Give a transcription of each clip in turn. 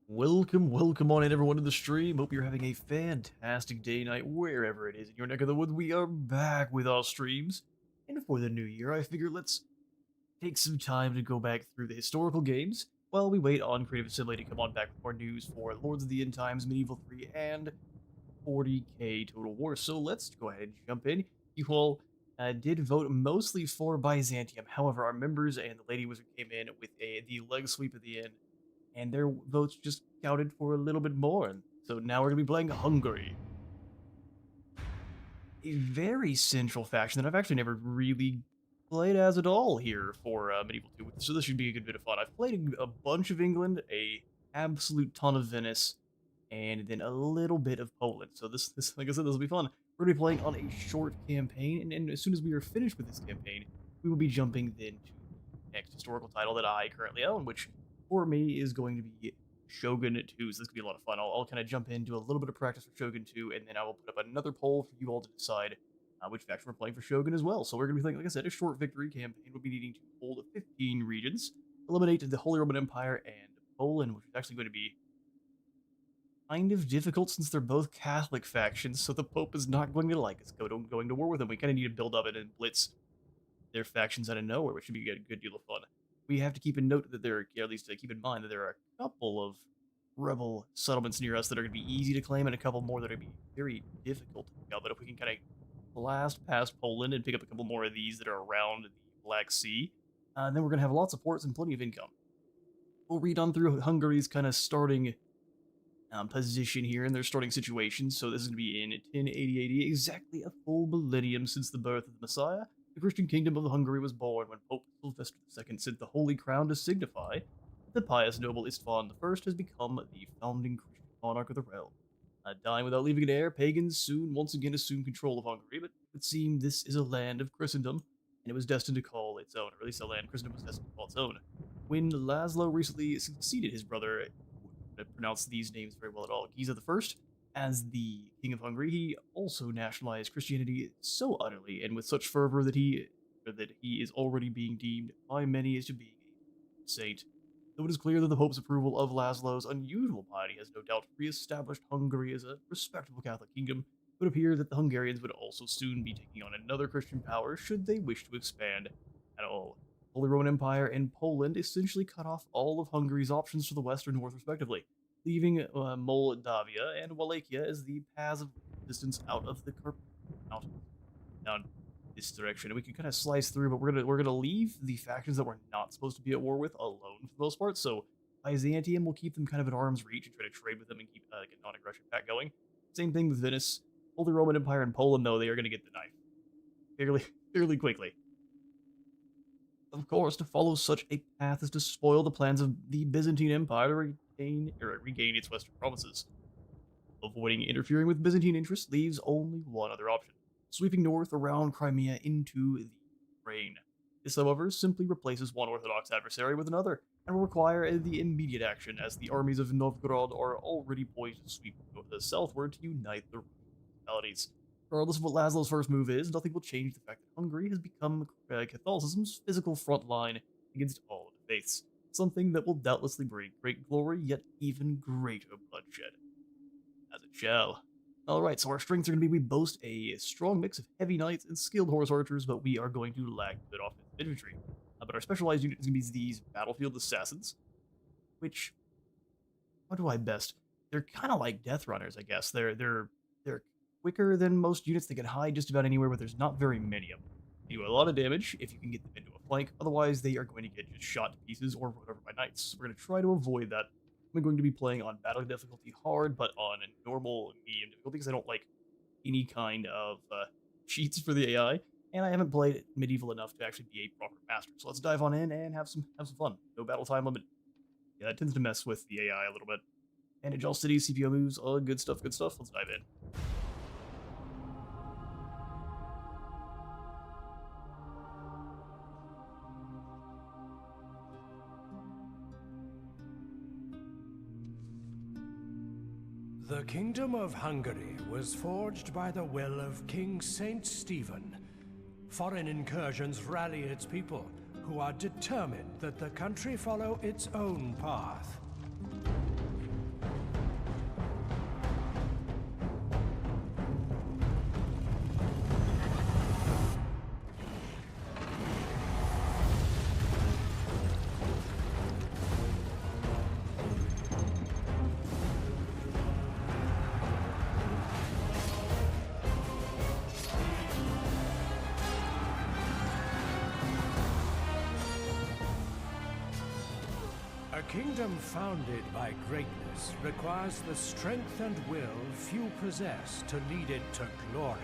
Welcome on in everyone to the stream. Hope you're having a fantastic day, night, wherever it is in your neck of the woods. We are back with our streams. And for the new year, I figure let's take some time to go back through the historical games while we wait on Creative Assembly to come on back with more news for Lords of the End Times, Medieval 3, and 40k Total War. So let's go ahead and jump in. You all did vote mostly for Byzantium. However, our members and the Lady Wizard came in with the leg sweep at the end, and their votes just counted for a little bit more. And so now we're going to be playing Hungary. A very central faction that I've actually never really played as at all here for Medieval 2, so this should be a good bit of fun. I've played a bunch of England, a absolute ton of Venice, and then a little bit of Poland. So this like I said, this will be fun. We're going to be playing on a short campaign, and as soon as we are finished with this campaign, we will be jumping then to the next historical title that I currently own, which for me is going to be Shogun 2, so this could be a lot of fun. I'll kind of jump in, do a little bit of practice for Shogun 2, and then I will put up another poll for you all to decide which faction we're playing for Shogun as well. So we're going to be playing, like I said, a short victory campaign. We'll be needing to hold 15 regions, eliminate the Holy Roman Empire and Poland, which is actually going to be kind of difficult since they're both Catholic factions, so the Pope is not going to like us going to war with them. We kind of need to build up and blitz their factions out of nowhere, which should be a good deal of fun. We have to keep in note that there are, at least keep in mind that there are a couple of rebel settlements near us that are going to be easy to claim, and a couple more that are going to be very difficult to pick up. But if we can kind of blast past Poland and pick up a couple more of these that are around the Black Sea, then we're going to have lots of ports and plenty of income. We'll read on through Hungary's kind of starting position here and their starting situation. So this is going to be in 1080 AD, exactly a full millennium since the birth of the Messiah. The Christian kingdom of Hungary was born when Pope Sylvester II sent the Holy Crown to signify that the pious noble Istvan I has become the founding Christian monarch of the realm. Dying without leaving an heir, pagans soon once again assumed control of Hungary, but it would seem this is a land of Christendom, and it was destined to call its own, or at least a land Christendom was destined to call its own. When Laszlo recently succeeded his brother, I pronounce these names very well at all, Giza I, as the King of Hungary, he also nationalized Christianity so utterly and with such fervor that he is already being deemed by many as to being a saint. Though it is clear that the Pope's approval of Laszlo's unusual piety has no doubt re-established Hungary as a respectable Catholic kingdom, it would appear that the Hungarians would also soon be taking on another Christian power should they wish to expand at all. The Holy Roman Empire and Poland essentially cut off all of Hungary's options to the west or north respectively, leaving Moldavia and Wallachia as the paths of distance out of the Mountains down this direction. And we can kind of slice through, but we're gonna leave the factions that we're not supposed to be at war with alone for the most part. So Byzantium will keep them kind of at arm's reach and try to trade with them and keep a non-aggression pact going. Same thing with Venice. Holy Roman Empire and Poland, though, they are going to get the knife fairly quickly. Of course, to follow such a path is to spoil the plans of the Byzantine Empire to regain its western provinces. Avoiding interfering with Byzantine interests leaves only one other option: sweeping north around Crimea into the Ukraine. This, however, simply replaces one Orthodox adversary with another, and will require the immediate action, as the armies of Novgorod are already poised to sweep the southward to unite the municipalities. Regardless of what Laszlo's first move is, nothing will change the fact that Hungary has become Catholicism's physical front line against all of the faiths, something that will doubtlessly bring great glory, yet even greater bloodshed. As it shall. Alright, so our strengths are going to be, we boast a strong mix of heavy knights and skilled horse archers, but we are going to lack good offensive infantry. But our specialized unit is going to be these battlefield assassins, which, how do I best? They're kind of like death runners, I guess. They're quicker than most units. They can hide just about anywhere, but there's not very many of them. They do a lot of damage if you can get them into a flank, otherwise they are going to get just shot to pieces or run over by knights. So we're going to try to avoid that. I'm going to be playing on battle difficulty hard, but on a normal and medium difficulty, because I don't like any kind of cheats for the AI, and I haven't played medieval enough to actually be a proper master. So let's dive on in and have some fun. No battle time limit. Yeah, it tends to mess with the AI a little bit. Manage all cities, CPO moves, all good stuff, good stuff. Let's dive in. The Kingdom of Hungary was forged by the will of King Saint Stephen. Foreign incursions rally its people, who are determined that the country follow its own path. kingdom founded by greatness requires the strength and will few possess to lead it to glory.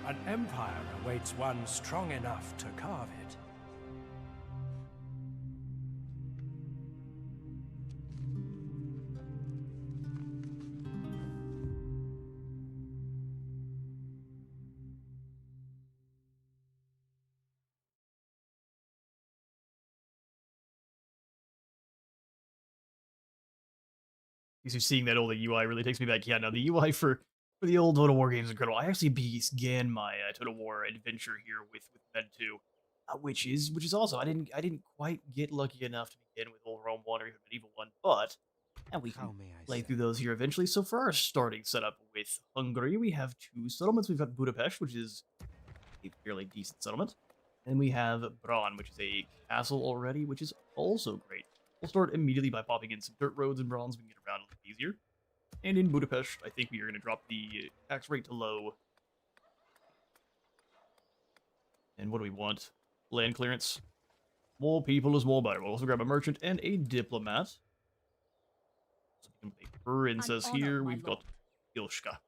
An empire awaits one strong enough to carve it. Because you're seeing that old UI really takes me back. Yeah, no, the UI for the old Total War games is incredible. I actually began my Total War adventure here with Med 2, which is also I didn't quite get lucky enough to begin with old Rome 1 or even Medieval 1, but and we can How may I play say? through those here eventually. So for our starting setup with Hungary, we have two settlements. We've got Budapest, which is a fairly decent settlement, and we have Braun, which is a castle already, which is also great. We'll start immediately by popping in some dirt roads in Braun so we can get around a little easier. And in Budapest, I think we are going to drop the tax rate to low. And what do we want? Land clearance. More people is more better. We'll also grab a merchant and a diplomat. So we can make princess honor, here. my We've got lord. Ilshka.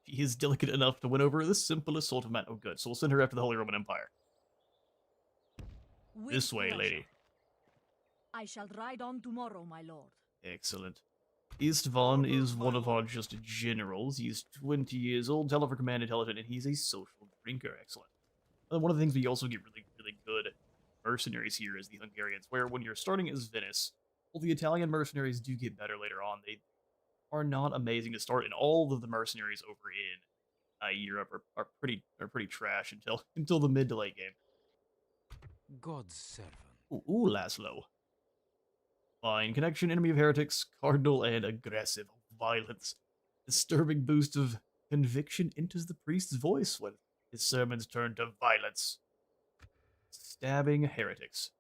She is delicate enough to win over the simplest sort of man. Oh, good. So we'll send her after the Holy Roman Empire. With This way, pleasure. lady. I shall ride on tomorrow, my lord. Excellent. Istvan is one of our just generals. He's 20 years old, Teller for command intelligent, and he's a social drinker. Excellent. One of the things we also get really, really good mercenaries here is the Hungarians, where when you're starting as Venice, well, the Italian mercenaries do get better later on. They are not amazing to start, and all of the mercenaries over in Europe are pretty trash until the mid to late game. God's servant. Ooh, Laszlo. Fine connection, enemy of heretics, cardinal, and aggressive violence. Disturbing boost of conviction enters the priest's voice when his sermons turn to violence. Stabbing heretics.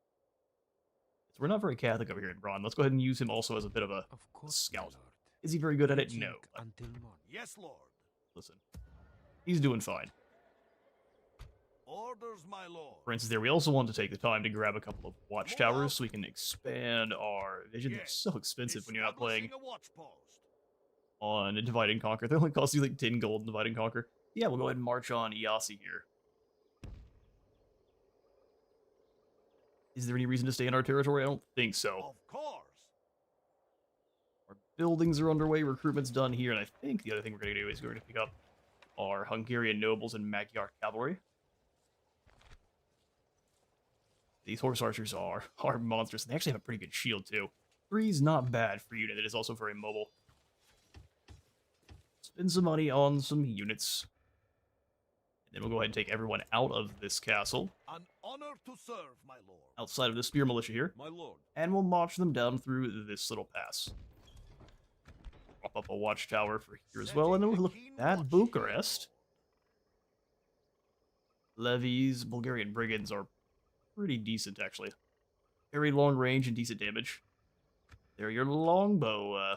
So we're not very Catholic over here in Braun. Let's go ahead and use him also as a bit of a Of course, my scout. lord. Is he very good at it? Preaching No. But until morning. Yes, Lord. listen, he's doing fine. Orders, my lord. For instance, there we also want to take the time to grab a couple of watchtowers so we can expand our vision. They're Yes, so expensive when you're not playing Establishing a watch post. on Divide and Conquer. They only cost you like 10 gold in Divide and Conquer. Yeah, we'll go ahead and march on Iasi here. Is there any reason to stay in our territory? I don't think so. Of course. Our buildings are underway, recruitment's done here, and I think the other thing we're going to do is we're going to pick up our Hungarian nobles and Magyar cavalry. These horse archers are monstrous, and they actually have a pretty good shield, too. 3's not bad for a unit that is also very mobile. Spend some money on some units. And then we'll go ahead and take everyone out of this castle, An honor to serve, my lord. outside of the spear militia here, My lord. and we'll march them down through this little pass. Drop up a watchtower for here as well, and then we'll look at Bucharest. Levies, Bulgarian brigands are pretty decent, actually. Very long range and decent damage. They're your longbow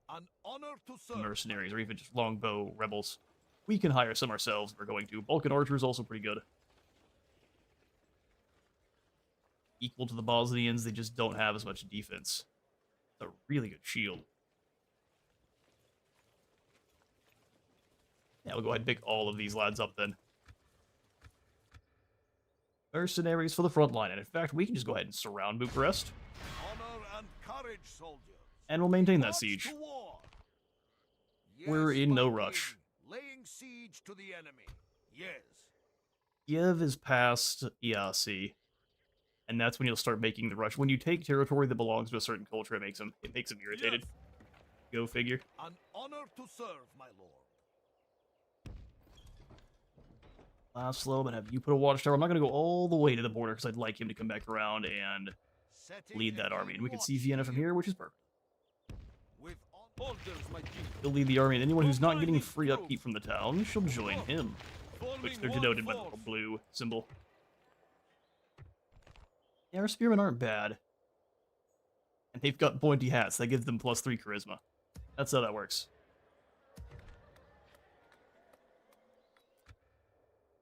An honor to serve. mercenaries, or even just longbow rebels. We can hire some ourselves if we're going to. Balkan archer is also pretty good. Equal to the Bosnians, they just don't have as much defense. It's a really good shield. Yeah, we'll go ahead and pick all of these lads up then. Mercenaries for the front line, and in fact, we can just go ahead and surround Bucharest, Honor and courage, soldiers. and we'll maintain that March siege. to war. We're Yes, in my no king, rush. Laying siege to the enemy. Yes. Kiev is past Iasi, and that's when you'll start making the rush. When you take territory that belongs to a certain culture, it makes them irritated. Yes. Go figure. An honor to serve, my lord. Laszlo, I'm gonna have you put a watchtower. I'm not gonna go all the way to the border because I'd like him to come back around and Setting lead a that army. keen And we can see watch Vienna from here, which is perfect. With orders, my king. He'll lead the army, and anyone who's not getting free upkeep from the town, she'll join him. Which they're denoted by the little blue symbol. Yeah, our spearmen aren't bad. And they've got pointy hats. That gives them +3 charisma. That's how that works.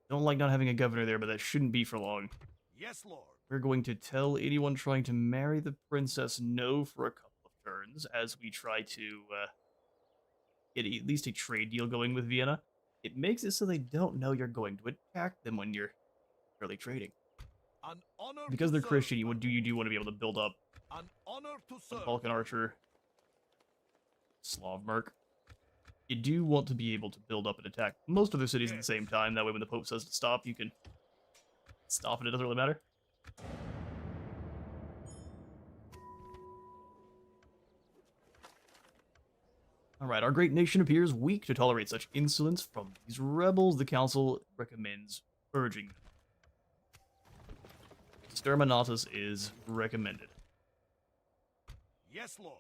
Don't like not having a governor there, but that shouldn't be for long. Yes, lord. We're going to tell anyone trying to marry the princess no for a couple of turns as we try to get at least a trade deal going with Vienna. It makes it so they don't know you're going to attack them when you're really trading. An honor Because to they're serve, Christian, my you do want to be able to build up An honor to a serve. Balkan archer, Slav merc. You do want to be able to build up and attack most of their cities at the same time. That way, when the Pope says to stop, you can stop and it doesn't really matter. Alright, our great nation appears weak to tolerate such insolence from these rebels. The council recommends purging them. Exterminatus is recommended. Yes, Lord.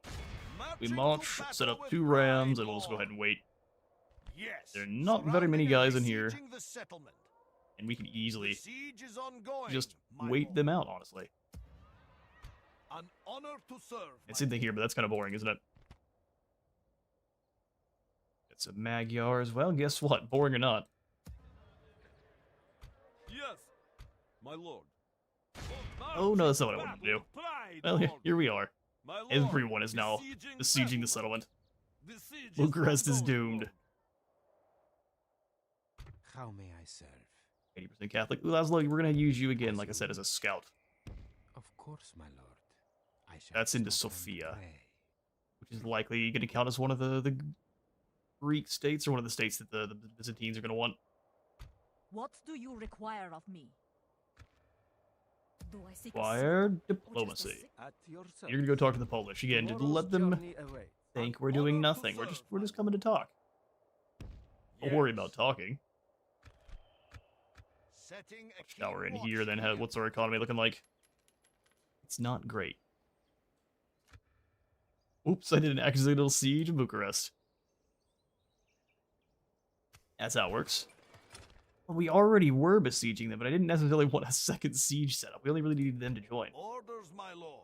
We Marching to march, battle set up with 2 pride, rams, and we'll just go Lord. ahead and wait. Yes. There are not very many Surrounding and guys in here. besieging the settlement. And we can The easily siege is ongoing, just my wait lord. them out, honestly. An honor to serve. It's my in the here, but that's kind of boring, isn't it? It's a Magyar as well. Guess what? Boring or not. Yes, my lord. Oh, no, that's not what I wanted to do. Well, here we are. My lord, Everyone is now besieging the settlement. Bucharest is doomed. How may I serve? 80% Catholic. Ooh, Laszlo, we're going to use you again, like I said, as a scout. Of course, my lord. I shall That's into stop and Sofia. pray. Which is likely going to count as one of the Greek states, or one of the states that the Byzantines are going to want. What do you require of me? Do I seek a Require sword or just a diplomacy. sick- At your service. You're going to go talk to the Polish. Again, to let them Tomorrow's journey awaits. think we're doing nothing. We're just coming to talk. Don't worry about talking. Setting a keen Shower in watch here, then what's our economy looking like? It's not great. Oops, I did an accidental siege of Bucharest. That's how it works. Well, we already were besieging them, but I didn't necessarily want a second siege setup. We only really needed them to join. Orders, my lord.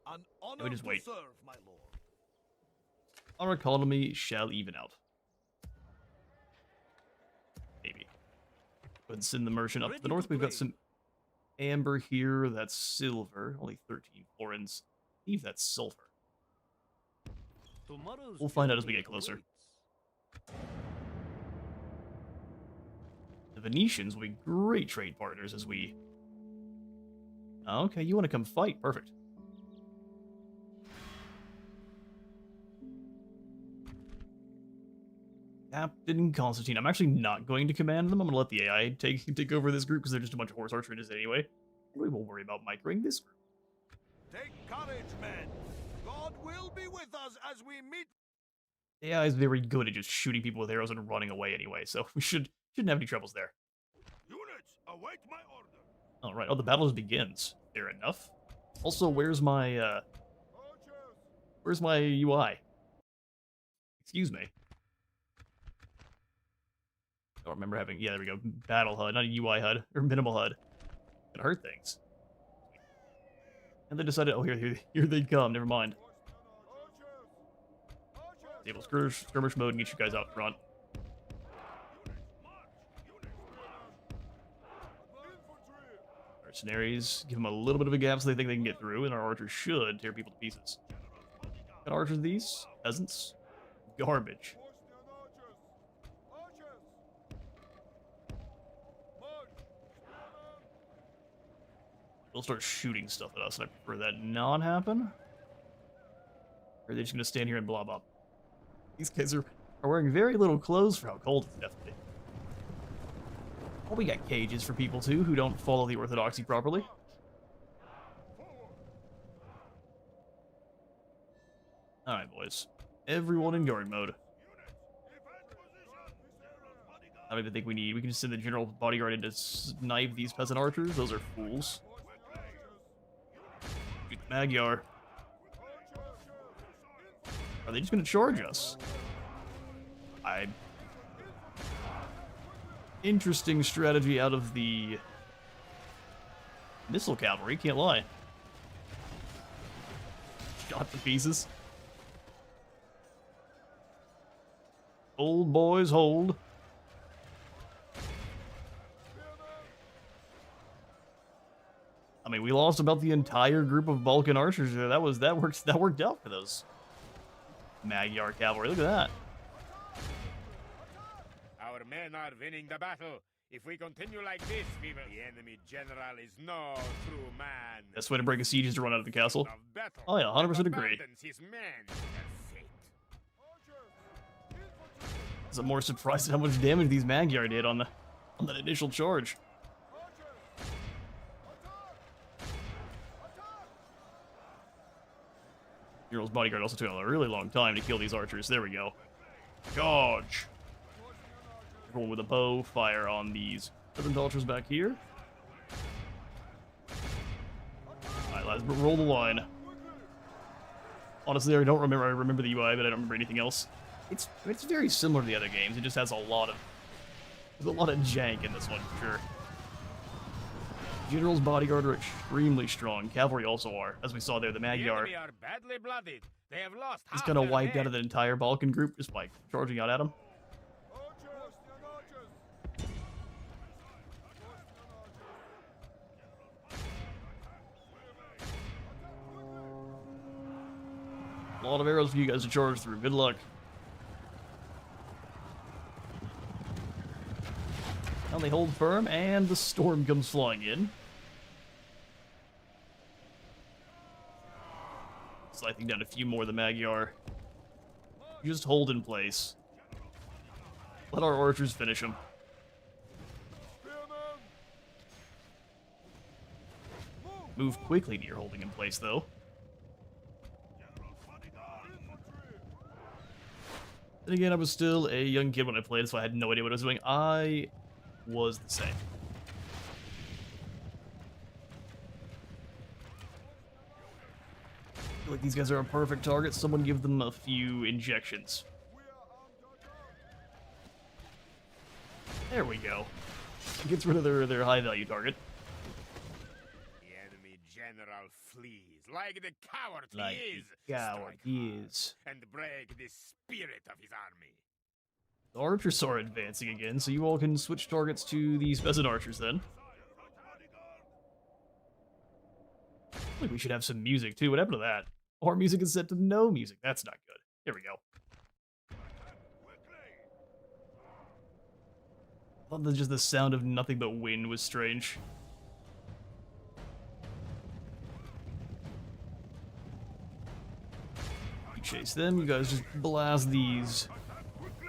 An honor we just to wait. serve, my lord. Our economy shall even out. Maybe. Go ahead and send the merchant up to the north. We've got some amber here. That's silver. Only 13 florins. I believe that's sulfur. Tomorrow's We'll find out as we journey get closer. awaits. The Venetians will be great trade partners as we... Okay, you want to come fight. Perfect. Captain Constantine. I'm actually not going to command them. I'm going to let the AI take over this group because they're just a bunch of horse archers anyway. And we won't worry about microing this group. Take courage, men. God will be with us as we meet. The AI is very good at just shooting people with arrows and running away anyway, so we shouldn't have any troubles there. Units, await my order. Alright, oh, the battle just begins. Fair enough. Also, where's my UI? Excuse me. I don't remember having... Yeah, there we go. Battle HUD, not a UI HUD. Or minimal HUD. Gonna hurt things. And they decided, oh, here they come. Never mind. Disable skirmish mode and get you guys out front. Mercenaries, give them a little bit of a gap so they think they can get through, and our archers should tear people to pieces. Got archers these? Peasants? Garbage. They'll start shooting stuff at us, and I prefer that not happen. Or are they just gonna stand here and blob up? These guys are wearing very little clothes for how cold it's definitely. Well, we got cages for people too who don't follow the orthodoxy properly. Alright, boys. Everyone in guard mode. I don't even think we can just send the general bodyguard in to snipe these peasant archers. Those are fools. Shoot the Magyar. Are they just gonna charge us? Interesting strategy out of the missile cavalry, can't lie. Shot to pieces. Old boys hold. I mean, we lost about the entire group of Balkan archers there. That worked out for those Magyar cavalry. Look at that. Our men are winning the battle. If we continue like this, we will... The enemy general is no true man. Best way to break a siege is to run out of the castle. Of battle, Oh yeah, 100% and agree. abandons his men to their fate. I'm more surprised at how much damage these Magyar did on that initial charge. General's bodyguard also took a really long time to kill these archers. There we go. Charge! Everyone with a bow, fire on these peasant archers back here. Alright, let's roll the line. Honestly, I don't remember. I remember the UI, but I don't remember anything else. It's very similar to the other games. It just has there's a lot of jank in this one for sure. General's bodyguard are extremely strong. Cavalry also are, as we saw there. The The Magyar enemy are badly blooded. They have lost is half kind of their wiped men. out of the entire Balkan group just by charging out at them. A lot of arrows for you guys to charge through. Good luck. Now they hold firm, and the storm comes flying in. Slicing down a few more of the Magyar. Just hold in place. Let our archers finish them. Move quickly to your holding in place, though. Then again, I was still a young kid when I played, so I had no idea what I was doing. I was the same. I feel like these guys are a perfect target. Someone give them a few injections. There we go. Gets rid of their high-value target. The enemy general flees like the coward Like he is. the coward Strike he hard is. and break the spirit of his army. The archers are advancing again, so you all can switch targets to these peasant archers then. I think we should have some music too. What happened to that? Our music is set to no music. That's not good. Here we go. I thought that just the sound of nothing but wind was strange. You chase them, you guys just blast these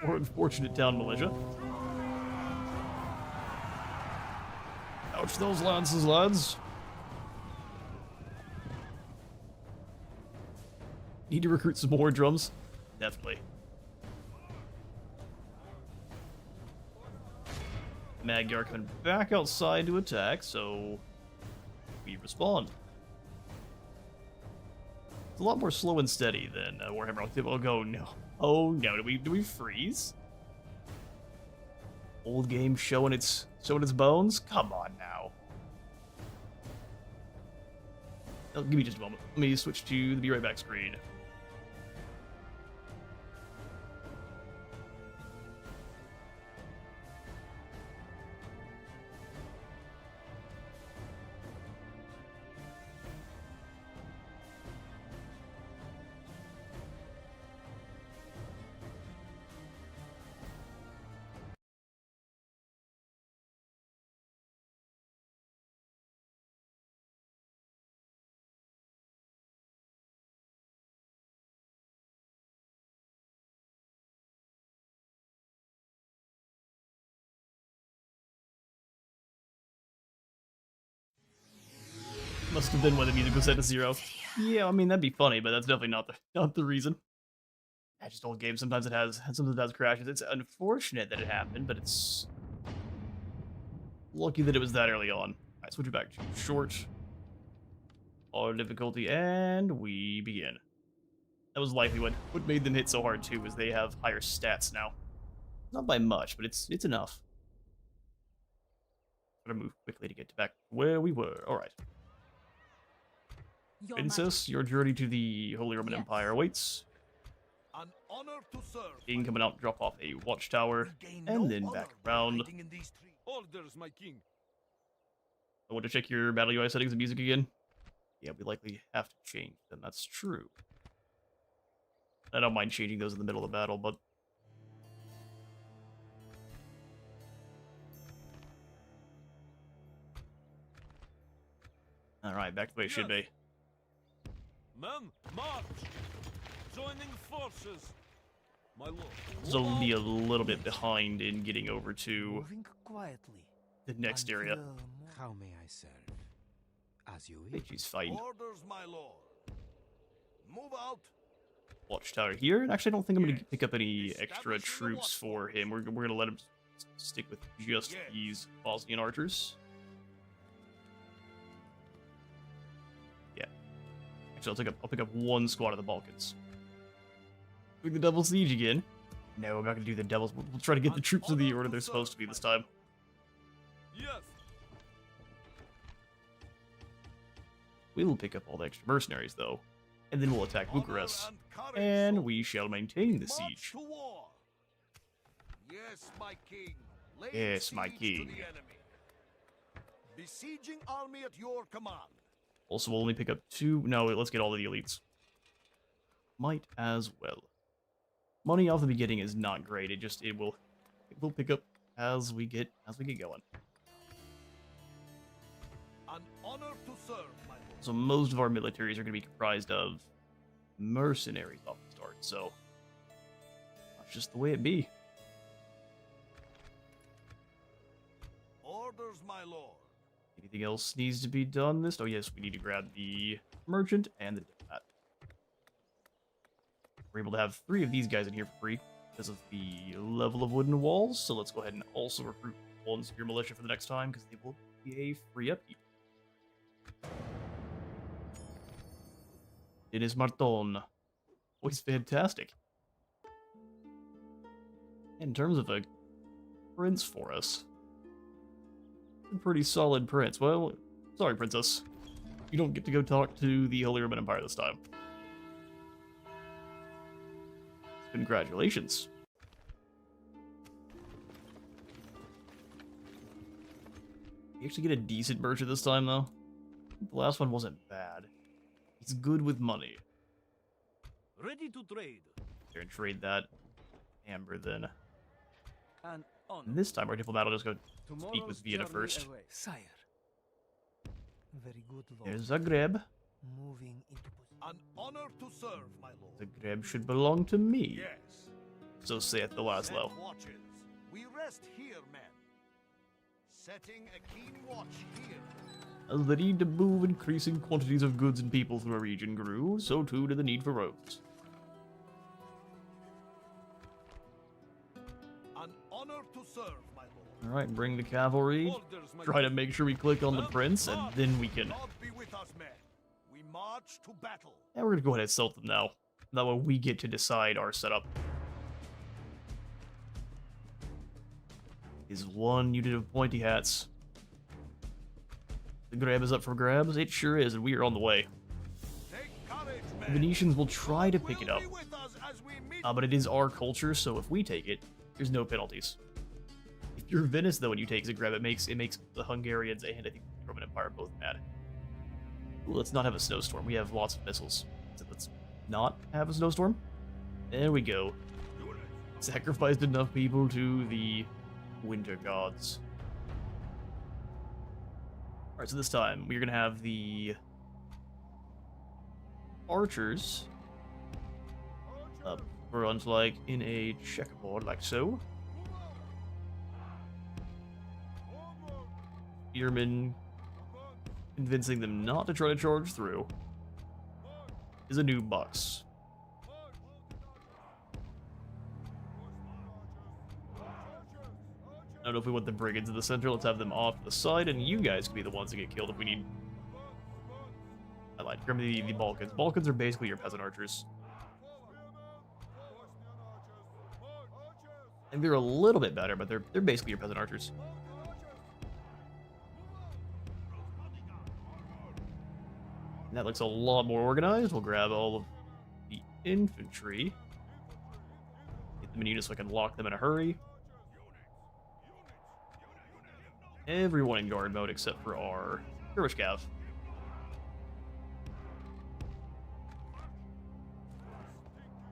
poor unfortunate town militia. Ouch those lances, lads. Need to recruit some more drums? Definitely. Magyar coming back outside to attack, so we respond. It's a lot more slow and steady than Warhammer Rock. Oh, go no! Oh no! Do we freeze? Old game showing its bones. Come on now. Oh, give me just a moment. Let me switch to the be right back screen. Must have been when the music was set to 0. Yeah, I mean that'd be funny, but that's definitely not the reason. Yeah, just old games. Sometimes it has crashes. It's unfortunate that it happened, but it's lucky that it was that early on. Alright, switch it back to short. Auto difficulty, and we begin. That was likely what made them hit so hard too, is they have higher stats now. Not by much, but it's enough. Gotta move quickly to get back where we were. Alright. Your Princess, your journey to the Holy Roman Yes. Empire awaits. An honor to serve. King coming out, drop off a watchtower, We gain and no then honor back by around. hiding in these trees. Orders, my king. I want to check your battle UI settings and music again. Yeah, we likely have to change them. That's true. I don't mind changing those in the middle of the battle, but... Alright, back to the way it should be. Men, march! Joining forces! My lord. Still be a little bit behind in getting over to Moving quietly. the next area. until more- How may I serve? As you I wish. think she's fighting. Orders, my lord. Move out. Watchtower here. And actually, I don't think I'm going to pick up any extra troops for him. We're going to let him stick with just these Bosnian archers. Yeah. Actually, I'll pick up one squad of the Balkans. Doing the double siege again. No, I'm not going to do the doubles. We'll try to get the troops in the order they're supposed to be this time. Yes. We'll pick up all the extra mercenaries, though. And then we'll attack Honor Bucharest. and courage, And soldiers. we shall maintain the March siege. to war. Yes, my king. Lay Yes, my siege king. To the enemy. Besieging army at your command. Also, we'll only pick up 2. No, wait, let's get all of the elites. Might as well. Money off the beginning is not great. It will pick up as we get going. An honor to serve, my lord. So most of our militaries are going to be comprised of mercenaries off the start. So that's just the way it be. Orders, my lord. Anything else needs to be done this? Oh yes, we need to grab the merchant and the diplomat. We're able to have 3 of these guys in here for free because of the level of wooden walls. So let's go ahead and also recruit 1 spear militia for the next time because they will be a free upkeep. It is Marton. Always fantastic. In terms of a prince for us. A pretty solid prince. Well, sorry, princess. You don't get to go talk to the Holy Roman Empire this time. Congratulations. You actually get a decent merchant this time, though. The last one wasn't bad. He's good with money. Ready to trade. Here and trade that amber then. An honor. And this time our diplomat will just go speak Tomorrow's with Vienna journey first. away. Sire. Very good lord. There's Zagreb. Moving into position. An honor to serve, my lord. Zagreb should belong to me. Yes. So saith the Laszlo. Set watches. We rest here, men. Setting a keen watch here. As the need to move increasing quantities of goods and people through a region grew, so too did the need for roads. An honor to serve, my lord. Alright, bring the cavalry. Orders, my Try to king. make sure we click on the Men, prince, and march. then we can... God be with us, men. We march to battle. And we're gonna go ahead and sell them now. That way we get to decide our setup. Is 1 unit of pointy hats. The grab is up for grabs? It sure is, and we are on the way. Take courage, The men. Venetians will try to pick Will it up, be with us as we meet. but it is our culture, so if we take it, there's no penalties. If you're Venice, though, and you take Zagreb, it makes the Hungarians and I think the Roman Empire both mad. Ooh, let's not have a snowstorm. We have lots of missiles. So let's not have a snowstorm. There we go. Sacrificed enough people to the winter gods. Alright, so this time we're gonna have the archers up front, like in a checkerboard, like so. Spearmen, convincing them not to try to charge through, is a new box. I don't know if we want the brigands in the center. Let's have them off to the side, and you guys can be the ones that get killed if we need. I lied. Grab the Balkans. Balkans are basically your peasant archers. I think they're a little bit better, but they're basically your peasant archers. And that looks a lot more organized. We'll grab all of the infantry. Get them in units so I can lock them in a hurry. everyone in guard mode except for our Kurishkav.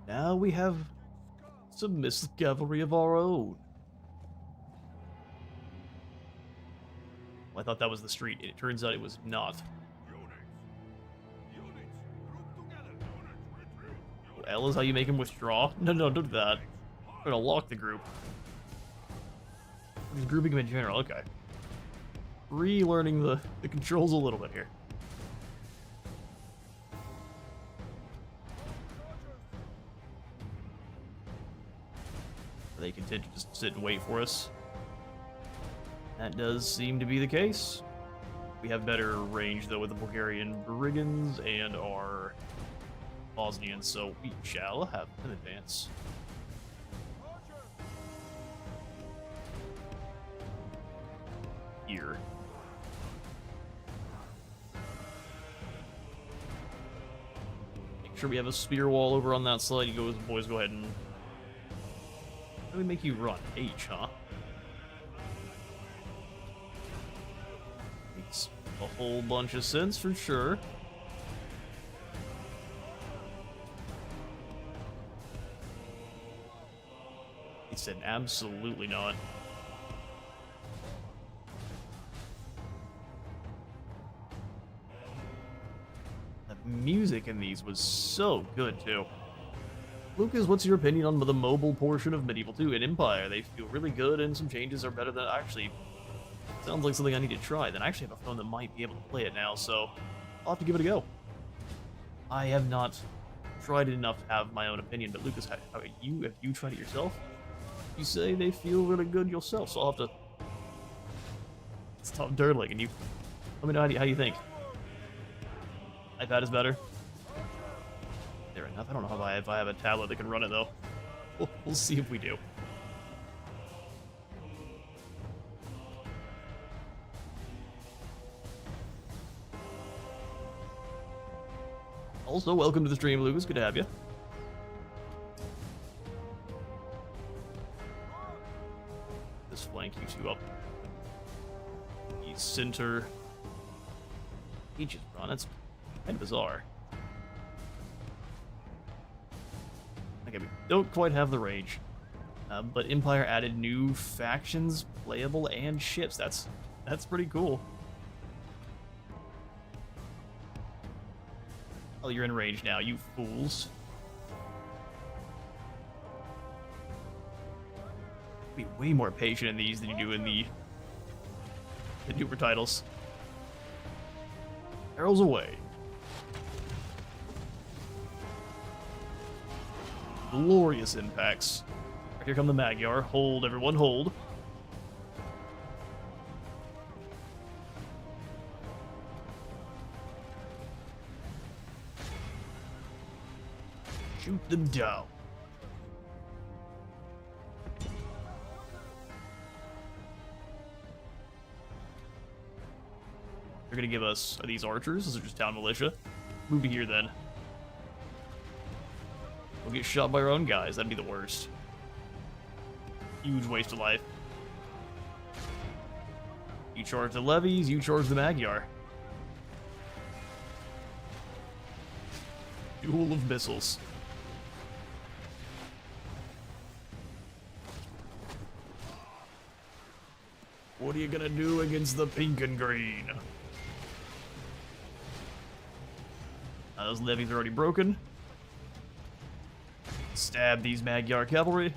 Now we have some missile cavalry of our own. Well, I thought that was the street. It turns out it was not. L is how you make him withdraw? No, don't do that. I'm gonna lock the group. I'm just grouping him in general, okay. Relearning the controls a little bit here. They continue to just sit and wait for us. That does seem to be the case. We have better range, though, with the Bulgarian Brigands and our Bosnians, so we shall have an advance. Here. Make sure we have a spear wall over on that side. You go, boys, go ahead and... How do we make you run? H, huh? Makes a whole bunch of sense for sure. He said absolutely not. The music in these was so good too. Lucas, what's your opinion on the mobile portion of Medieval 2 in Empire? They feel really good and some changes are better than actually. Sounds like something I need to try. Then I actually have a phone that might be able to play it now, so I'll have to give it a go. I have not tried it enough to have my own opinion, but Lucas, have you tried it yourself? You say they feel really good yourself, so I'll have to stop dirtling and you let me know how you think. iPad is better. Fair enough. I don't know if I have a tablet that can run it though. We'll see if we do. Also, welcome to the stream, Lucas. Good to have you. This flank you two up. The center. H is run. That's kind of bizarre. Okay, we don't quite have the range. But Empire added new factions, playable, and ships. That's pretty cool. Oh, you're in range now, you fools. Be way more patient in these than you do in the newer titles. Arrows away. Glorious impacts. Here come the Magyar. Hold, everyone, hold. Shoot them down. They're gonna give us, are these archers? Those are just town militia. Move to here then. We'll get shot by our own guys. That'd be the worst. Huge waste of life. You charge the levies, you charge the Magyar. Duel of missiles. What are you gonna do against the pink and green? Those levies are already broken. Stab these Magyar cavalry.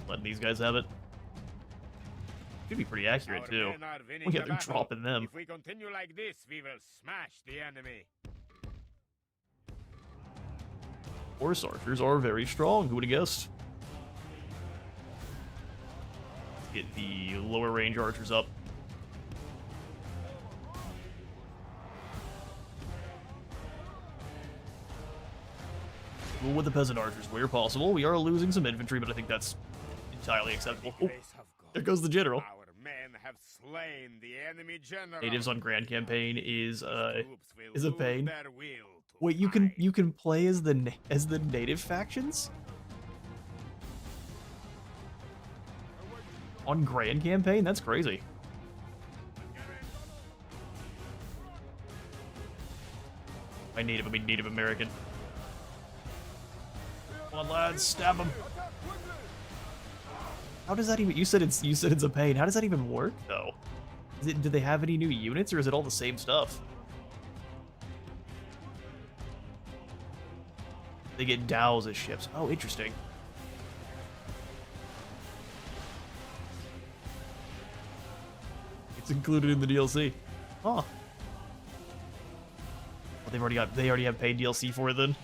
Let these guys have it. Should be pretty accurate too. Oh yeah, they're dropping them. If we continue like this, we will smash the enemy. Horse archers are very strong. Who would have guessed? Get the lower range archers up. Well, with the peasant archers where possible. We are losing some infantry, but I think that's entirely acceptable. Oh, there goes the general. Our men have slain the enemy general. Natives on Grand Campaign is a pain. Their will to Wait, fight. you can play as the native factions? On Grand Campaign? That's crazy. My native, I mean Native American. Come on, lads, stab him. How does that even? You said it's a pain. How does that even work though? Do they have any new units, or is it all the same stuff? They get Dows as ships. Oh, interesting. It's included in the DLC. Huh. Well, they already have paid DLC for it then.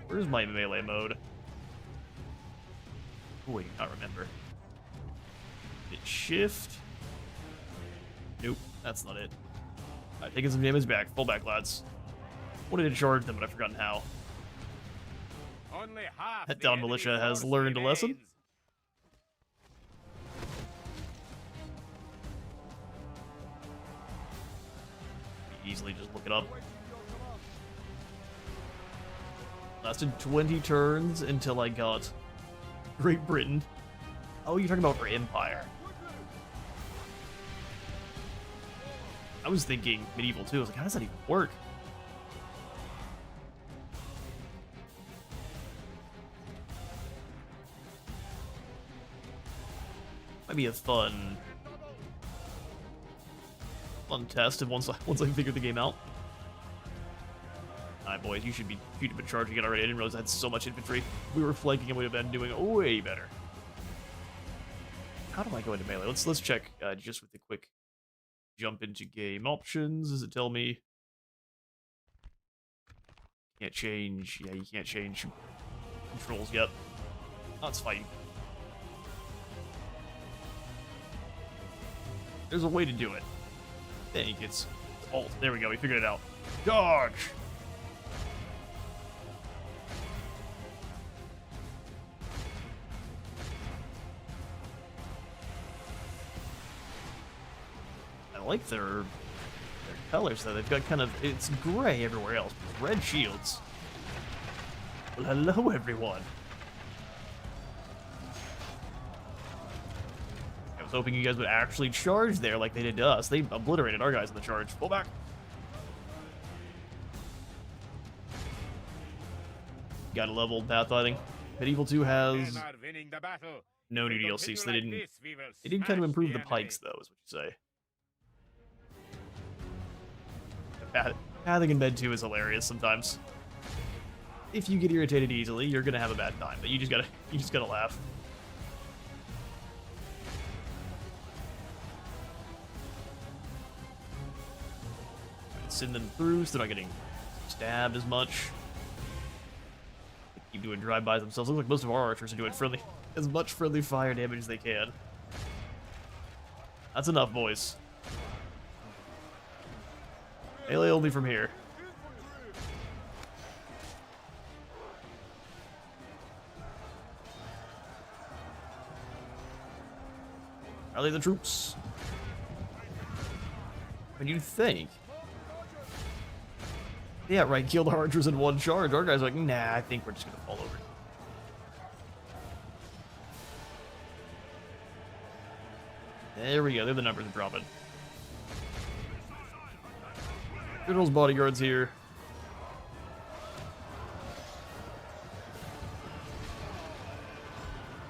Where's my melee mode? Oh, I do not remember. Hit shift. Nope, that's not it. Alright, taking some damage back. Full back, lads. Wanted to charge them, but I've forgotten how. Only half That the down enemy militia has force learned a lesson. remains. Easily just look it up. Lasted 20 turns until I got Great Britain. Oh, you're talking about for Empire. I was thinking medieval too. I was like, how does that even work? Might be a fun test once I figure the game out. Alright, boys, you should have been charging it already. I didn't realize I had so much infantry. If we were flanking, it would have been doing way better. How do I go into melee? Let's check just with a quick jump into game options. Does it tell me? Can't change. Yeah, you can't change controls yet. That's fine. There's a way to do it. I think it's alt. There we go. We figured it out. Dodge. I like their colors though. They've got kind of, it's gray everywhere else. Red shields. Well, hello everyone. I was hoping you guys would actually charge there like they did to us. They obliterated our guys in the charge. Pull back. Got a leveled pathfighting. Medieval 2 has Men are winning the battle. no If new we DLC, so continue they like didn't. this, we will They did kind of smash improve the enemy. pikes, though, is what you say. Pathing in bed 2 is hilarious sometimes. If you get irritated easily, you're gonna have a bad time, but you just gotta laugh. Send them through so they're not getting stabbed as much. They keep doing drive-bys themselves. Looks like most of our archers are doing as much friendly fire damage as they can. That's enough, boys. Melee only from here. Rally the troops. What do you think? Yeah, right, kill the archers in one charge. Our guys are like, nah, I think we're just gonna fall over. There we go, there the numbers are dropping. General's bodyguards here.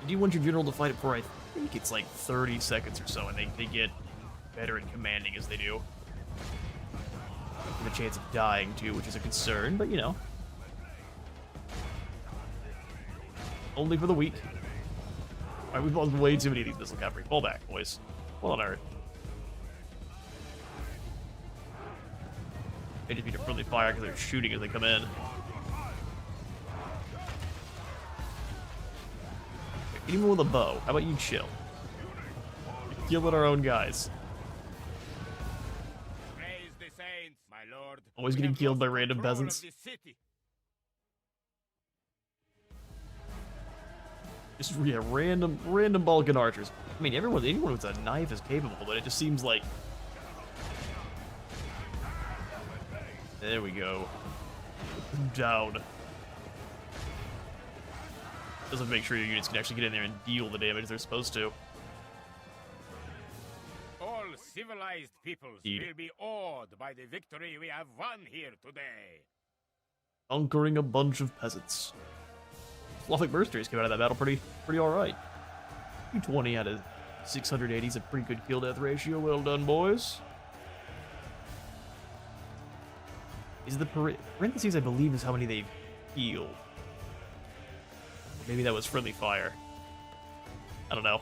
Do you want your general to fight it for, I think it's like 30 seconds or so, and they get better at commanding as they do. With a chance of dying too, which is a concern, but you know. Only for the weak. Alright, we've lost way too many of these missile cavalry. Fall back, boys. Well on earth. They just need to friendly fire because they're shooting as they come in. Even with a bow, how about you chill? You're killing our own guys. Praise the saints, my lord. Always We getting have killed lost by random control of peasants. the city. Just yeah, random Balkan archers. I mean, anyone with a knife is capable, but it just seems like. There we go. Down. Doesn't make sure your units can actually get in there and deal the damage they're supposed to. All civilized peoples Indeed. will be awed by the victory we have won here today. Conquering a bunch of peasants. Slavic mercenaries came out of that battle pretty alright. 220 out of 680 is a pretty good kill death ratio. Well done, boys. Is the parentheses, I believe, is how many they've healed. Maybe that was friendly fire. I don't know.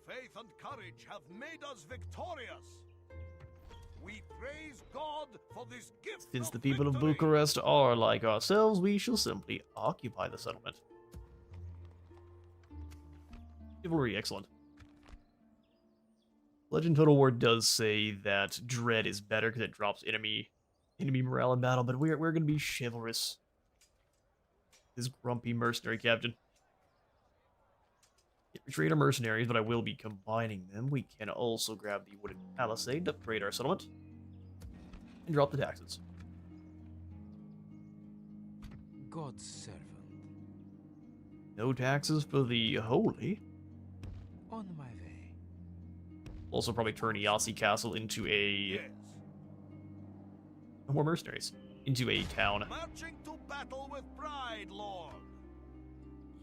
Faith and courage have made us victorious. We praise God for this gift. Since of the people of victory. Bucharest are like ourselves, we shall simply occupy the settlement. Chivalry, excellent. Legend Total War does say that Dread is better because it drops enemy morale in battle, but we're gonna be chivalrous. This grumpy mercenary captain. Retreat our mercenaries, but I will be combining them. We can also grab the wooden palisade to upgrade our settlement. And drop the taxes. God's servant. No taxes for the holy. On my way. Also probably turn Iasi Castle into a... Yes. No more mercenaries. Into a town. Marching to battle with pride, Lord.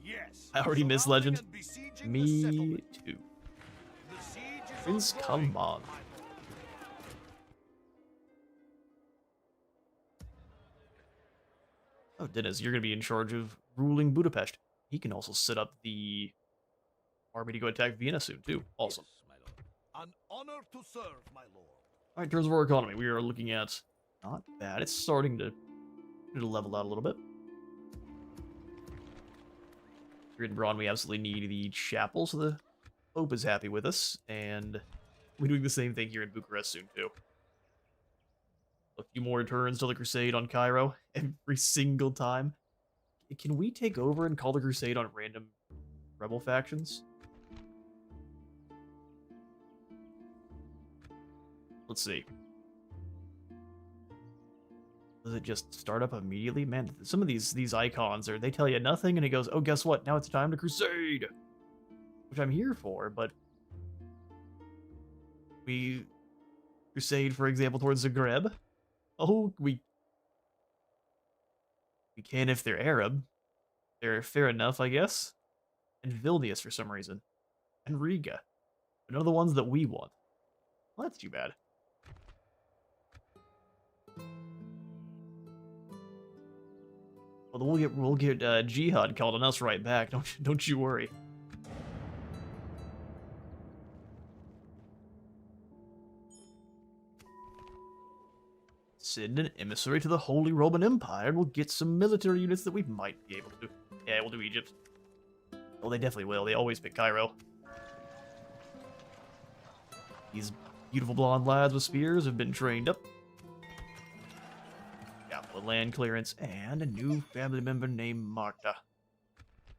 Yes. I already missed Surrounding Legend. and besieging the Me settlement. too. The siege is Prince ongoing, Kalman. my lord. Oh, Dennis, you're going to be in charge of ruling Budapest. He can also set up the army to go attack Vienna soon, too. Awesome. An honor to serve, my lord. Alright, in terms of our economy, we are looking at... Not bad. It's starting to level out a little bit. Here in Braun, we absolutely need the chapel, so the Pope is happy with us. And we're doing the same thing here in Bucharest soon, too. A few more turns till the Crusade on Cairo. Every single time. Can we take over and call the Crusade on random rebel factions? Let's see. Does it just start up immediately? Man, some of these icons they tell you nothing and it goes, oh, guess what? Now it's time to crusade! Which I'm here for, but we crusade, for example, towards Zagreb. Oh, we can if they're Arab. They're fair enough, I guess. And Vilnius for some reason. And Riga. But none of the ones that we want. Well, that's too bad. Well, we'll get Jihad called on us right back. Don't you worry. Send an emissary to the Holy Roman Empire, and we'll get some military units that we might be able to. Yeah, we'll do Egypt. Oh, they definitely will. They always pick Cairo. These beautiful blonde lads with spears have been trained up. Capital land clearance, and a new family member named Marta.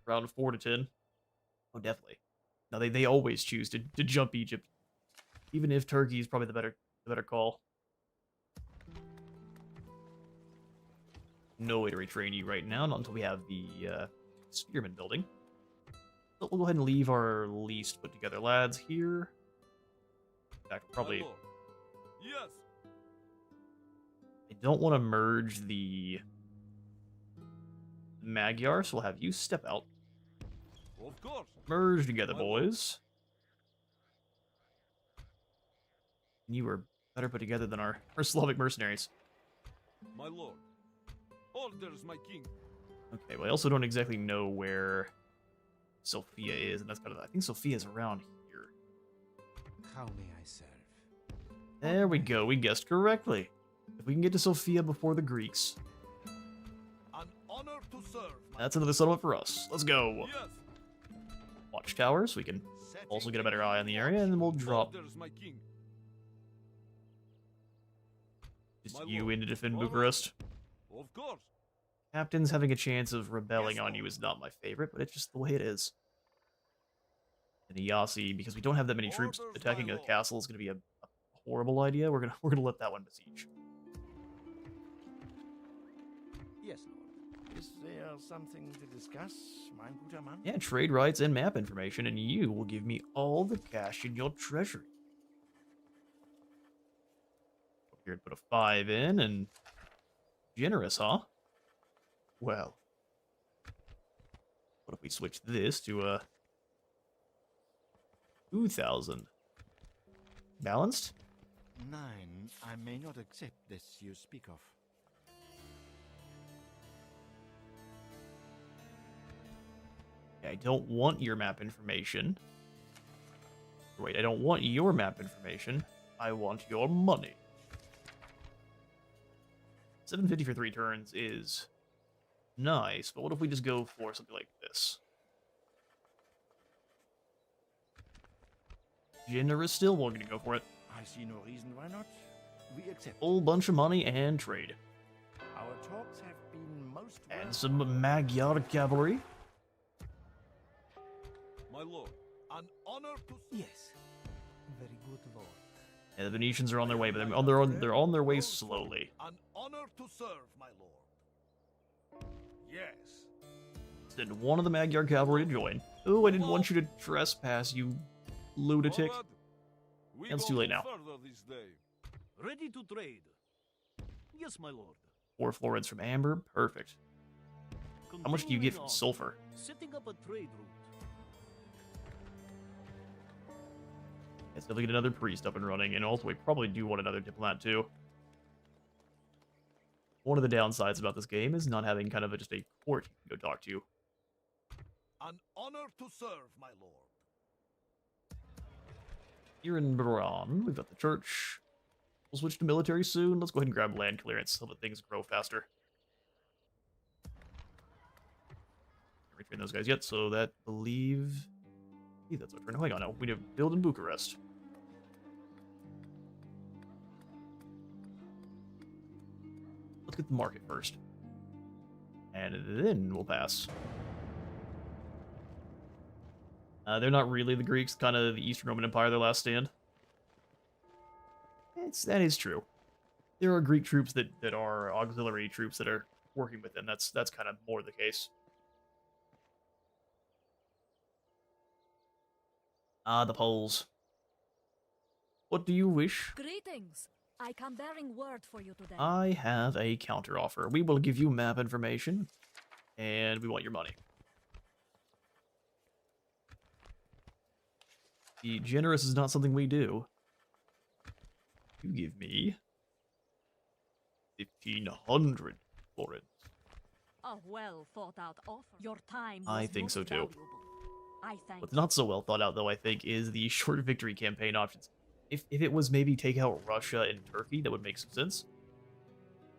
Round 4 to 10. Oh, definitely. No, they always choose to jump Egypt. Even if Turkey is probably the better call. No way to retrain you right now, not until we have the Spearman building. So we'll go ahead and leave our least put together lads here. In fact, probably... My lord. Yes. I don't want to merge the Magyar, so we'll have you step out. Of course. Merge together, My lord. boys. You were better put together than our Slavic mercenaries. My lord. Orders, my king. Okay, well, I also don't exactly know where Sophia is, and that's kind of... I think Sophia's around here. How may I serve? There we go, we guessed correctly. If we can get to Sophia before the Greeks, An honor to serve. My that's another settlement for us. Let's go. yes. Watchtowers, we can Setting also get a a better eye on the keen area, and then we'll watch. drop Orders, my king. just My you lord. in to defend All right. Bucharest. Of course. Captains having a chance of rebelling Yes, on my you lord. is not my favorite, but it's just the way it is. And Iyasi, because we don't have that many troops, Orders, attacking my a lord. castle is going to be a horrible idea. We're gonna let that one besiege. Yes, Lord. Is there something to discuss, mein guter Mann? Yeah, trade rights and map information, and you will give me all the cash in your treasury. Here, put a 5 in, and generous, huh? Well, what if we switch this to a 2,000? Balanced? 9. I may not accept this you speak of. I don't want your map information. Wait, I don't want your map information. I want your money. 750 for 3 turns is nice, but what if we just go for something like this? Generous still, we're gonna go for it. I see no reason why not. We accept. Whole bunch of money and trade. Our talks have been most And some Magyar cavalry. My lord, an honor to Yes. Very good, Lord. And the Venetians are on their way, but they're on their way slowly. An honor to serve, my lord. Yes. Send one of the Magyar cavalry to join. Oh, I didn't want you to trespass, you lunatic. Forward. We It's go too late no now. further this day. Ready to trade. Yes, my lord. 4 florins from amber, perfect. How much do you get from sulfur? Setting up a trade route. Let's definitely get another priest up and running, and also we probably do want another diplomat too. One of the downsides about this game is not having kind of just a court you can go talk to. An honor to serve, my lord. Here in Baron, we've got the church. We'll switch to military soon. Let's go ahead and grab land clearance so that things grow faster. Can't retrain those guys yet, so that believe that's our turn. Hang on, now we need to build in Bucharest. Let's get the market first, and then we'll pass. They're not really the Greeks, kind of the Eastern Roman Empire, their last stand. That is true. There are Greek troops that are auxiliary troops that are working with them. That's kind of more the case. Ah, the Poles. What do you wish? Greetings. I come bearing word for you today. I have a counteroffer. We will give you map information, and we want your money. The generous is not something we do. You give me 1,500 florins. A well thought out offer. Your time. I was think most so too. valuable. I thank What's you. not so well thought out, though, I think, is the short victory campaign options. If it was maybe take out Russia and Turkey, that would make some sense.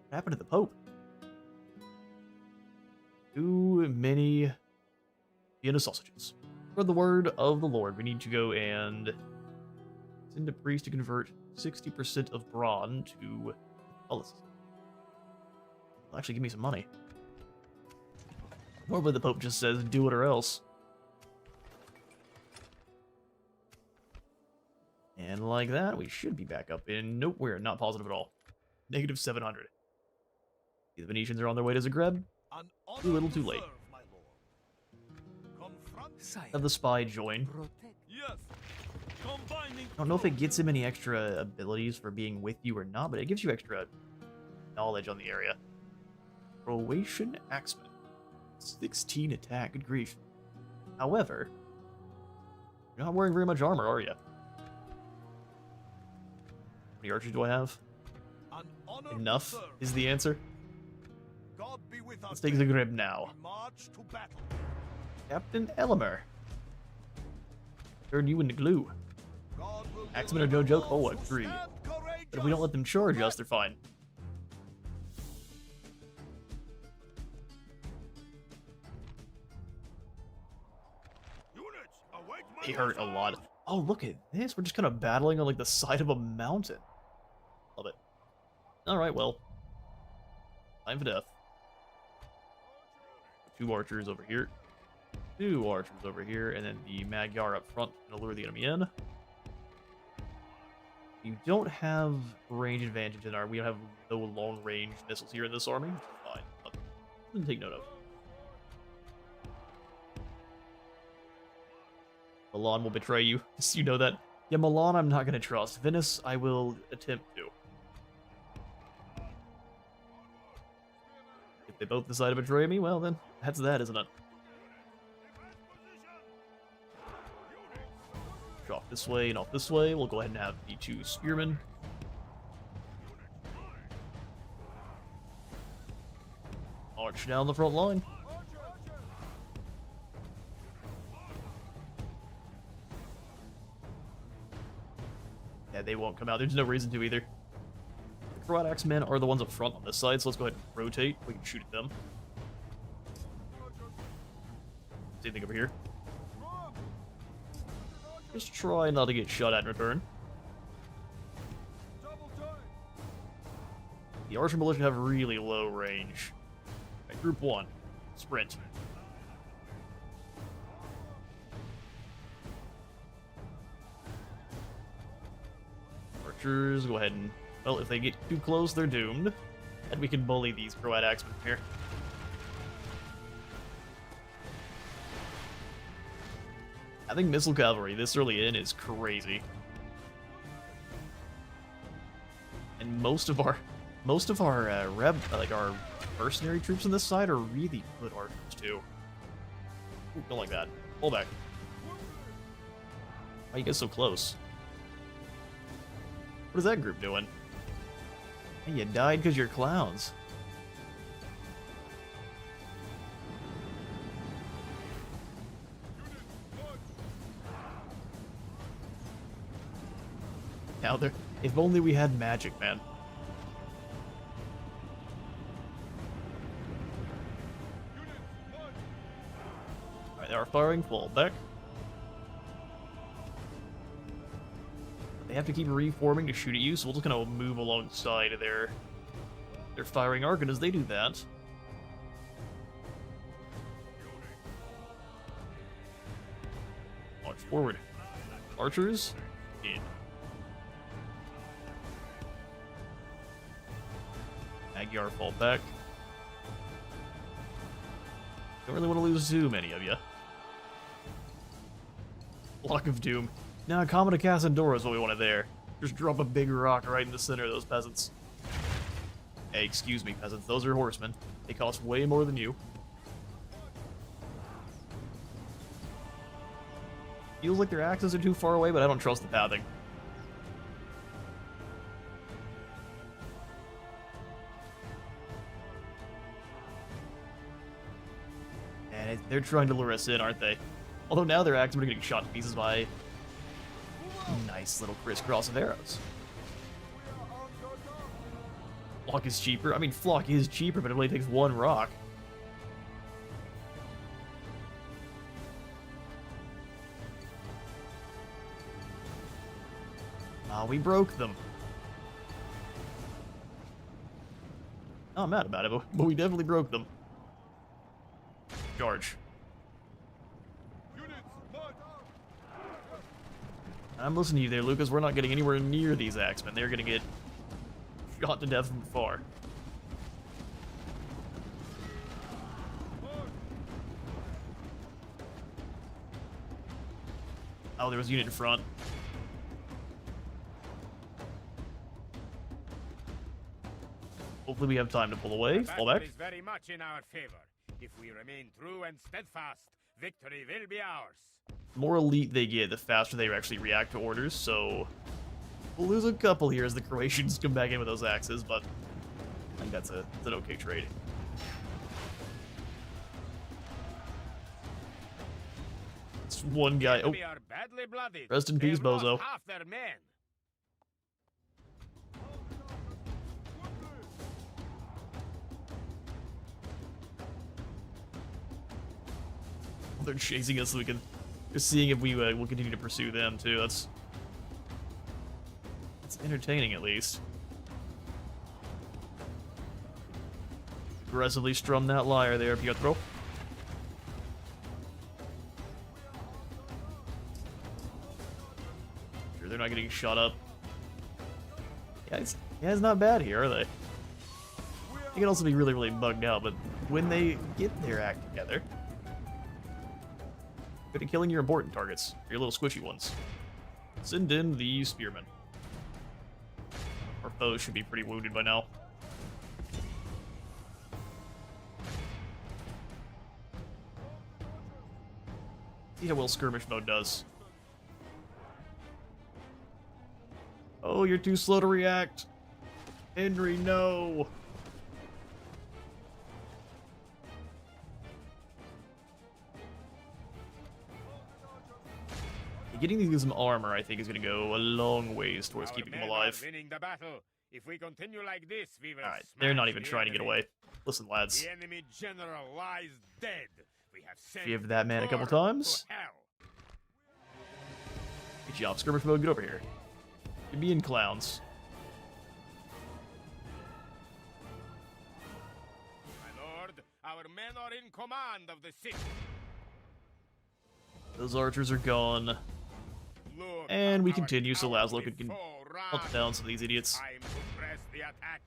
What happened to the Pope? Too many Vienna sausages. For the word of the Lord, we need to go and send a priest to convert 60% of Braun to Catholicism. Well, actually, give me some money. Normally the Pope just says, do it or else. And like that, we should be back up in... Nope, we're not positive at all. Negative 700. The Venetians are on their way to Zagreb. An honor Too little, to too late. serve, my lord. Confront. Sire. Have the spy join. Protect. Yes. Combining. I don't know if it gets him any extra abilities for being with you or not, but it gives you extra knowledge on the area. Croatian Axeman. 16 attack, good grief. However, you're not wearing very much armor, are you? How many archers do I have? An honor to Enough serve. is the answer. God be with us. Let's take then. Zagreb now. We march to battle. Captain Elimer. Turn you into glue. God will Axemen are deliver no joke? those Oh, who agreed. stand But if we don't let them charge courageous. us, they're fine. Units, await my They hurt a orders. lot. Oh, look at this. We're just kind of battling on like the side of a mountain. Love it. Alright, well. Time for death. 2 archers over here. 2 archers over here, and then the Magyar up front to lure the enemy in. You don't have range advantage in our... We don't have no long-range missiles here in this army, which is fine. Nothing to take note of. Milan will betray you, just so you know that. Yeah, Milan I'm not going to trust. Venice I will attempt to. If they both decide to betray me, well then, that's that, isn't it? Off this way and off this way. We'll go ahead and have the 2 spearmen. March down the front line. Yeah, they won't come out. There's no reason to either. The Croat Axemen are the ones up front on this side, so let's go ahead and rotate. We can shoot at them. Same thing over here. Just try not to get shot at in return. The Archer Militia have really low range. Right, group 1. Sprint. Archers, go ahead and... Well, if they get too close, they're doomed. And we can bully these Croat Axemen here. Having missile cavalry this early in is crazy. And most of our our mercenary troops on this side are really good archers too. Ooh, don't like that. Pull back. Why you get so close? What is that group doing? Hey, you died because you're clowns. Now there, if only we had magic, man. Alright, they are firing. Fall back. They have to keep reforming to shoot at you, so we'll just kind of move alongside of their firing arc, and as they do that... March forward. Archers, in. Magyar fall back. Don't really want to lose too many of you. Block of Doom. Now, Common Cassandora is what we wanted there. Just drop a big rock right in the center of those peasants. Hey, excuse me, peasants. Those are horsemen. They cost way more than you. Feels like their axes are too far away, but I don't trust the pathing. And they're trying to lure us in, aren't they? Although now their axes are getting shot to pieces by nice little crisscross of arrows. Flock is cheaper. I mean, Flock is cheaper, but it only takes 1 rock. We broke them. Oh, I'm mad about it, but we definitely broke them. Charge. I'm listening to you there, Lucas. We're not getting anywhere near these axemen. They're gonna get shot to death from far. Oh, there was a unit in front. Hopefully we have time to pull away. Fall back. Is very much in our favor. If we remain true and steadfast, victory will be ours. The more elite they get, the faster they actually react to orders, so we'll lose a couple here as the Croatians come back in with those axes, but I think that's an okay trade. It's one guy. Oh, rest in peace, bozo. Half their men. They're chasing us so we can... Just seeing if we will continue to pursue them, too. That's entertaining, at least. Aggressively strum that lyre there, Pietro. getting shot up. Yeah, it's not bad here, are they? They can also be really, really bugged out, but when they get their act together, good at killing your important targets, your little squishy ones. Send in the spearmen. Our foes should be pretty wounded by now. See how well skirmish mode does. Oh, you're too slow to react. Henry, no. Getting these some armor, I think, is going to go a long ways towards Our keeping them men alive. are winning the battle. If we continue like this, we will Alright, they're not smash even the trying to get enemy. away. Listen, lads. The enemy general lies dead. We have sent Give that man a couple Thor times. to hell. Good job, skirmish mode. Get over here. You're being clowns. My lord, our men are in command of the city. Those archers are gone. Look And at we our continue so Laszlo cowardly can foe hunt run. down some of these idiots. Time to press the attack.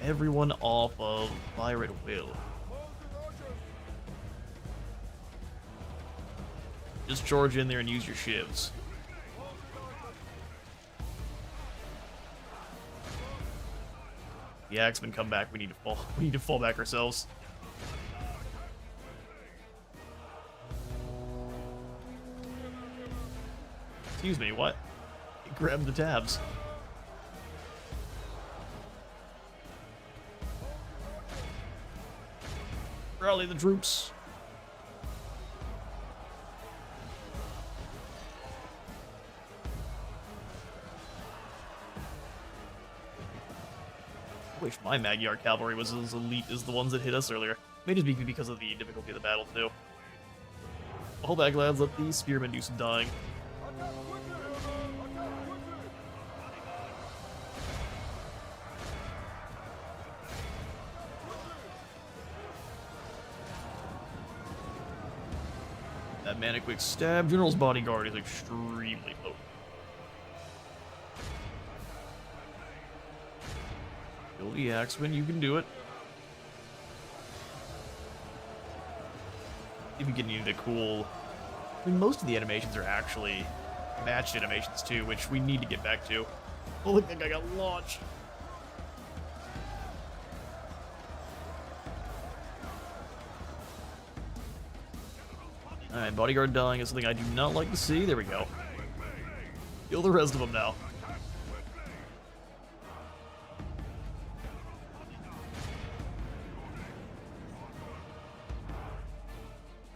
Everyone off of Fire at Will. Just charge in there and use your shivs. The axemen come back. We need to fall. We need to fall back ourselves. Excuse me. What? Grab the tabs. Rally the troops. I wish my Magyar cavalry was as elite as the ones that hit us earlier. May just be because of the difficulty of the battle, too. Hold back, lads. Let these spearmen do some dying. That mana quick stab. General's bodyguard is extremely potent. Kill the axeman, you can do it. Even getting into cool. I mean, most of the animations are actually matched animations too, which we need to get back to. Oh, look, that guy got launched. Alright, bodyguard dying is something I do not like to see. There we go. Kill the rest of them now.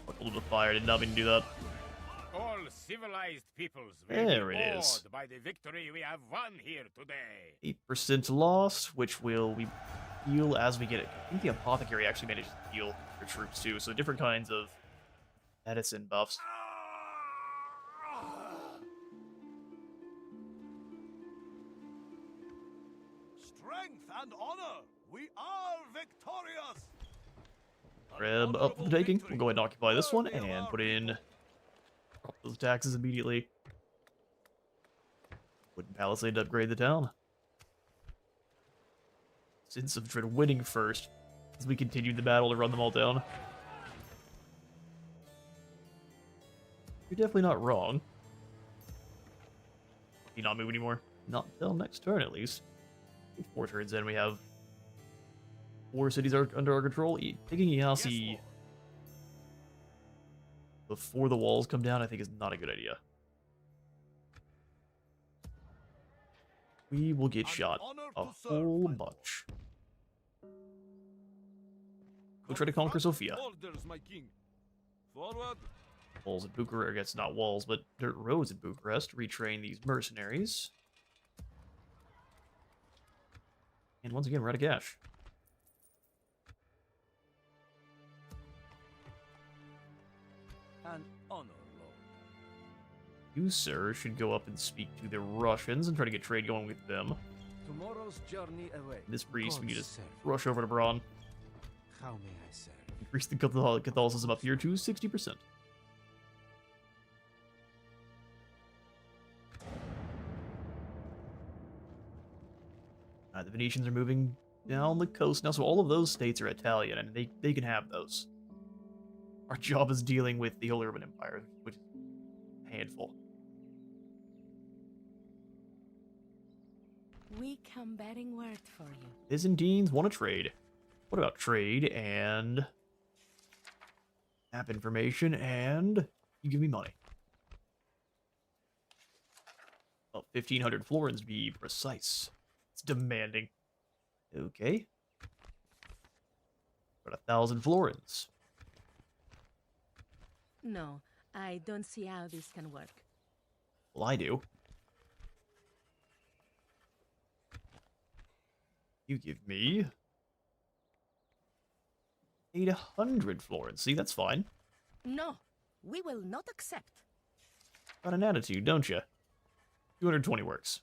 Buckle to the fire, did not mean to do that. All civilized peoples will There be it is. awed by the victory we have won here today. 8% lost, which will we heal as we get it. I think the apothecary actually managed to heal your troops too, so different kinds of medicine buffs. Strength and honor. We are victorious. Grab up for the taking. We'll go ahead and occupy this one and put in those taxes immediately. Wooden palisade to upgrade the town. Sense of dread winning first as we continue the battle to run them all down. You're definitely not wrong. Can you not move anymore? Not until next turn, at least. 4 turns in, we have 4 cities are under our control. Taking Iasi before the walls come down, I think, is not a good idea. We will get shot a whole bunch. Go try to conquer Sofia. Orders, my king. Forward. Walls at Bucharest, I guess not walls, but dirt roads at Bucharest. Retrain these mercenaries. And once again, we're out of cash. An honor, Lord. You, sir, should go up and speak to the Russians and try to get trade going with them. Tomorrow's journey away. This priest, we can just serve. rush over to Braun. How may I serve? Increase the Catholicism up here to 60%. The Venetians are moving down the coast now, so all of those states are Italian, and they can have those. Our job is dealing with the Holy Roman Empire, which is a handful. We come bearing word for you. Byzantines want to trade. What about trade and map information, and you give me money? Well, 1,500 florins to be precise. It's demanding. Okay. About 1,000 florins. No, I don't see how this can work. Well, I do. You give me 800 florins. See, that's fine. No, we will not accept. Got an attitude, don't you? 220 works.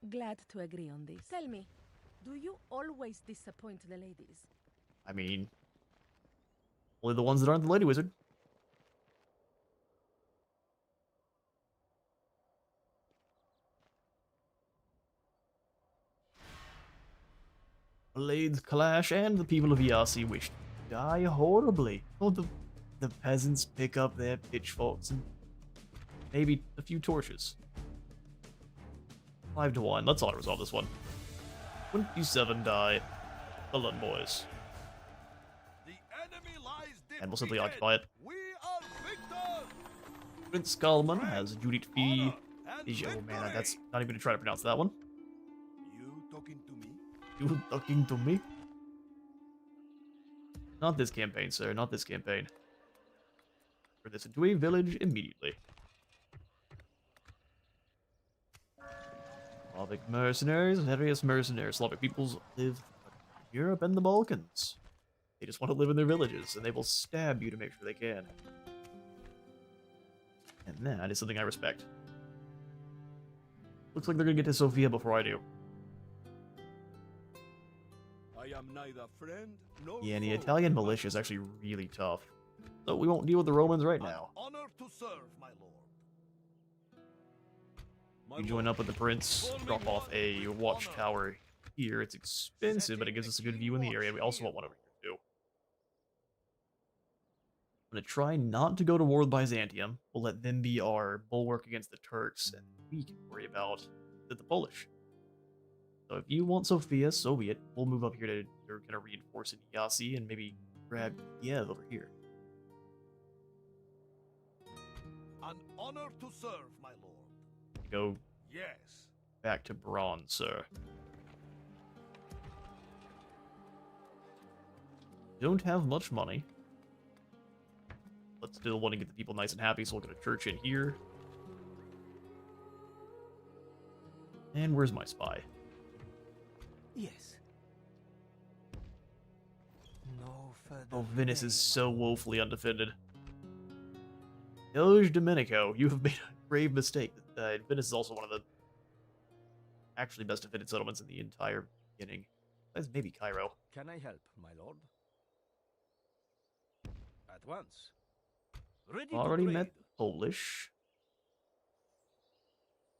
Glad to agree on this. Tell me, do you always disappoint the ladies? I mean, only the ones that aren't the Lady Wizard. Blades clash, and the people of Yasi wish to die horribly. Oh, the peasants pick up their pitchforks and maybe a few torches. 5-1. Let's auto-resolve this one. 27 die. Well done, boys. The enemy lies And we'll simply defeated. occupy it. We are victors. Prince Kalman has Judith Fee. Honor and Oh man, victory. that's not even going to try to pronounce that one. You talking to me? You talking to me? Not this campaign, sir. Not this campaign. For this into a village immediately. Slavic mercenaries, various mercenaries. Slavic peoples live in Europe and the Balkans. They just want to live in their villages, and they will stab you to make sure they can. And that is something I respect. Looks like they're gonna get to Sofia before I do. I am neither friend nor Yeah, and the foe. Italian militia is actually really tough. So we won't deal with the Romans right An now. honor to serve, my lord. My We join up with the prince, Call me drop off one a with watchtower here. It's expensive, but it gives us a good view in the area. We also want one over here too. I'm gonna try not to go to war with Byzantium. We'll let them be our bulwark against the Turks, and we can worry about the Polish. So if you want Sofia, so be it. We'll move up here to kind of reinforce in Yasi and maybe grab Kiev over here. An honor to serve, my lord. Go Yes. back to bronze, sir. Don't have much money. But still want to get the people nice and happy, so we'll get a church in here. And where's my spy? Yes. No further. Oh, Venice is delay, so my woefully undefended. Doge Domenico, you have made a grave mistake. Venice is also one of the actually best defended settlements in the entire beginning. Besides maybe Cairo. Can I help, my lord? At once. Ready to Already trade. met Polish.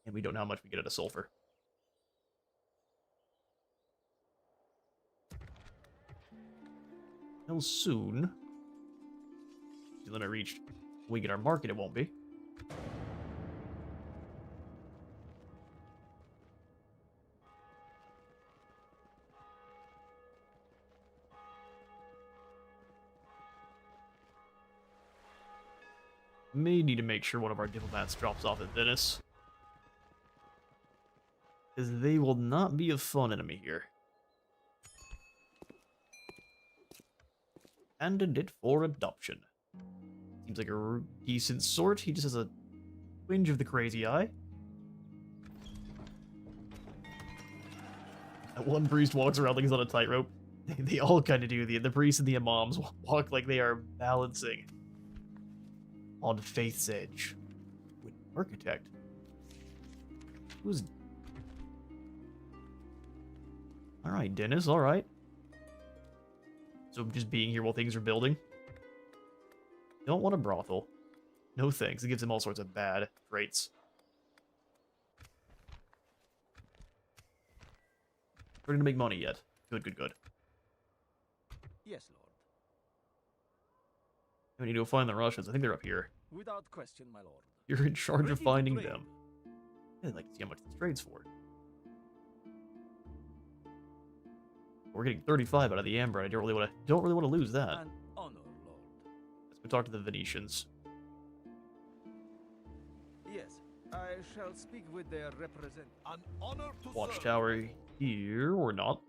And we don't know how much we get out of sulfur. How soon? The limit reached. When we get our market, it won't be. May need to make sure one of our diplomats drops off at Venice. Because they will not be a fun enemy here. Candidate for adoption. Seems like a decent sort. He just has a twinge of the crazy eye. That one priest walks around like he's on a tightrope. They all kind of do. The priests and the imams walk like they are balancing on faith's edge. With architect. Who's... Alright, Dennis, alright. So just being here while things are building. Don't want a brothel. No thanks. It gives him all sorts of bad traits. Starting to make money yet. Good, good, good. Yes, Lord. We need to go find the Russians. I think they're up here. Without question, my lord. You're in charge Ready of to finding trade. them. I'd like to see how much this trade's for. We're getting 35 out of the amber. I don't really want to lose that. An honor, Lord. Let's go talk to the Venetians. Yes, I shall speak with their representative. An honor to serve. Watchtower here or not?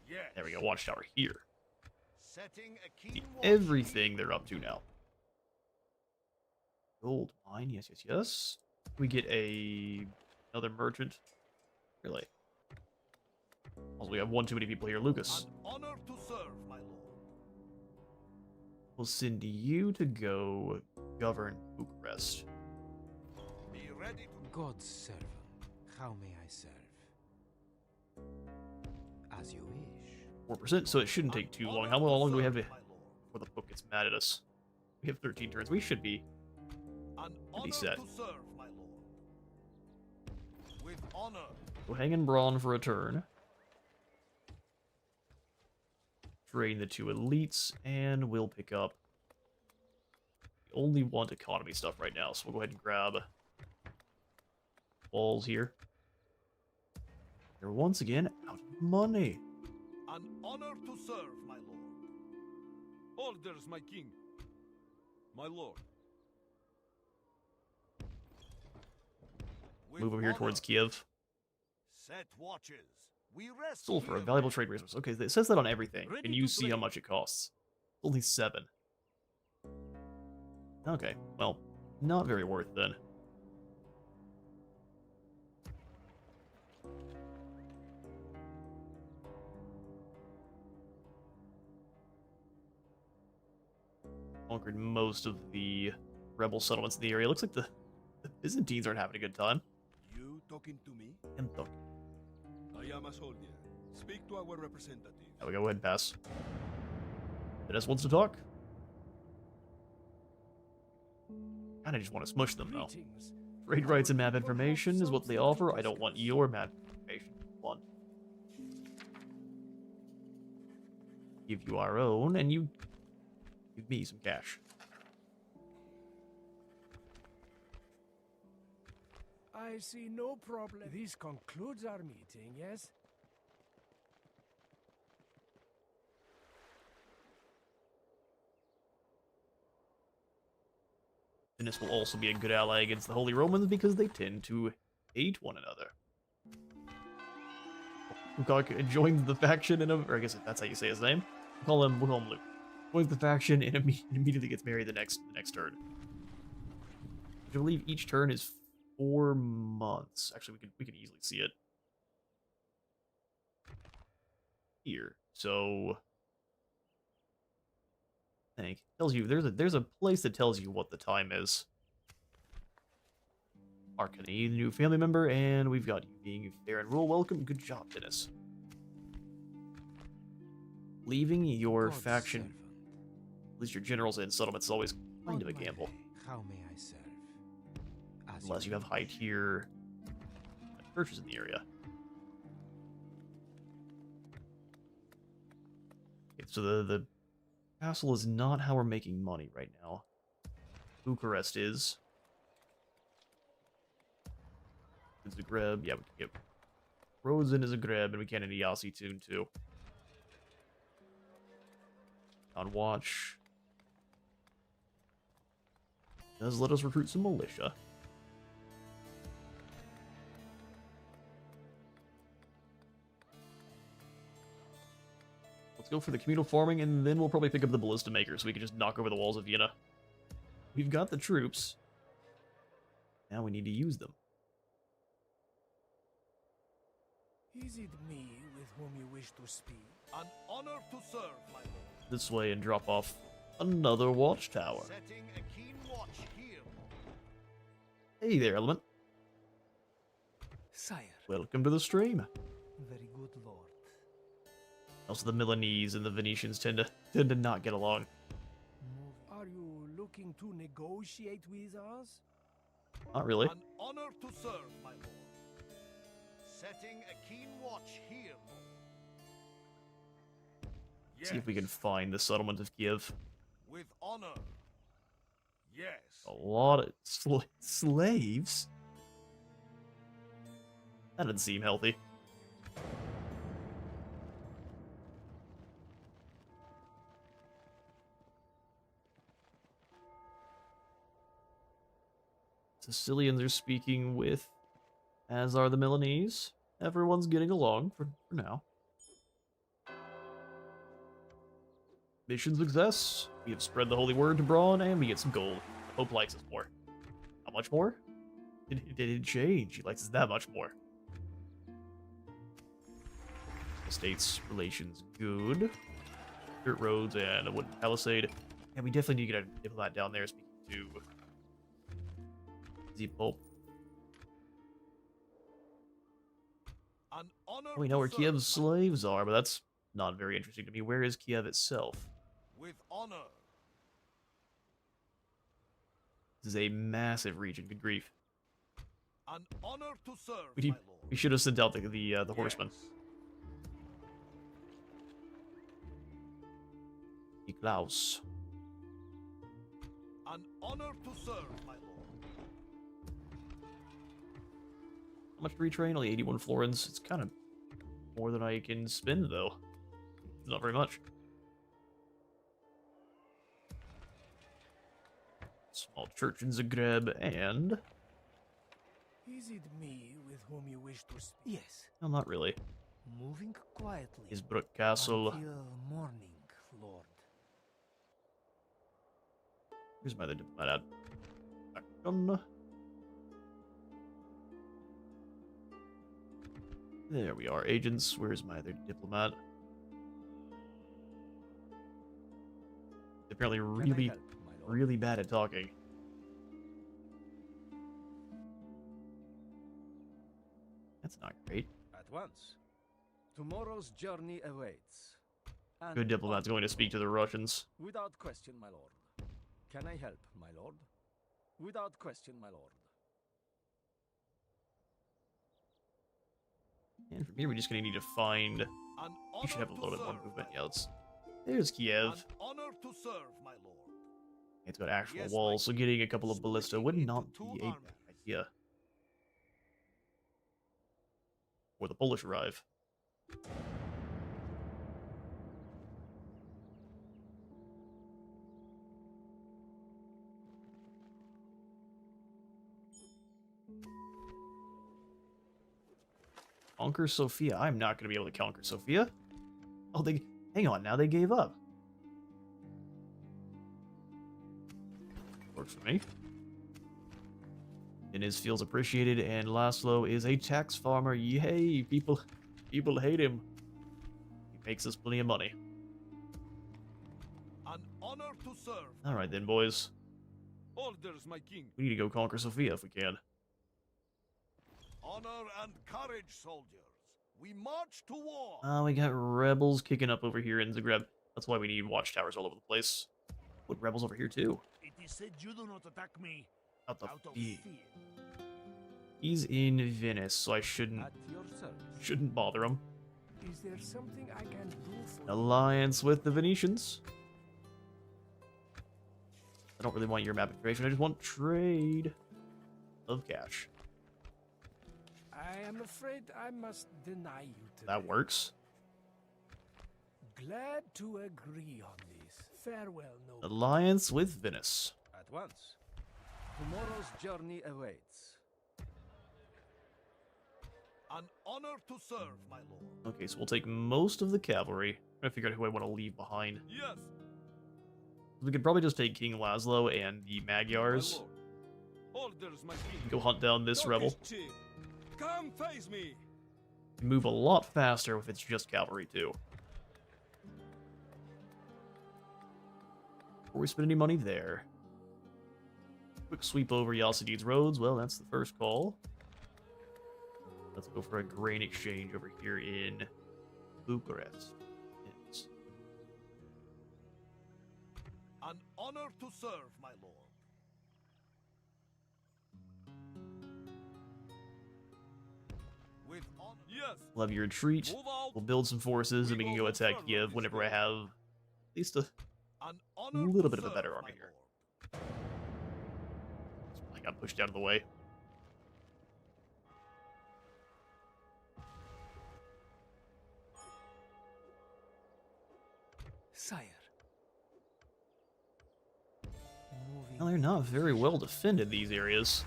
Yes. There we go. Watchtower here. Setting a See keen watch everything here. they're up to now. Gold mine, yes, yes, yes. We get another merchant. Really? Also, we have one too many people here. Lucas. An honor to serve, my lord. We'll send you to go govern Bucharest. Be ready to God's servant, how may I serve? As you wish. 4%, so it shouldn't take too long. How long do we have before the book gets mad at us? We have 13 turns. We should be. An be honor set. to serve, my lord. With honor. We'll hang in brawn for a turn. Train the two elites, and we'll pick up. We only want economy stuff right now, so we'll go ahead and grab walls here. They're once again out of money. An honor to serve, my lord. Orders, my king. My lord. With Move over here honor. towards Kiev. Set watches. We rest Sulfur, a here. valuable trade resource. Okay, it says that on everything. Ready Can you to see how trade. much it costs? Only 7. Okay, well, not very worth then. Conquered most of the rebel settlements in the area. Looks like the Byzantines aren't having a good time. You talking to me? And look, I am a soldier. Speak to our representative. there we go, ahead and pass. Dennis wants to talk. Kinda just want to smush them though. Greetings. Trade rights and map information is what they offer. I don't want your map information. One. Give you our own, and you give me some cash. I see no problem. This concludes our meeting, yes? Dennis will also be a good ally against the Holy Romans because they tend to hate one another. Ukak joins the faction in a, or I guess that's how you say his name. We'll call him Luke. Joins the faction and immediately gets married the next turn. I believe each turn is 4 months. Actually, we can easily see it here. So I think tells you there's a place that tells you what the time is. Arkany, new family member, and we've got you being fair and rule. Welcome, good job, Dennis. Leaving your God's faction, servant. at least your generals in settlements, is always kind of a On my gamble. way, how may I serve? As Unless you have high wish. tier churches in the area. Okay, so the castle is not how we're making money right now. Bucharest is. Zagreb, yeah, we can get Rosen is Zagreb, and we can in Yasi tune too. On watch. Does let us recruit some militia. Let's go for the communal farming, and then we'll probably pick up the ballista maker so we can just knock over the walls of Vienna. We've got the troops. Now we need to use them. Is it me with whom you wish to speak? An honor to serve, my lord. This way and drop off another watchtower. Setting a keen watch here. Hey there, Element. Sire, Welcome to the stream. very good lord. Also, the Milanese and the Venetians tend to not get along. Are you looking to negotiate with us? Not really. An honor to serve, my lord. Setting a keen watch here. See if we can find the settlement of Kiev. With honor. Yes. A lot of slaves? That doesn't seem healthy. Sicilians are speaking with, as are the Milanese. Everyone's getting along for now. Mission success. We have spread the holy word to Braun, and we get some gold. Pope likes us more. How much more? It didn't change. He likes us that much more. States relations good. Dirt roads and a wooden palisade. And we definitely need to get a diplomat down there speaking to the Pope. An honor We know where to Kiev's serve, slaves are, but that's not very interesting to me. Where is Kiev itself? with honor. This is a massive region. Good grief. An honor to serve, We my lord. should have sent out the horsemen. Niklaus. An honor to serve, my lord. How much to retrain? Only 81 florins. It's kind of more than I can spend, though. It's not very much. Small church in Zagreb, and... Is it me with whom you wish to speak? Yes. No, not really. Moving quietly. Isbrook Castle. Until morning, Lord. Here's my other diplomat at. Action. There we are, agents. Where's my other diplomat? Apparently really, help, my lord? really bad at talking. That's not great. At once. Tomorrow's journey awaits. And Good diplomat's going to speak to the Russians. without question, my lord. Can I help, my lord? Without question, my lord. And from here, we're just going to need to find... An We should honor have a to little bit more serve, movement. my Yeah, lord. let's... There's Kiev. An honor to serve, my lord. It's got actual Yes, walls, my so getting a couple of ballista would splitting not into two be a armies. bad idea. Or the Polish arrive. Conquer Sofia. I'm not going to be able to conquer Sofia. Oh, they... Hang on, now they gave up. Works for me. Inez feels appreciated, and Laszlo is a tax farmer. Yay! People hate him. He makes us plenty of money. An honor to serve. All right then, boys. Orders, my king. We need to go conquer Sofia if we can. Honor and courage, soldiers. We march to war. We got rebels kicking up over here in Zagreb. That's why we need watchtowers all over the place. Put rebels over here too. It is said you do not attack me Out the out of fear. fear. He's in Venice, so I shouldn't At your service. bother him. Is there something I can do for Alliance with the Venetians. I don't really want your map information. I just want trade of cash. I am afraid I must deny you today. That works. Glad to agree on this. Farewell, noble. Alliance with Venice. At once. Tomorrow's journey awaits. An honor to serve, my lord. Okay, so we'll take most of the cavalry. I figure out who I want to leave behind. Yes, We could probably just take King Laszlo and the my Magyars. lord. Orders, my king. Go hunt down this rebel. Turkish chief, come face me. Move a lot faster if it's just cavalry too. Before we spend any money there. Quick sweep over Yacid's roads. Well, that's the first call. Let's go for a grain exchange over here in Bucharest. Yes. An honor to serve, my lord. With honor. Yes. Levy retreat. Move out. We'll build some forces, and we can go attack Kiev whenever I have at least a An honor little to bit of a serve, better my army here. lord. I got pushed out of the way. Sire. Well, they're not very well defended, these areas.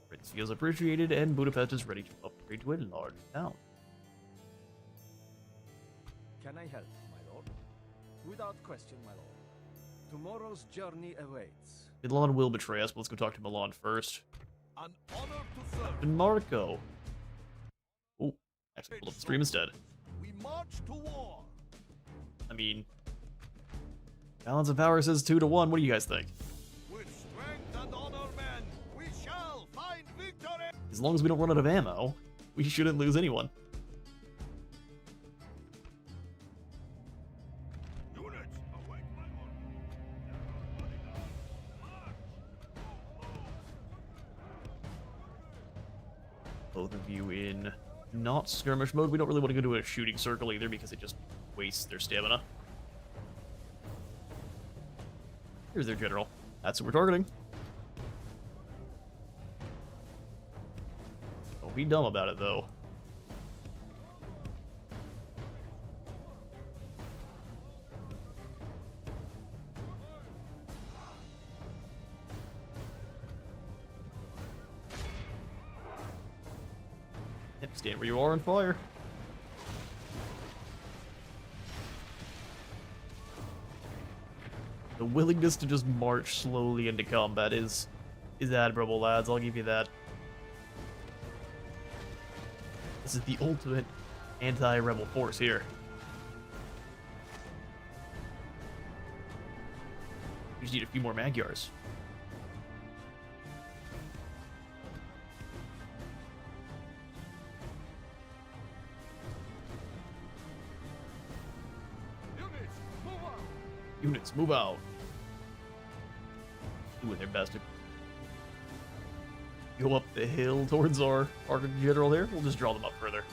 Prince feels appreciated, and Budapest is ready to upgrade to a large town. Can I help, my lord? Without question, my lord. Tomorrow's journey awaits. Milan will betray us, but let's go talk to Milan first. An honor to serve. And Marco. Oh, actually pulled up the stream instead. We march to war. I mean, balance of power says 2-1. What do you guys think? With strength and honor, men, we shall find victory. As long as we don't run out of ammo, we shouldn't lose anyone. Units, await my order. Both of you in not skirmish mode. We don't really want to go to a shooting circle either because it just wastes their stamina. Here's their general. That's who we're targeting. Don't be dumb about it, though. Yep, stand where you are and fire. The willingness to just march slowly into combat is admirable, lads. I'll give you that. This is the ultimate anti-rebel force here. We just need a few more Magyars. Units, move out. Doing their best to go up the hill towards our general there. We'll just draw them up further.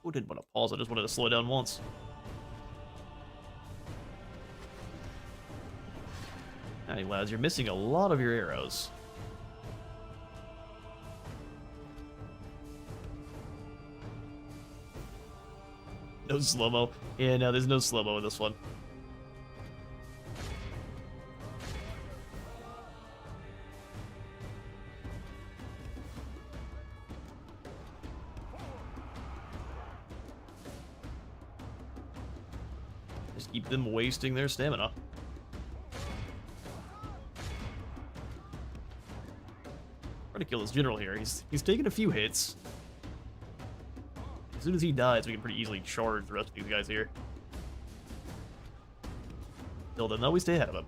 Oh, didn't want to pause. I just wanted to slow down once. Alright, lads, you're missing a lot of your arrows. No slow-mo. Yeah, no, there's no slow-mo in this one. Just keep them wasting their stamina. Try to kill this general here. He's taking a few hits. As soon as he dies, we can pretty easily charge the rest of these guys here. Till then, though, we stay ahead of him.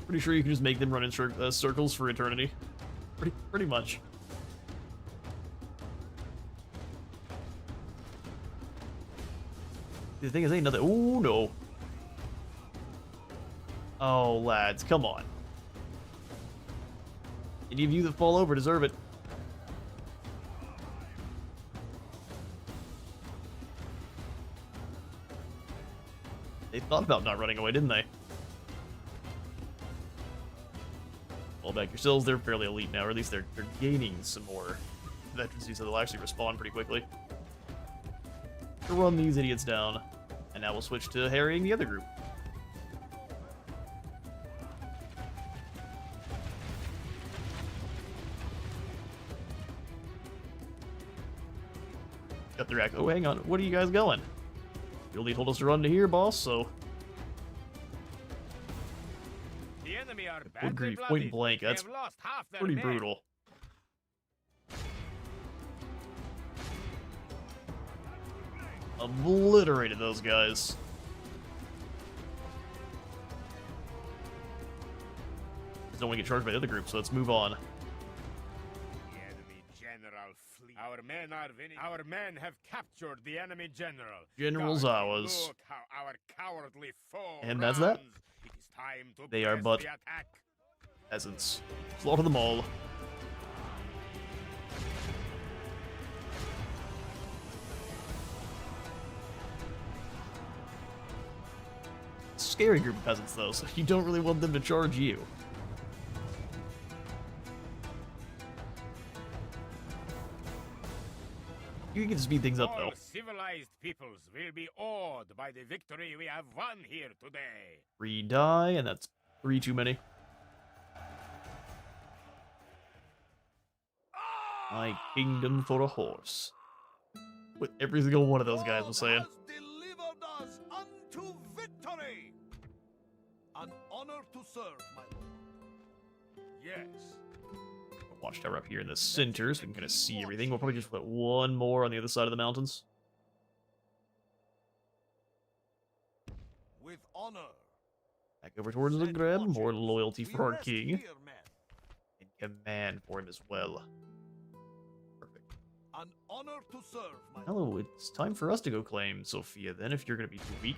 Pretty sure you can just make them run in circles for eternity. Pretty much. The thing is, ain't nothing. Oh no. Oh, lads, come on. Any of you that fall over deserve it. They thought about not running away, didn't they? Fall back yourselves. They're fairly elite now, or at least they're gaining some more veterancy, so they'll actually respawn pretty quickly. To run these idiots down, and now we'll switch to harrying the other group. Got their act. Oh, hang on. What are you guys going? You only told us to run to here, boss, so. The enemy are Good badly grief, bloodied. point blank. They That's have lost half their pretty men. brutal. obliterated those guys. Just don't want to get charged by the other group, so let's move on. The enemy general flee. Our men are winning. Our men have captured the enemy general. General's Guardian, ours. Look how our cowardly foe And that's that. runs. It is time to They are press but the attack. peasants. Slaughter them all. Scary group of peasants, though, so you don't really want them to charge you. You can speed things up, All though. civilized peoples will be awed by the victory we have won here today. 3 die, and that's 3 too many. My kingdom for a horse. What every single one of those guys was saying. God has delivered us unto victory. An honor to serve, my lord. Yes. Watchtower up here in the center, so we can kind of see everything. We'll probably just put one more on the other side of the mountains. With honor. Back over towards the Set grab. watches. More loyalty We for our rest king. here, men. And command for him as well. Perfect. An honor to serve, my lord. Hello, it's time for us to go claim Sophia then, if you're going to be too weak.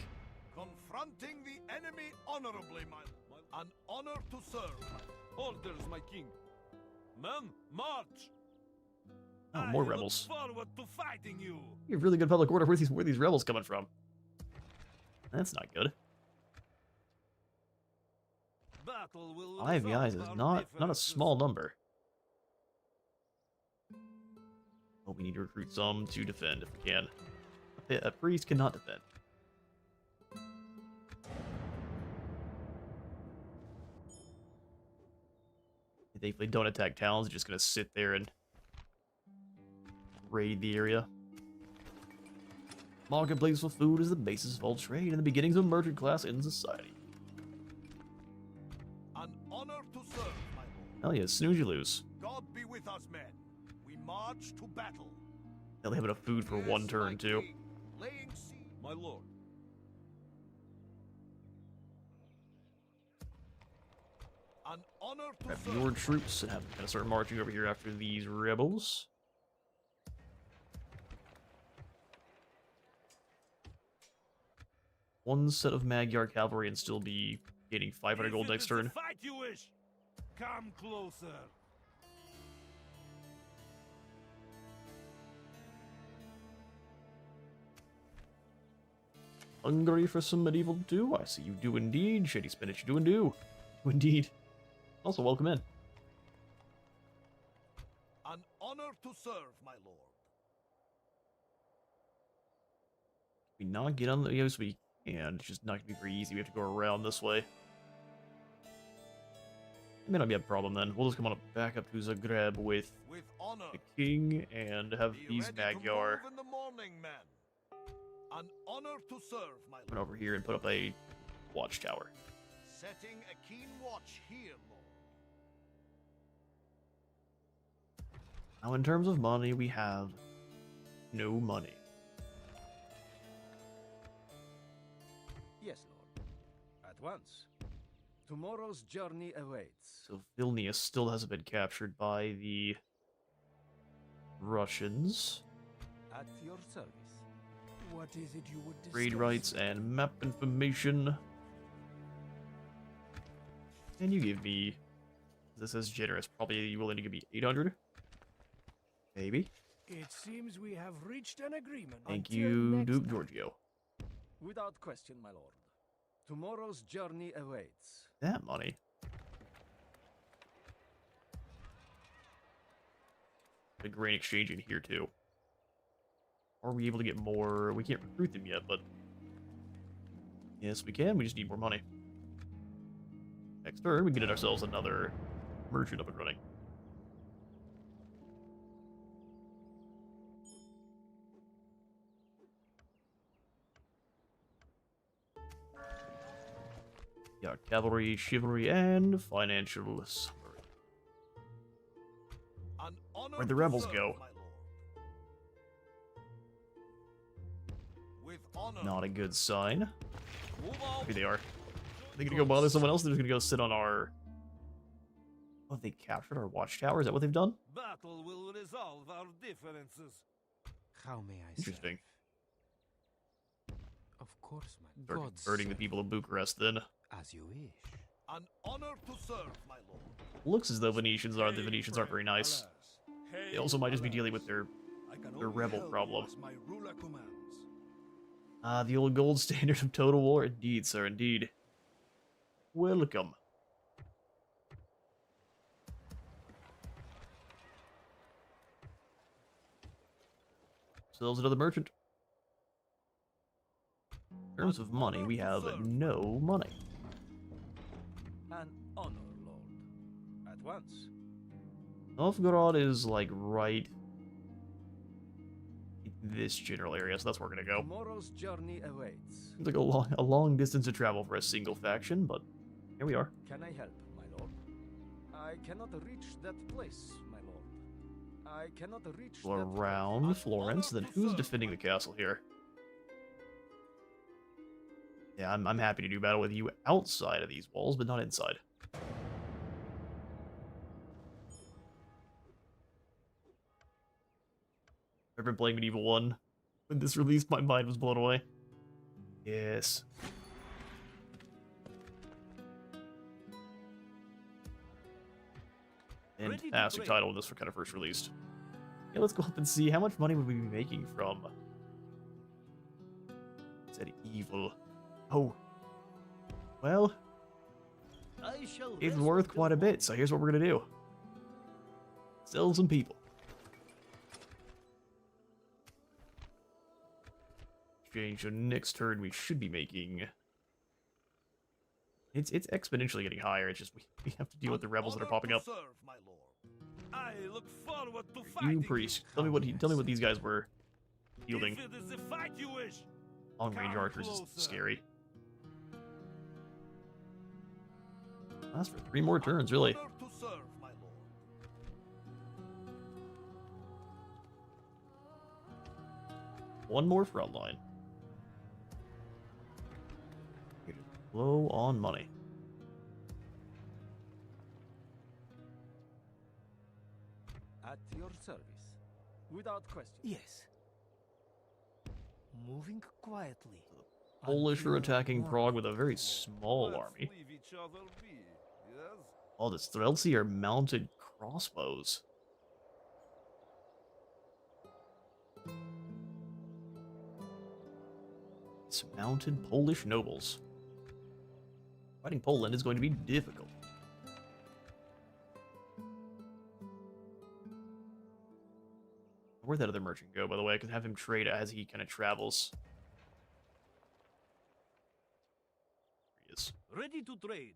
Confronting the enemy honorably, my lord. An honor to serve. Orders, my king. Men, march! Oh, more rebels. Forward to fighting you. You have really good public order. Where are these rebels coming from? That's not good. Battle will 5 guys is not a small number. Oh, we need to recruit some to defend if we can. A priest cannot defend. If they don't attack towns, they're just gonna sit there and raid the area. Marketplace for food is the basis of all trade and the beginnings of merchant class in society. An honor to serve, my lord. Hell yeah, snooze you lose. God be with us, men. We march to battle. They'll have enough food for Yes, one my turn too. king. Laying siege. My lord. An honor to Grab serve. your troops and have them kind of start marching over here after these rebels. One set of Magyar cavalry and still be gaining 500 gold next turn. Fight you wish. Come closer. Hungary for some medieval too? I see you do indeed. Shady spinach, you do and do. Do indeed. Also, welcome in. An honor to serve, my lord. We not get on the yes we can. It's just not gonna be very easy. We have to go around this way. It may not be a problem then. We'll just come on back up to Zagreb with With honor. the king and have Be these ready to Magyar move in the morning, men. An honor to serve, my come lord. over here and put up a watchtower. Setting a keen watch here, lord. Now, in terms of money, we have no money. Yes, lord. At once. Tomorrow's journey awaits. So Vilnius still hasn't been captured by the Russians. At your service. What is it you would discuss? Raid rights and map information. And you give me, this is generous, probably willing to give me 800? Maybe. It seems we have reached an agreement. Thank Until you, next Duke time. Giorgio. Without question, my lord. Tomorrow's journey awaits. That money. The grain exchange in here too. Are we able to get more? We can't recruit them yet, but yes, we can. We just need more money. Next turn, we can get ourselves another merchant up and running. Yeah, cavalry, chivalry, and financial summary. An honor Where'd the to rebels serve, go? my lord. with honor. Not a good sign. Move out. Here they are. They gonna go bother someone else? They're just gonna go sit on our... Oh, they captured our watchtower? Is that what they've done? Battle will resolve our differences. How may I Interesting. serve? Of course, my Start God. converting the people of Bucharest then. As you wish. An honor to serve, my lord. Looks as though the Venetians aren't very nice. They also might just be dealing with their rebel problem. Ah, the old gold standard of total war. Indeed, sir, indeed. Welcome. Sells another merchant. In terms of money, we have no money. An honor, lord. At once. Novgorod is like right in this general area, so that's where we're gonna go. Tomorrow's journey awaits. Seems like a long distance to travel for a single faction, but here we are. Can I help, my lord? I cannot reach that place, my lord. I cannot reach Go around Florence, then who's defending the castle here? Yeah, I'm happy to do battle with you outside of these walls, but not inside. I've been playing Medieval 1. When this released, my mind was blown away. Yes. Fantastic title when this kind of first released. Yeah, let's go up and see how much money would we be making from... Is that evil? Oh. Well, it's worth quite a bit, so here's what we're gonna do. Sell some people. Exchange, so next turn we should be making... It's exponentially getting higher, it's just we have to deal with the rebels that are popping up. I look forward to You priest, tell me what these guys were fielding. If it is the fight you wish. Long range archers is scary. That's for 3 more turns, really. Honor to serve, my lord. One more front line. Low on money. At your service. Without question. Yes. Moving quietly. Polish are attacking Prague with a very small Let's army. leave each other be, yes? All the Streltsy are mounted crossbows. It's mounted Polish nobles. Fighting Poland is going to be difficult. Where'd that other merchant go, by the way? I can have him trade as he kind of travels. There he is. Ready to trade.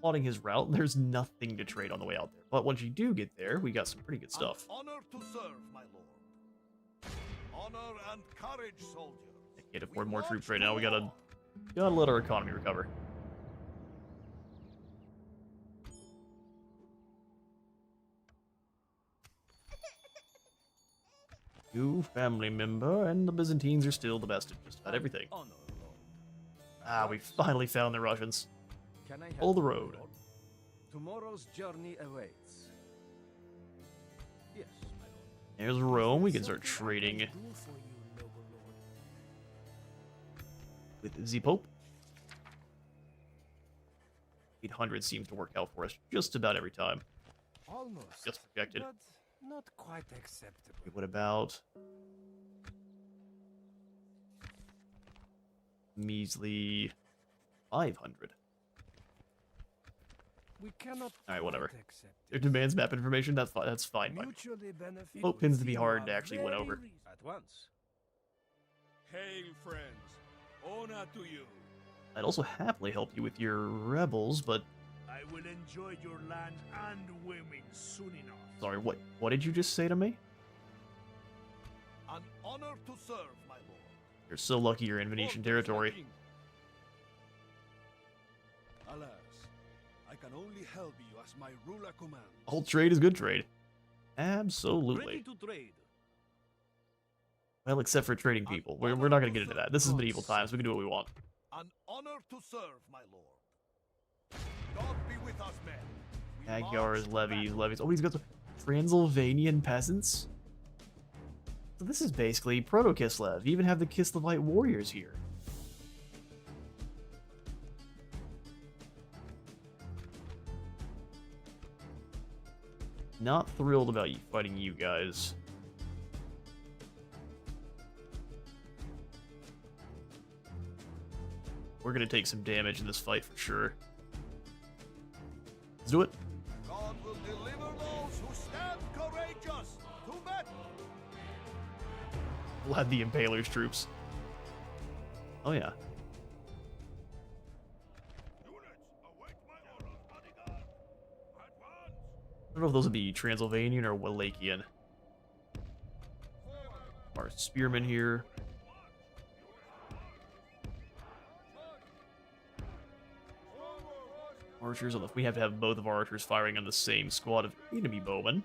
Plotting his route, there's nothing to trade on the way out there. But once you do get there, we got some pretty good stuff. An honor to serve, my lord. Honor and courage, soldiers. I can't afford more troops right now. We gotta let our economy recover. New family member, and the Byzantines are still the best at just about everything. Honor, lord. Ah, we finally found the Russians. Can I help, Pull the my road. lord? Tomorrow's journey awaits. Yes, my lord. There's Rome. We can start trading with the Pope. 800 seems to work out for us just about every time. Almost. Just projected. But not quite acceptable. Okay, what about measly 500? We cannot. Alright, whatever. quite accept Their it. demands map information. That's fine. That's fine. by me. Mutually beneficial. Pope tends to be hard to actually win over. At once. Hail, friends. Honor to you. I'd also happily help you with your rebels, but I will enjoy your land and women soon enough. sorry, what did you just say to me? An honor to serve, my lord. You're so lucky you're in Venetian Orders, my territory. king. Alas, I can only help you as my ruler commands. All trade is good trade. Ready Absolutely. to trade. Well, except for trading people. We're not going to get into that. This is medieval times. We can do what we want. An honor to serve, my lord. God be with us, men. We Magyars, march to levies, battle. levies. Oh, he's got the Transylvanian peasants? So this is basically Proto-Kislev. You even have the Kislevite warriors here. Not thrilled about you fighting you guys. We're gonna take some damage in this fight for sure. Let's do it. God will deliver those who stand courageous to battle. We'll have the Impaler's troops. Oh yeah. I don't know if those would be Transylvanian or Wallachian. Our spearmen here. Archers on the... We have to have both of our archers firing on the same squad of enemy bowmen.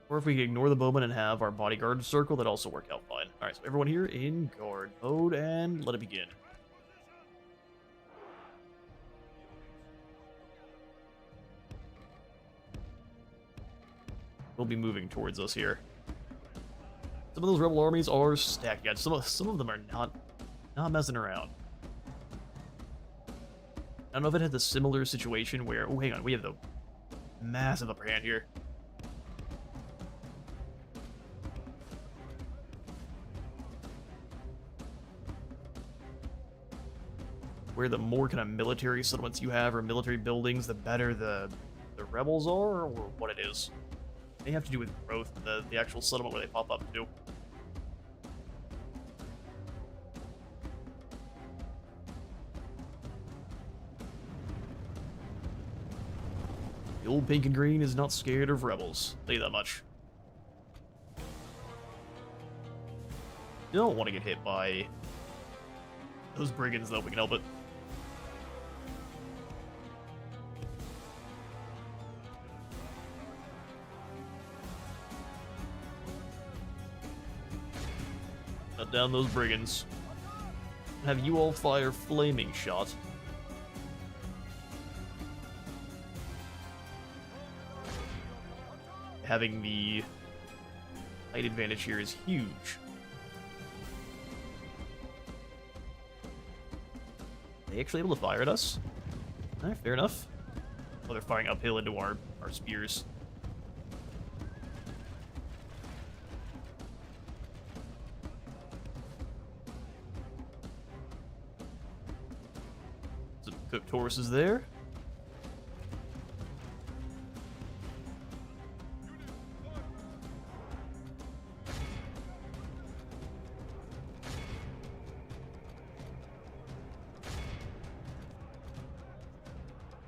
Or if we can ignore the bowmen and have our bodyguard circle, that also work out fine. Alright, so everyone here in guard mode, and let it begin. Will be moving towards us here. Some of those rebel armies are stacked. Yeah, some of them are not messing around. I don't know if it had the similar situation where... Oh, hang on. We have the massive upper hand here. Where the more kind of military settlements you have or military buildings, the better the rebels are, or what it is. They have to do with growth, the actual settlement where they pop up to. The old pink and green is not scared of rebels. I'll tell you that much. You don't want to get hit by those brigands, though, if we can help it. Cut down those brigands. Have you all fire flaming shot. Having the height advantage here is huge. Are they actually able to fire at us? Alright, fair enough. Oh, they're firing uphill into our spears. Some cooked horses there.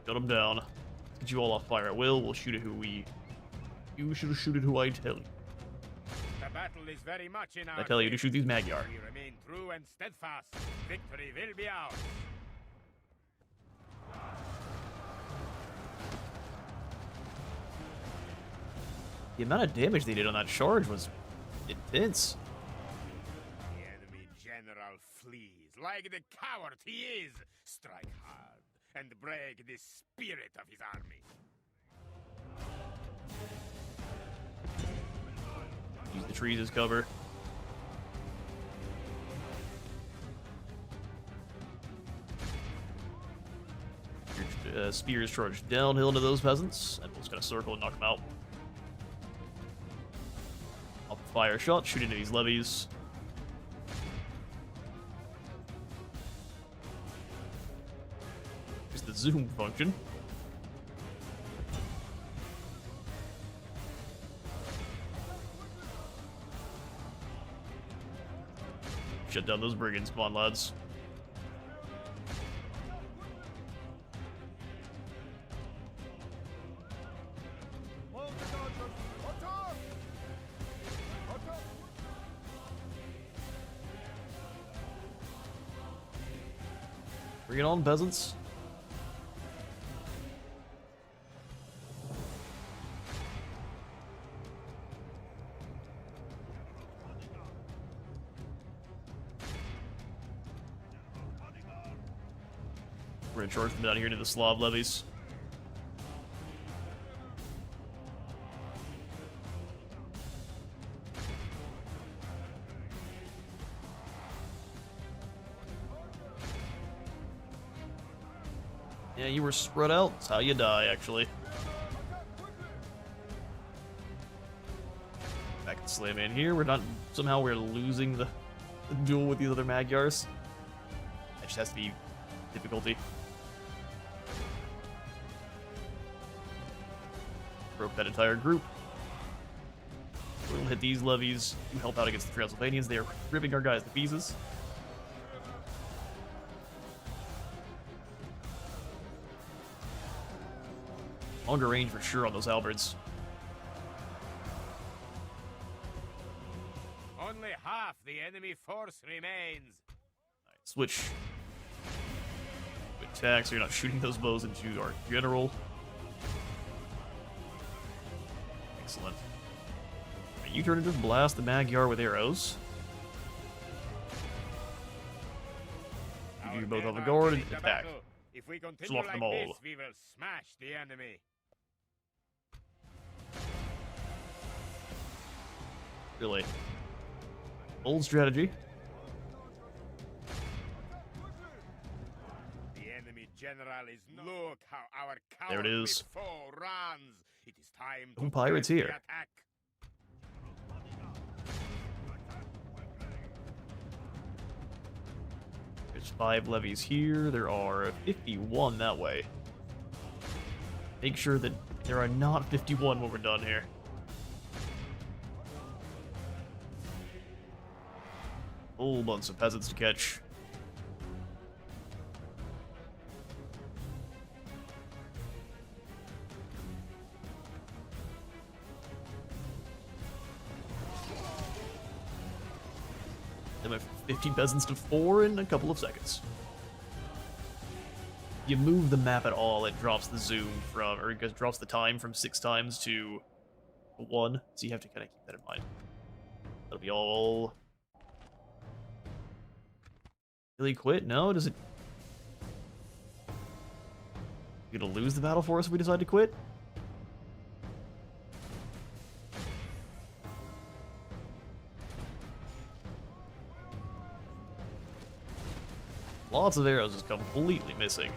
Shut them down. Get you all off fire at will. We'll shoot at who we... You should shoot at who I tell you. The battle is very much in our I tell you to favor. shoot these Magyar. We remain true and steadfast. Victory will be ours. The amount of damage they did on that charge was intense. The enemy general flees like the coward he is. Strike hard and break the spirit of his army. Use the trees as cover. Your spears charge downhill into those peasants, and we're just gonna circle and knock them out. I'll fire a shot, shoot into these levies. Use the zoom function. Shut down those brigands. Come on, lads. Bring it on, peasants. We're gonna charge them down here to the Slav levies. Yeah, you were spread out. That's how you die, actually. Back and slam in here. We're not... Somehow we're losing the duel with these other Magyars. That just has to be difficulty. Broke that entire group. We'll hit these levies to help out against the Transylvanians. They are ripping our guys to pieces. Longer range for sure on those halberds. Only half the enemy force remains. Right, switch. Attack, so you're not shooting those bows into our general. Excellent. Right, you turn and just blast the Magyar with arrows. You do both on the guard and attack. If we continue Slough like them all. this, we will smash the enemy. Really. Old strategy. The enemy general is look how our There it cowardly is. foe runs. It is time No to pirates press the here. attack. There's 5 levies here. There are 51 that way. Make sure that there are not 51 when we're done here. Whole bunch of peasants to catch. Then we have 50 peasants to 4 in a couple of seconds. You move the map at all, it drops the zoom from, or it drops the time from 6 times to 1. So you have to kind of keep that in mind. That'll be all. Really quit? No? Does it... You gonna lose the battle for us if we decide to quit? Lots of arrows just completely missing.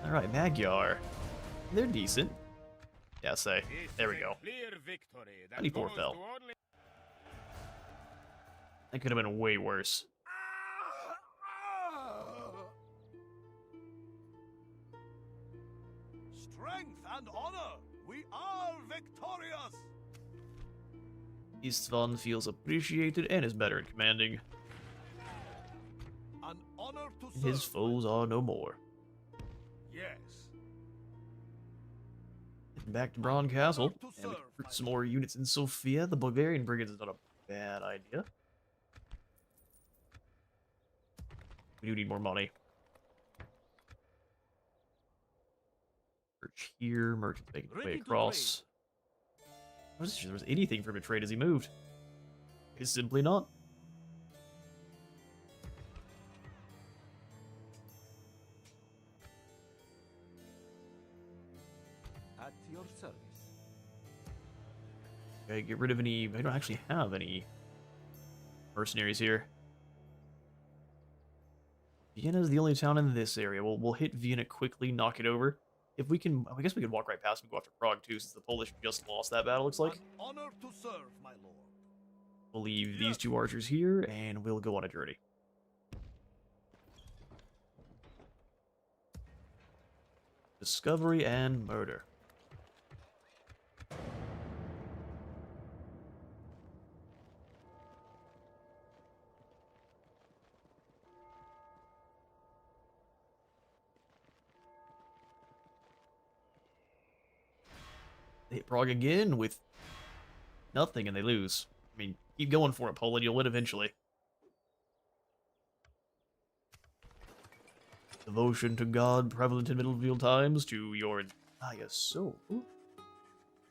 Alright, Magyar. They're decent. Yeah, say. There we go. 24 fell. That could have been way worse. Strength and honor, we are victorious. Istvan feels appreciated and is better at commanding. An honor to And serve. his foes are no more. Yes. Getting back to Braun Castle. To And we serve, can recruit my some more units in Sofia. The Bulgarian Brigades is not a bad idea. We do need more money. Search here. Merchants making their way Ready to across. I wasn't sure there was anything for him to trade as he moved. It's simply not. At your service. Okay, get rid of any... I don't actually have any mercenaries here. Vienna is the only town in this area. We'll hit Vienna quickly, knock it over. If we can... I guess we could walk right past and go after Prague, too, since the Polish just lost that battle, looks like. An honor to serve, my lord. We'll leave these 2 archers here, and we'll go on a journey. Discovery and murder. They hit Prague again with nothing, and they lose. I mean, keep going for it, Poland. You'll win eventually. Devotion to God, prevalent in medieval times, to your entire soul.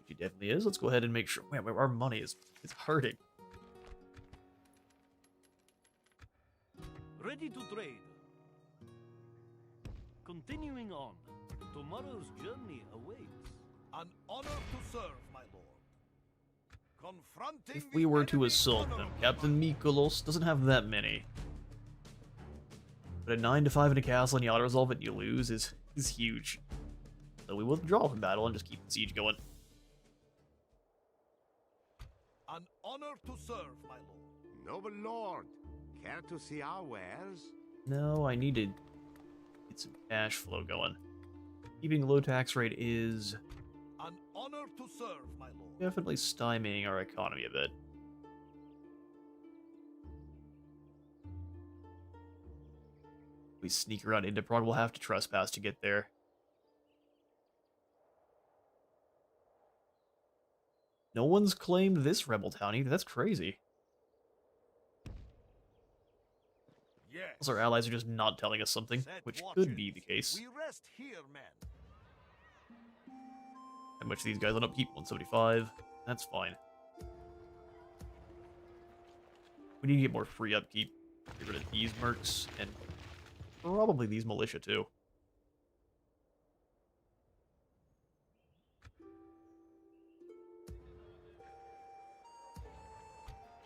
She definitely is. Let's go ahead and make sure. Wait, our money is hurting. Ready to trade. Continuing on, tomorrow's journey awaits. An honor to serve, my lord. Confronting If we the were to enemy assault them, honorably, Captain Mikolos doesn't have that many. But a 9-5 in a castle and you auto-resolve it and you lose is huge. So we withdraw from battle and just keep the siege going. An honor to serve, my lord. Noble lord, care to see our wares? No, I need to get some cash flow going. Keeping a low tax rate is An honor to serve, my lord. definitely stymieing our economy a bit. We sneak around into Prague, we'll have to trespass to get there. No one's claimed this rebel town either, that's crazy. Yes. Also, our allies are just not telling us something, Set which watches. could be the case. We rest here, men. How much these guys on upkeep? 175. That's fine. We need to get more free upkeep. Get rid of these mercs, and probably these militia too.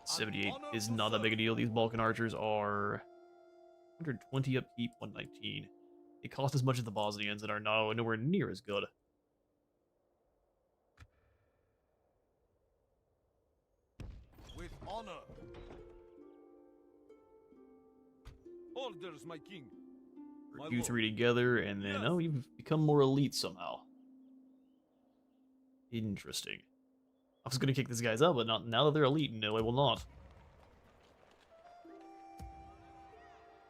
$78 is not that big a deal. These Balkan archers are 120 upkeep, 119. They cost as much as the Bosnians and are now nowhere near as good. With honor. Orders, my king. My You lord. three together, and then, Yes. oh, you've become more elite somehow. Interesting. I was gonna kick these guys out, but not now that they're elite. No, I will not.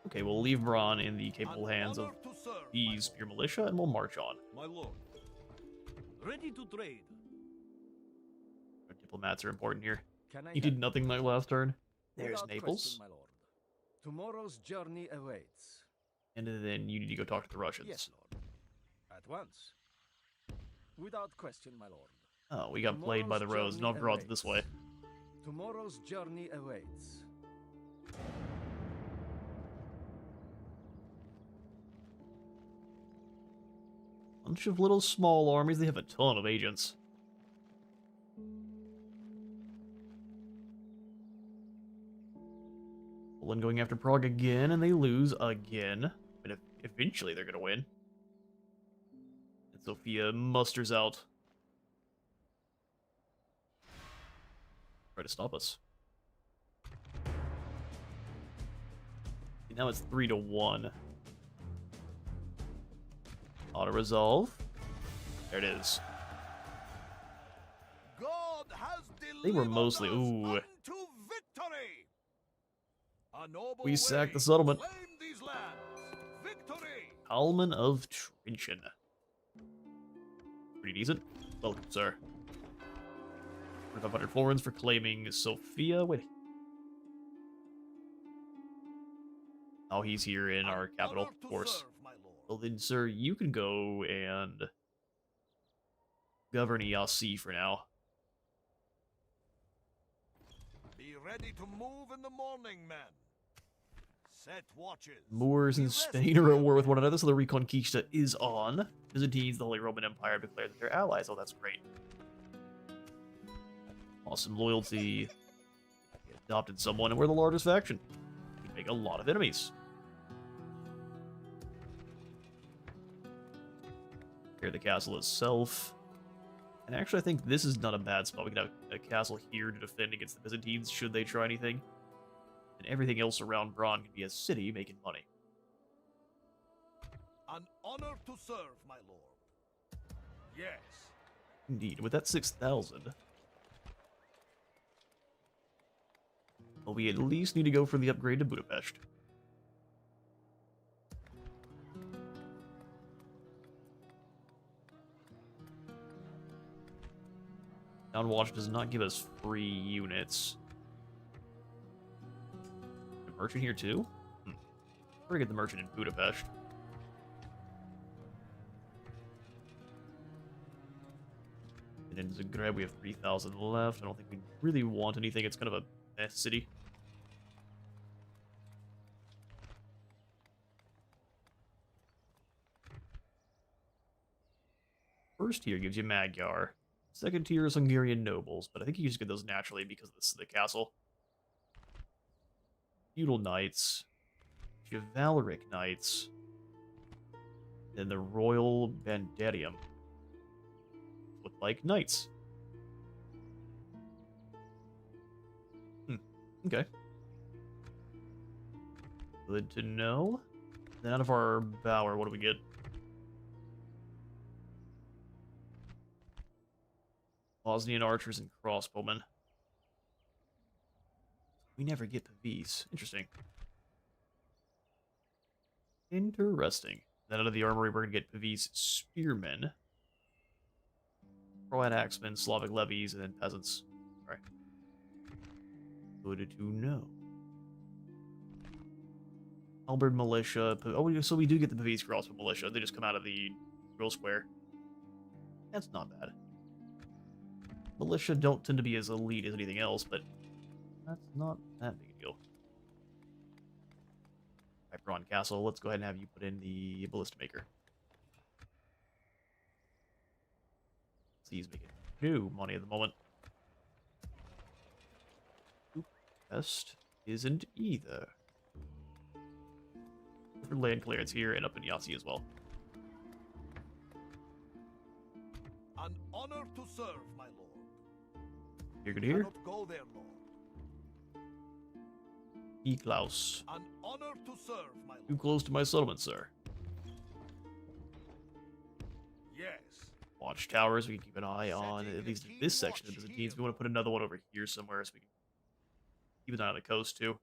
Okay, we'll leave Braun in the capable An hands of honor to serve, my these lord. spear militia, and we'll march on. My lord. Ready to trade. Our diplomats are important here. Can I He help? did nothing my last turn. There's Without Naples. question, my lord. Tomorrow's journey awaits. And then you need to go talk to the Russians. Yes, lord. At once. Without question, my lord. Oh, we got played by the Tomorrow's Rose. journey Novgorod's this way. awaits. Tomorrow's journey awaits. Bunch of little small armies. They have a ton of agents. Poland going after Prague again, and they lose again. But eventually they're going to win. And Sophia musters out. Try to stop us. And now it's 3-1. Auto-resolve. There it is. God has They were delivered mostly- us ooh. unto victory. A noble We sacked way the settlement. to claim these lands. Victory. Alman of Trenchen. Pretty decent. Welcome, sir. 500 florins for claiming Sophia. Wait. Oh, he's here in our An capital, honor of to course. serve, my lord. Well then, sir, you can go and govern Iasi for now. Be ready to move in the morning, men. Set watches. Moors We and rest Spain are at here, war with men. one another, so the Reconquista is on. Byzantines, the Holy Roman Empire, declared that they're allies. Oh, that's great. Awesome loyalty. We adopted someone, and we're the largest faction. We make a lot of enemies. Here, the castle itself. And actually, I think this is not a bad spot. We can have a castle here to defend against the Byzantines, should they try anything. And everything else around Braun can be a city making money. An honor to serve, my lord. Yes. Indeed, with that 6,000, well, we at least need to go for the upgrade to Budapest. Downwatch does not give us free units. The merchant here too? We're gonna get the merchant in Budapest. And in Zagreb we have 3,000 left. I don't think we really want anything. It's kind of a mess city. first tier gives you Magyar. Second tier is Hungarian nobles, but I think you just get those naturally because this is the castle. Feudal knights, chivalric knights, then the royal bandarium. Look like knights. Okay. Good to know. Then out of our bower, what do we get? Bosnian archers and crossbowmen. We never get Pavis. Interesting. Interesting. Then out of the armory, we're going to get Pavis spearmen. Croat axemen, Slavic levies, and then peasants. Alright. Good to know. Halberd militia. Oh, so we do get the Pavis crossbow militia. They just come out of the drill square. That's not bad. Militia don't tend to be as elite as anything else, but that's not that big a deal. Hyperon Castle, let's go ahead and have you put in the ballista maker. See, he's making no money at the moment. Best isn't either. For land clearance here and up in Yasi as well. An honor to serve, my lord. You're good here? Cannot go there, lord. E-Klaus. An honor to serve, my Too lord. close to my settlement, sir. Yes. Watchtowers, we can keep an eye on, at least in this section of the Byzantines. We want to put another one over here somewhere so we can keep an eye on the coast, too.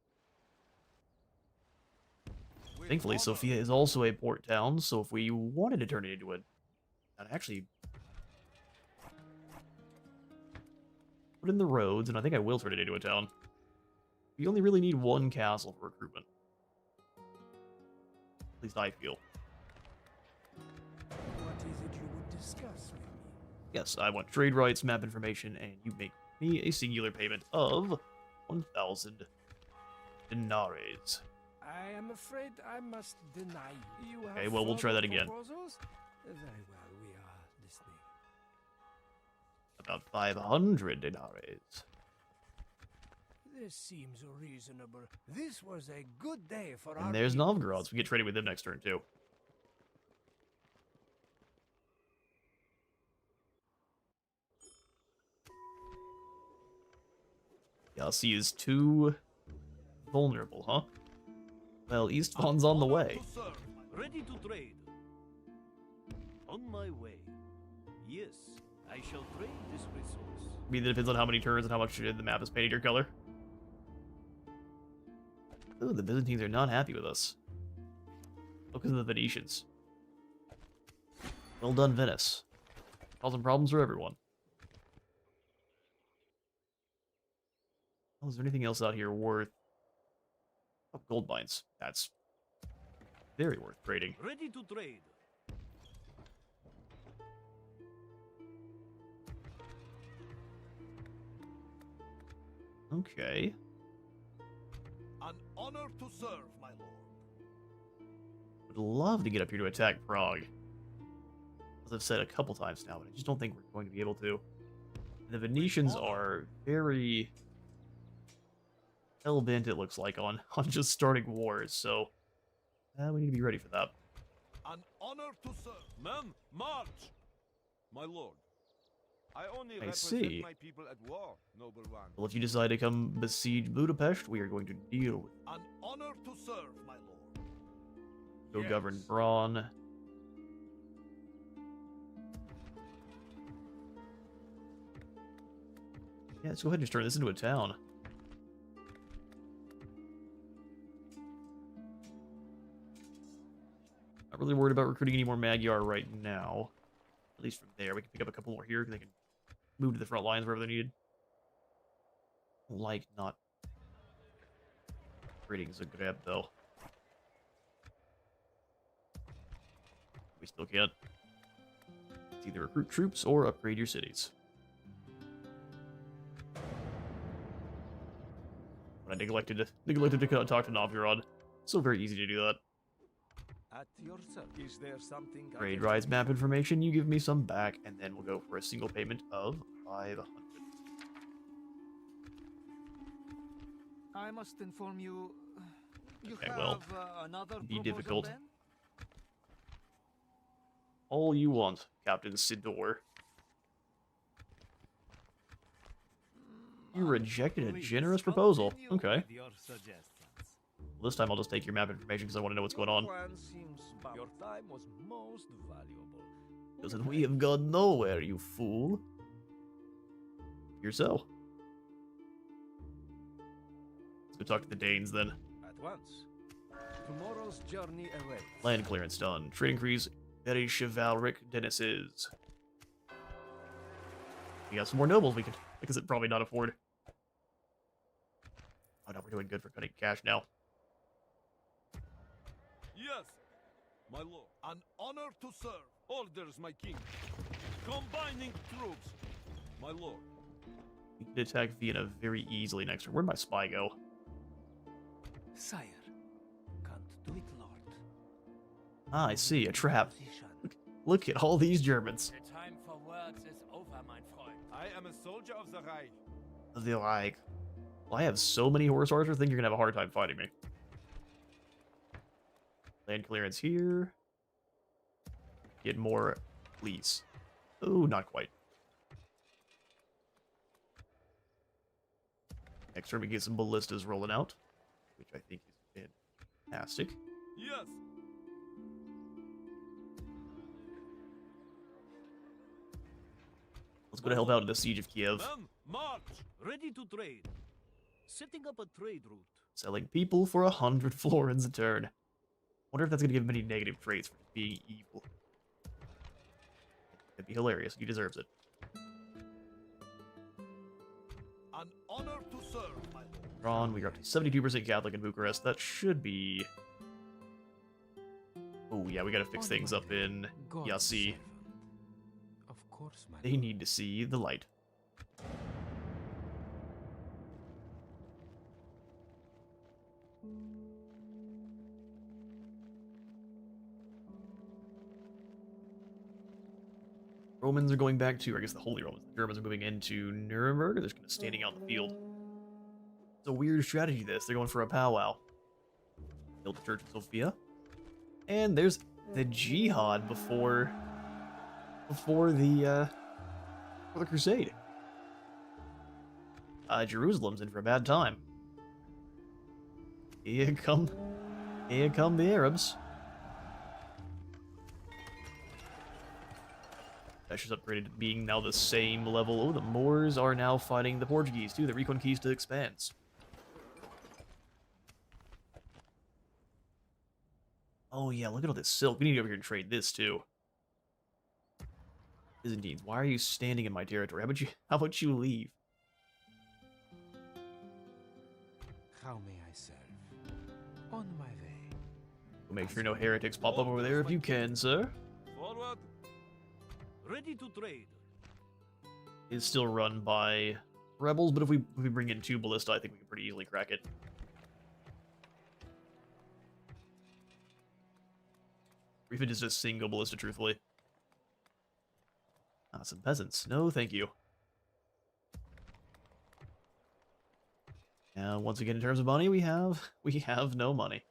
With Thankfully, honor. Sofia is also a port town, so if we wanted to turn it into a... I'd actually... put in the roads, and I think I will turn it into a town. We only really need one castle for recruitment. At least I feel. What is it you would discuss with me? Yes, I want trade rights, map information, and you make me a singular payment of 1,000 denaries. I am afraid I must deny you. You Okay, have well, we'll try that further again. proposals? Very well, we are listening. About 500 denaries. This seems reasonable. This was a good day for our And there's people. Novgorod, so we get traded with them next turn, too. Yasi is too vulnerable, huh? Well, Eastvaughn's on the way. To serve, my lord. Ready to trade. On my way. Yes, I shall trade this resource. I mean, it depends on how many turns and how much the map is painted your color. Ooh, the Byzantines are not happy with us. Because of the Venetians. Well done, Venice. Causing problems for everyone. Oh, is there anything else out here worth... Oh, gold mines. That's very worth trading. Ready to trade. Okay. An honor to serve, my lord. Would love to get up here to attack Prague. As I've said a couple times now, but I just don't think we're going to be able to. The Venetians are very hell-bent, it looks like, on just starting wars, so we need to be ready for that. An honor to serve. Men, march! My lord, I only I represent see. my people at war, noble one. Well, if you decide to come besiege Budapest, we are going to deal with An honor to serve, my lord. go Yes. govern Braun. Yeah, let's go ahead and just turn this into a town. Not really worried about recruiting any more Magyar right now. At least from there. We can pick up a couple more here. They can move to the front lines wherever they're needed. Like not creating Zagreb, though. We still can't. It's either recruit troops or upgrade your cities. But I neglected to talk to Novgorod. So very easy to do that. At your service. Is there something I Trade can rides do? map information, you give me some back, and then we'll go for a single payment of 500. I must inform you. You Okay, have well, another be proposal difficult. then? All you want, Captain Sidor. You rejected a Please generous proposal. continue Okay. with your suggestions. Well, this time I'll just take your map information because I want to know what's going on. Plan seems your time was most valuable. Because we have gone nowhere, you fool. Here so. Let's go talk to the Danes then. At once. Tomorrow's journey awaits. Land clearance done. Trade increase. Very chivalric Dennis's. We got some more nobles we could probably not afford. Oh no, we're doing good for cutting cash now. Yes, my lord. An honor to serve. Orders, my king. Combining troops, my lord. We can attack Vienna very easily next turn. Where'd my spy go? Sire, can't do it, lord. Ah, I see. A trap. Position. Look at all these Germans. The time for words is over, mein Freund. I am a soldier of the Reich. They're like, well, I have so many horse archers, I think you're gonna have a hard time fighting me. Land clearance here. Get more police. Oh, not quite. Next turn we get some ballistas rolling out, which I think is fantastic. Yes. Let's go to help out in the siege of Kiev. Men, march. Ready to trade. Setting up a trade route. Selling people for 100 florins a turn. Wonder if that's gonna give him any negative traits for being evil. That'd be hilarious. He deserves it. An honor to serve, my lord. Ron, we are up to 72% Catholic in Bucharest. That should be... Oh yeah, we gotta fix things up in Yassi. Of course, my They need to see the light. Romans are going back to, or I guess the Holy Romans. The Germans are moving into Nuremberg. They're just kind of standing out in the field. It's a weird strategy, this. They're going for a powwow. Build the Church of Sophia. And there's the jihad before the crusade. Jerusalem's in for a bad time. Here come the Arabs. That's just upgraded to being now the same level. Oh, the Moors are now fighting the Portuguese too. The Reconquista expands. Oh yeah, look at all this silk. We need to go over here and trade this too. Byzantines, why are you standing in my territory? How about you leave? How may I serve? On my way. We'll make sure no heretics pop up over there if you can, sir. Forward. Ready to trade. It's still run by rebels, but if we bring in 2 ballista, I think we can pretty easily crack it. Or if it is just single ballista, truthfully. Ah, some peasants. No, thank you. Now, once again, in terms of money, we have no money.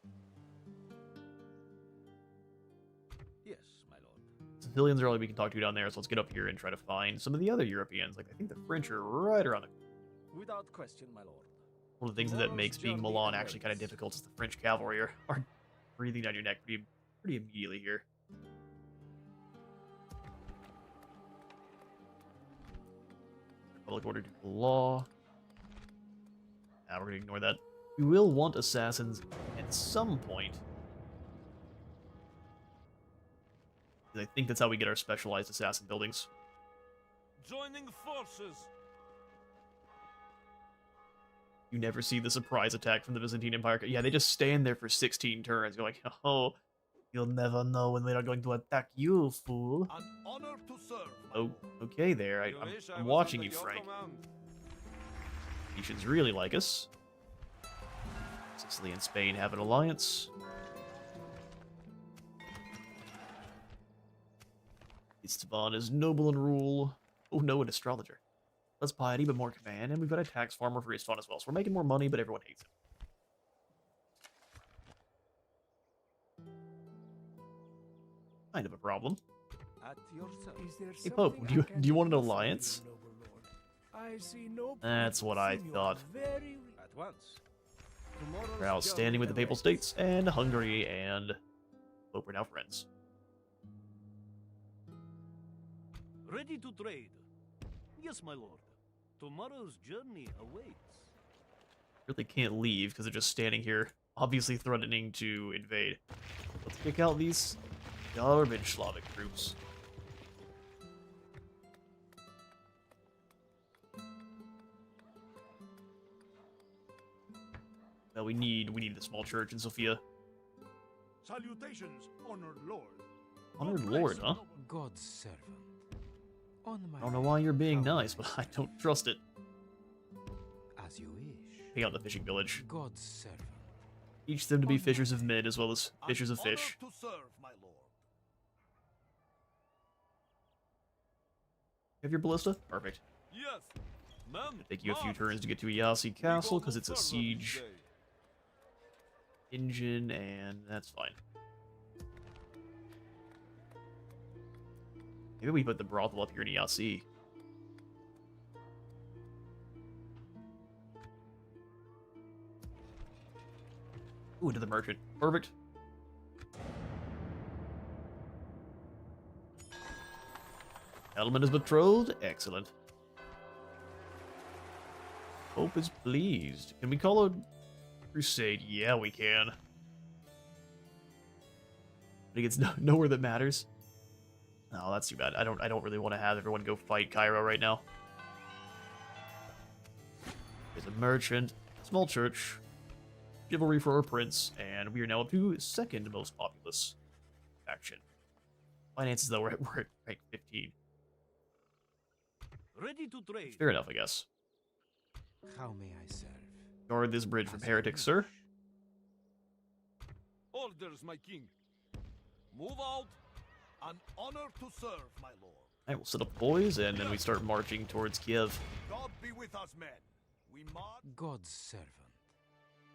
Yes, my lord. Civilians are all we can talk to down there, so let's get up here and try to find some of the other Europeans. Like, I think the French are right around the... Without question, my lord. One of the things that makes being Milan actually kind of difficult is the French cavalry are breathing down your neck pretty immediately here. Public order to law. Now we're gonna ignore that. We will want assassins at some point. I think that's how we get our specialized assassin buildings. Joining forces. You never see the surprise attack from the Byzantine Empire. Yeah, they just stand there for 16 turns. You're like, oh, you'll never know when they're going to attack you, fool. An honor to serve, my Oh, lord. okay there. You wish I I'm was watching under you, your Frank. command. Nations really like us. Sicily and Spain have an alliance. Istvan is noble in rule. Oh no, an astrologer. Less piety, but more command, and we've got a tax farmer for Istvan as well. So we're making more money, but everyone hates him. Kind of a problem. At your service. Is there Hey Pope, something do you I can do you want an do for you, alliance? noble lord? I see no That's what I proof in your thought. very At once. Tomorrow's We're outstanding with the Papal awaits. States and Hungary, and Pope are now friends. Ready to trade. Yes, my lord. Tomorrow's journey awaits. Really can't leave because they're just standing here, obviously threatening to invade. Let's kick out these garbage Slavic troops. Well, we need the small church in Sofia. Salutations, honored lord. Honored Lord, huh? God's servant. On my I don't know why you're being How nice, but I don't trust it. As you wish. Take out the fishing village. God's servant. Teach them to be fishers of mid as well as An fishers of honor fish. to serve, my lord. Have your ballista? Perfect. Yes, ma'am. Take you a few march. turns to get to Iyasi Castle because it's a Further siege today. engine, and that's fine. Maybe we put the brothel up here in Iyasi. Ooh, to the merchant. Perfect. Element is betrothed. Excellent. Pope is pleased. Can we call a crusade? Yeah, we can. I think it's nowhere that matters. Oh, that's too bad. I don't really want to have everyone go fight Cairo right now. There's a merchant, small church, chivalry for our prince, and we are now up to second most populous faction. Finances, though, we're at rank 15. Ready to trade. Fair enough, I guess. How may I serve? Guard this bridge from As you heretics, wish. sir. Orders, my king. Move out. An honor to serve, my lord. Alright, we'll set up boys, and then we start marching towards Kiev. God be with us, men. We march. God's servant.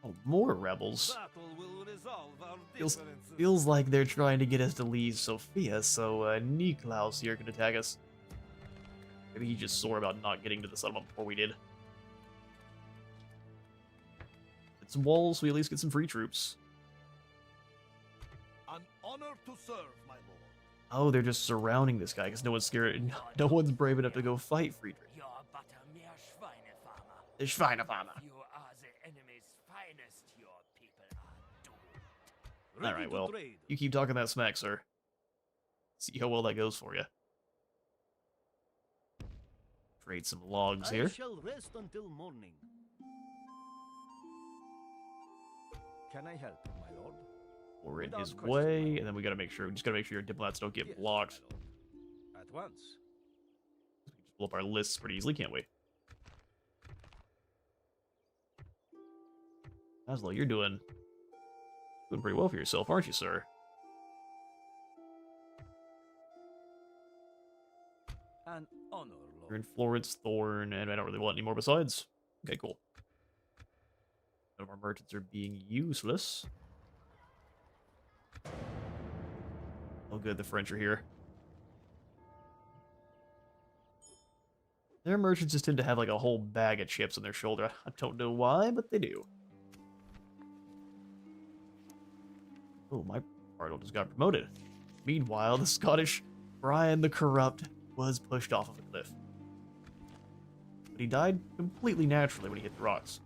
Oh, more rebels. Battle will resolve our Feels, differences. feels like they're trying to get us to leave Sofia, so Niklaus here can attack us. Maybe he just swore about not getting to the settlement before we did. Get some walls, so we at least get some free troops. An honor to serve, my lord. Oh, they're just surrounding this guy because no one's scared. No one's brave enough to go fight Friedrich. You're but a mere Schweinefarmer. The Schweinefarmer. You are the enemy's finest. Your people are doomed. Ready Alright, to well, trade. you keep talking that smack, sir. See how well that goes for you. Trade some logs I here. shall rest until morning. Can I help, my lord? We're in Without his question, way, my lord. and then we just gotta make sure your diplomats don't get Yes, my blocked. lord. At once. We can just blow up our lists pretty easily, can't we? Aslo, you're doing pretty well for yourself, aren't you, sir? An honor, You're in lord. Florence, Thorn, and I don't really want any more besides. Okay, cool. None of our merchants are being useless. Oh good, the French are here. Their merchants just tend to have like a whole bag of chips on their shoulder. I don't know why, but they do. Oh, my cardinal just got promoted. Meanwhile, the Scottish Brian the Corrupt was pushed off of a cliff. But he died completely naturally when he hit the rocks.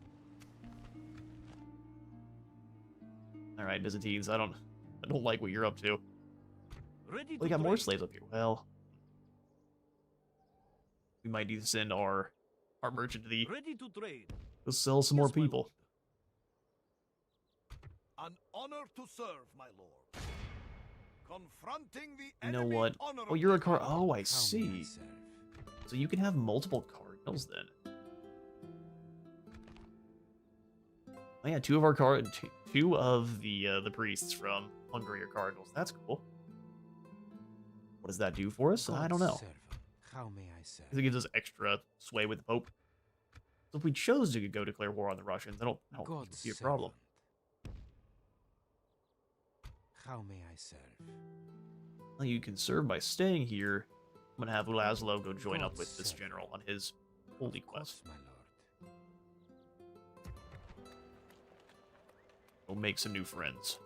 Alright, Byzantines, I don't like what you're up to. Ready We to got more trade. slaves up here. Well, we might need to send our merchant to the Ready to trade. go sell some more Yes, my people. An honor to serve, my lord. Confronting the You know enemy what? Oh, honorably, you're a car. my Oh, lord. I see. serve? So you can have multiple cardinals then. Oh yeah, two of the priests from Hungary are cardinals. That's cool. What does that do for us? I don't know. How may I serve? Because it gives us extra sway with the Pope. So if we chose to go declare war on the Russians, I don't think it would be a problem. How may I serve? Well, you can serve by staying here. I'm going to have Laszlo go join up with this general on his holy quest. My lord. We'll make some new friends.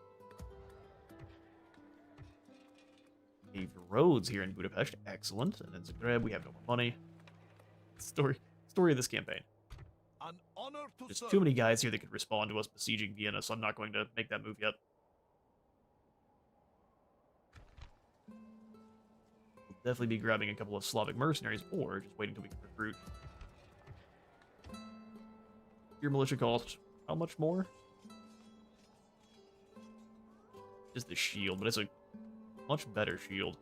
Paved roads here in Budapest. Excellent. And then Zagreb, we have no more money. Story of this campaign. An honor to There's serve. too many guys here that could respond to us besieging Vienna, so I'm not going to make that move yet. We'll definitely be grabbing a couple of Slavic mercenaries, or just waiting until we can recruit. Your militia cost how much more? Just the shield, but it's a much better shield.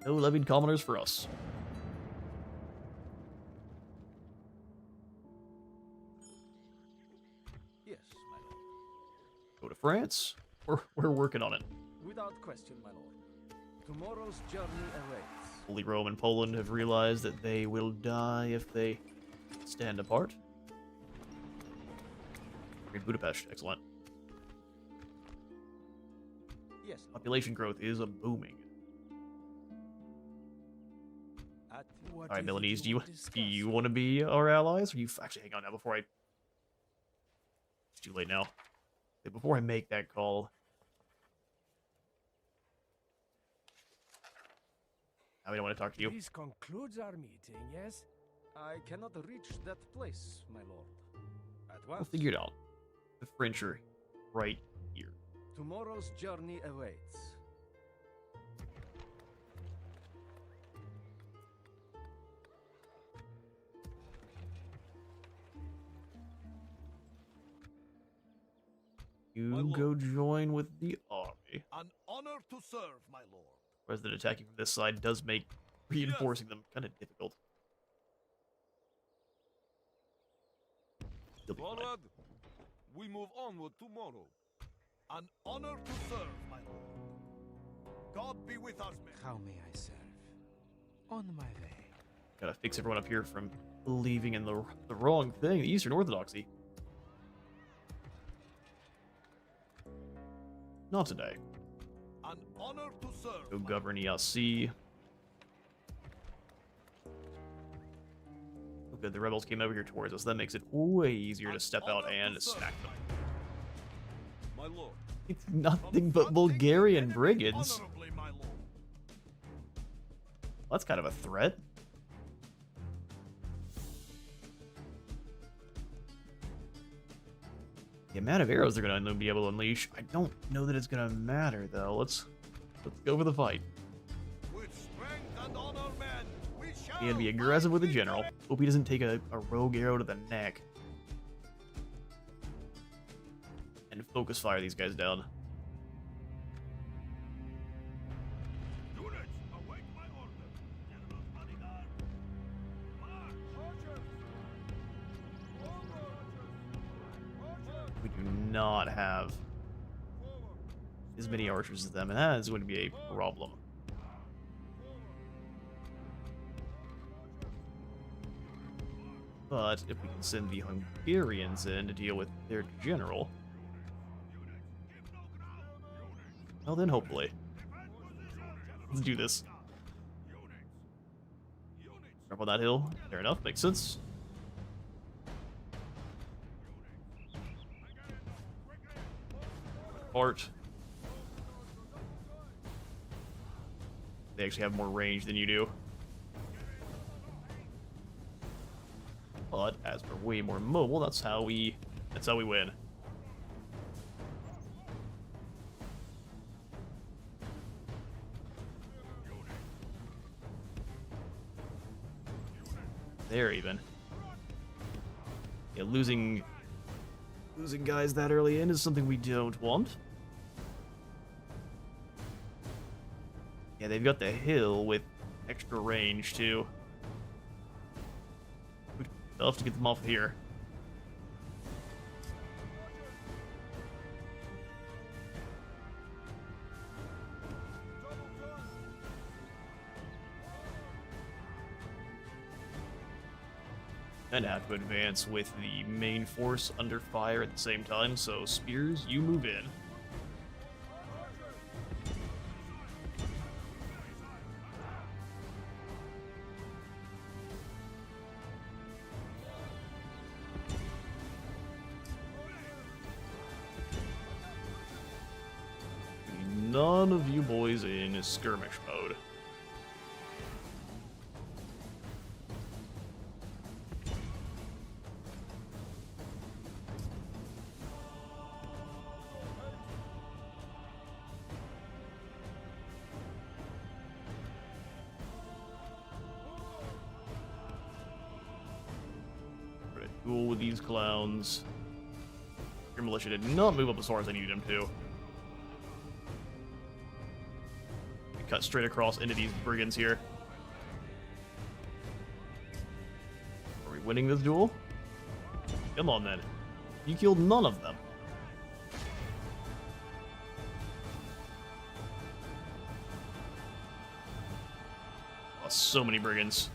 No levied commoners for us. Yes, my lord. Go to France. We're working on it. Without question, my lord. Tomorrow's journey awaits. Holy Rome and Poland have realized that they will die if they stand apart. Great Budapest, excellent. Yes, lord. Population growth is booming. All right, Milanese, do you want to be our allies? Or you actually hang on now before I? It's too late now. Okay, before I make that call. Now we don't want to talk to you. This concludes our meeting, yes? I cannot reach that place, my lord. At We'll once. figure it out. The French are right here. Tomorrow's journey awaits. You go join with the army. An honor to serve, my lord. Whereas the attacking from this side does make reinforcing them kind of difficult. You'll be fine. Forward. We move onward tomorrow. An honor to serve, my lord. God be with us, men. How may I serve? On my way. Gotta fix everyone up here from believing in the wrong thing, the Eastern Orthodoxy. Not today. An honor to serve. Go govern ELC. Oh good, the rebels came over here towards us. That makes it way easier to step out and smack them. My lord. It's nothing but Bulgarian brigands. Honorably, my lord. That's kind of a threat. The amount of arrows they're gonna be able to unleash, I don't know that it's gonna matter though. Let's go for the fight. With strength and honor, men, we shall And be aggressive with the general. Hope he doesn't take a rogue arrow to the neck. And focus fire these guys down. Units, await my order. General's bodyguard. March. We do not have as many archers as them, and that is going to be a problem. But if we can send the Hungarians in to deal with their general, well then hopefully. Let's do this. Up on that hill. Fair enough, makes sense. Apart. They actually have more range than you do. But as we're way more mobile, that's how we win. There even. Yeah, losing guys that early in is something we don't want. Yeah, they've got the hill with extra range too. They'll have to get them off here. And have to advance with the main force under fire at the same time, so spears, you move in. None of you boys in skirmish mode. Duel with these clowns. Your militia did not move up as far as I needed them to. Cut straight across into these brigands here. Are we winning this duel? Come on then. You killed none of them. Oh, so many brigands.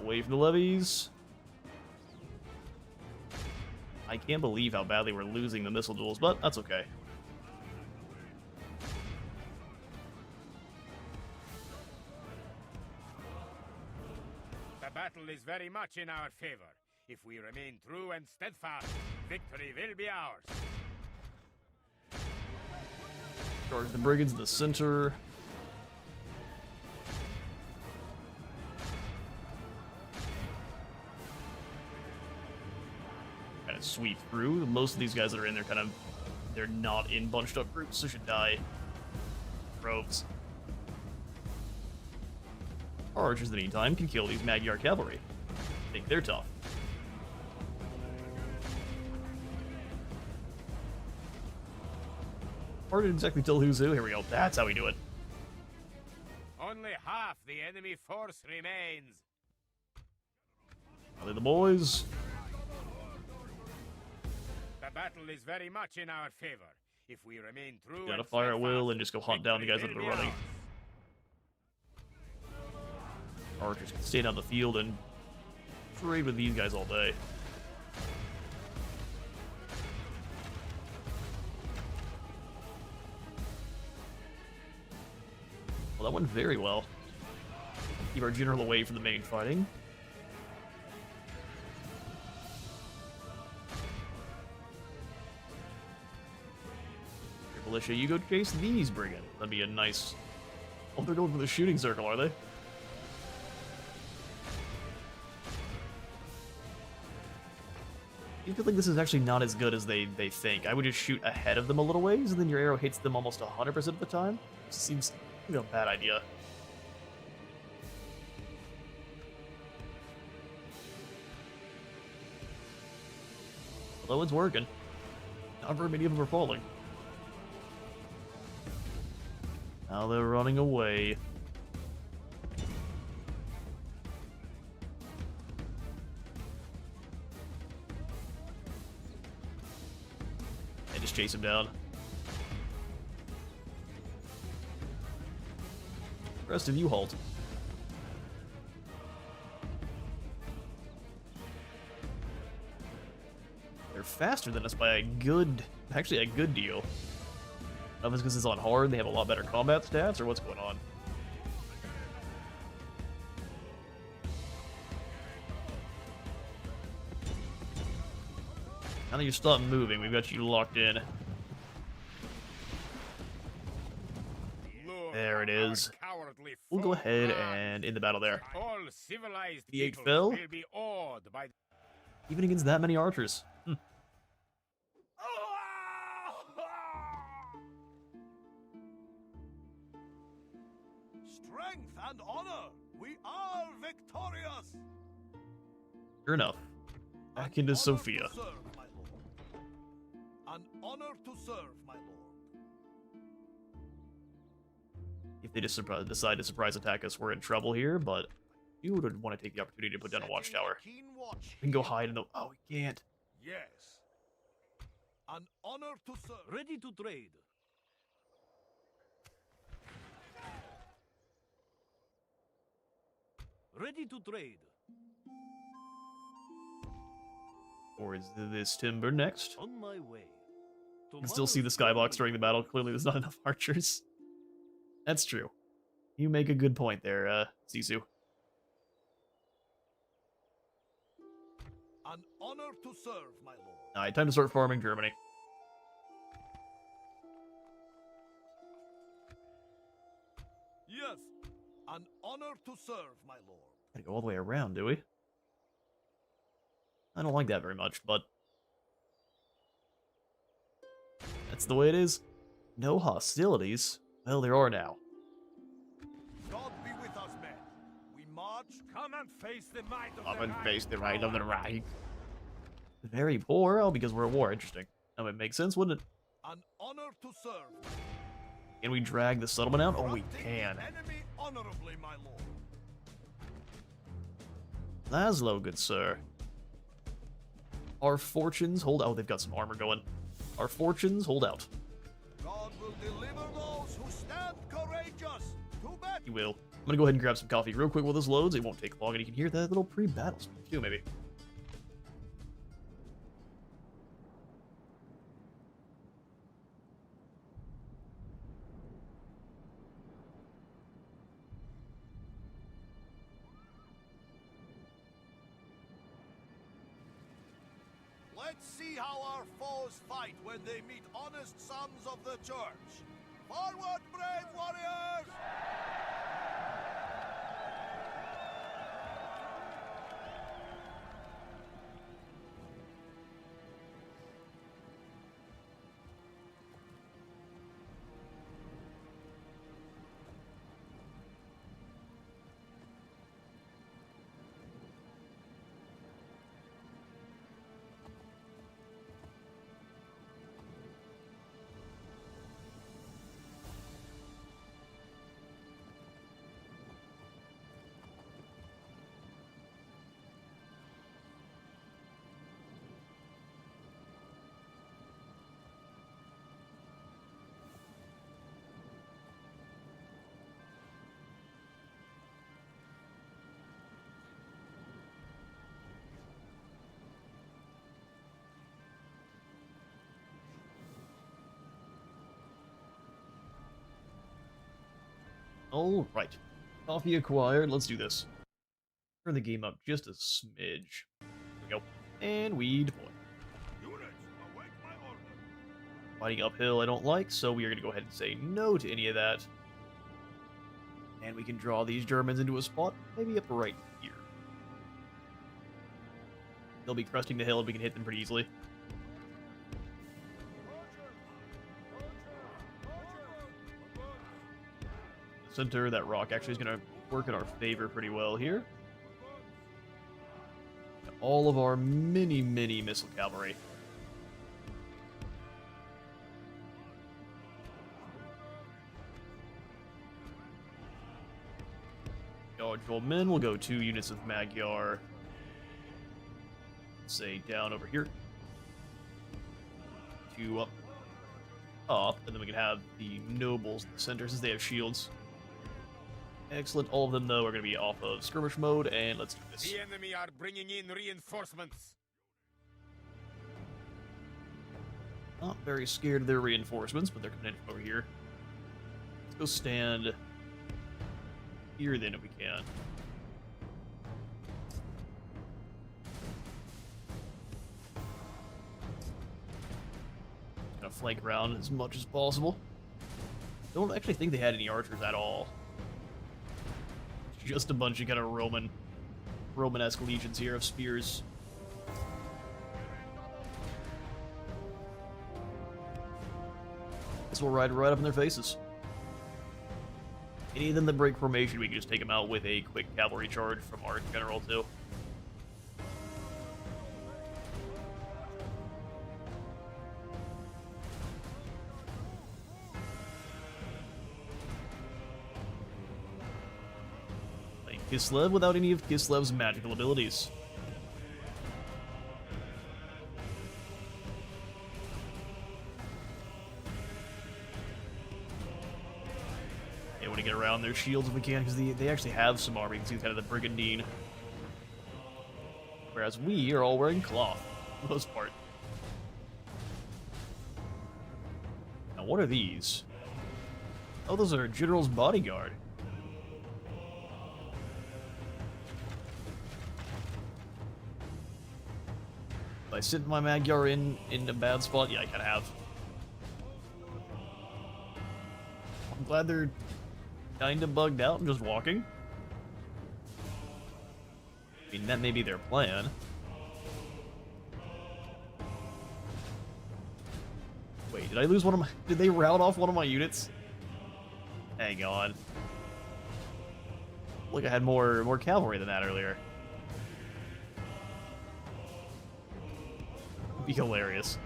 Away from the levies. I can't believe how badly we're losing the missile duels, but that's okay. The battle is very much in our favor. If we remain true and steadfast, victory will be ours. Charge the brigands in the center. Kind of sweep through. Most of these guys that are in there they're not in bunched up groups, so should die. Droves. Our archers in the meantime can kill these Magyar cavalry. I think they're tough. Hard to exactly tell who's who. Here we go. That's how we do it. Only half the enemy force remains. Are they the boys? The battle is very much in our favor. If we remain true, Gotta fire at will and just go hunt down the guys that are running. Archers can stay down the field and trade with these guys all day. Well, that went very well. Keep our general away from the main fighting. Here, militia, you go chase these brigands. That'd be a nice... Oh, they're going for the shooting circle, are they? I feel like this is actually not as good as they think. I would just shoot ahead of them a little ways, and then your arrow hits them almost 100% of the time. It seems a bad idea. Although it's working. Not very many of them are falling. Now they're running away. And just chase him down. The rest of you halt. They're faster than us by a good deal. I don't know if it's because it's on hard, they have a lot better combat stats, or what's going on. Now that you stop moving, we've got you locked in. There it is. We'll go ahead and end the battle there. The 8 fell. Even against that many archers. Strength and honor. We are victorious. Sure enough. Back into Sophia. An honor to serve, my lord. If they just decide to surprise attack us, we're in trouble here, but You would want to take the opportunity to put down a watchtower. Keen watch. We can go hide in the... Oh, we can't. Yes. An honor to serve. Ready to trade. Ready to trade. Or is this timber next? On my way. You can still see the skyblocks during the battle. Clearly, there's not enough archers. That's true. You make a good point there, Sisu. An honor to serve, my lord. Alright, time to start farming Germany. Yes. An honor to serve, my lord. Gotta go all the way around, do we? I don't like that very much, but... that's the way it is. No hostilities? Well, there are now. God be with us, men. We march. Come and face the might of Up the and Reich. face the right of the right. Very poor? Oh, because we're at war. Interesting. That would make sense, wouldn't it? An honor to serve. Can we drag the settlement out? Oh, we can. Enemy honorably, my lord. Laszlo, good sir. Our fortunes hold out. Oh, they've got some armor going. Our fortunes hold out. God will deliver those who stand courageous. To battle. He will. I'm gonna go ahead and grab some coffee real quick while this loads. It won't take long, and you can hear that little pre-battle speech too, maybe. Let's see how our foes fight when they meet honest sons of the church. Forward, brave warriors! Alright. Coffee acquired. Let's do this. Turn the game up just a smidge. There we go. And we deploy. Units, await my order. Fighting uphill I don't like, so we are going to go ahead and say no to any of that. And we can draw these Germans into a spot, maybe up right here. They'll be cresting the hill and we can hit them pretty easily. Center, that rock actually is going to work in our favor pretty well here. All of our mini missile cavalry. Eligible men will go 2 units of Magyar. Say down over here. 2 up, and then we can have the nobles in the center since they have shields. Excellent. All of them, though, are going to be off of skirmish mode, and let's do this. The enemy are bringing in reinforcements. Not very scared of their reinforcements, but they're coming in from over here. Let's go stand here, then, if we can. Gonna flank around as much as possible. Don't actually think they had any archers at all. Just a bunch of kind of Romanesque legions here of spears. This will ride right up in their faces. Any of them that break formation, we can just take them out with a quick cavalry charge from our general too. Kislev without any of Kislev's magical abilities. They want to get around their shields if we can, because they actually have some armor. You can see kind of the Brigandine. Whereas we are all wearing cloth, for the most part. Now, what are these? Oh, those are General's bodyguard. Have I sent my Magyar in a bad spot? Yeah, I kind of have. I'm glad they're kind of bugged out and just walking. I mean, that may be their plan. Wait, did I lose one of my... Did they rout off one of my units? Hang on. Look, I had more cavalry than that earlier. It'd be hilarious.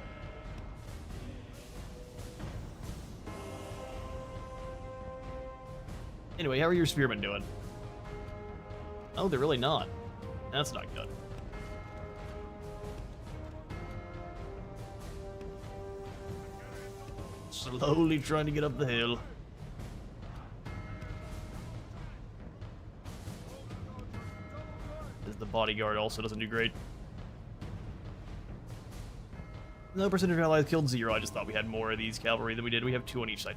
Anyway, how are your spearmen doing? Oh, they're really not. That's not good. Slowly trying to get up the hill. As the bodyguard also doesn't do great. No percentage of allies killed 0. I just thought we had more of these cavalry than we did. We have 2 on each side.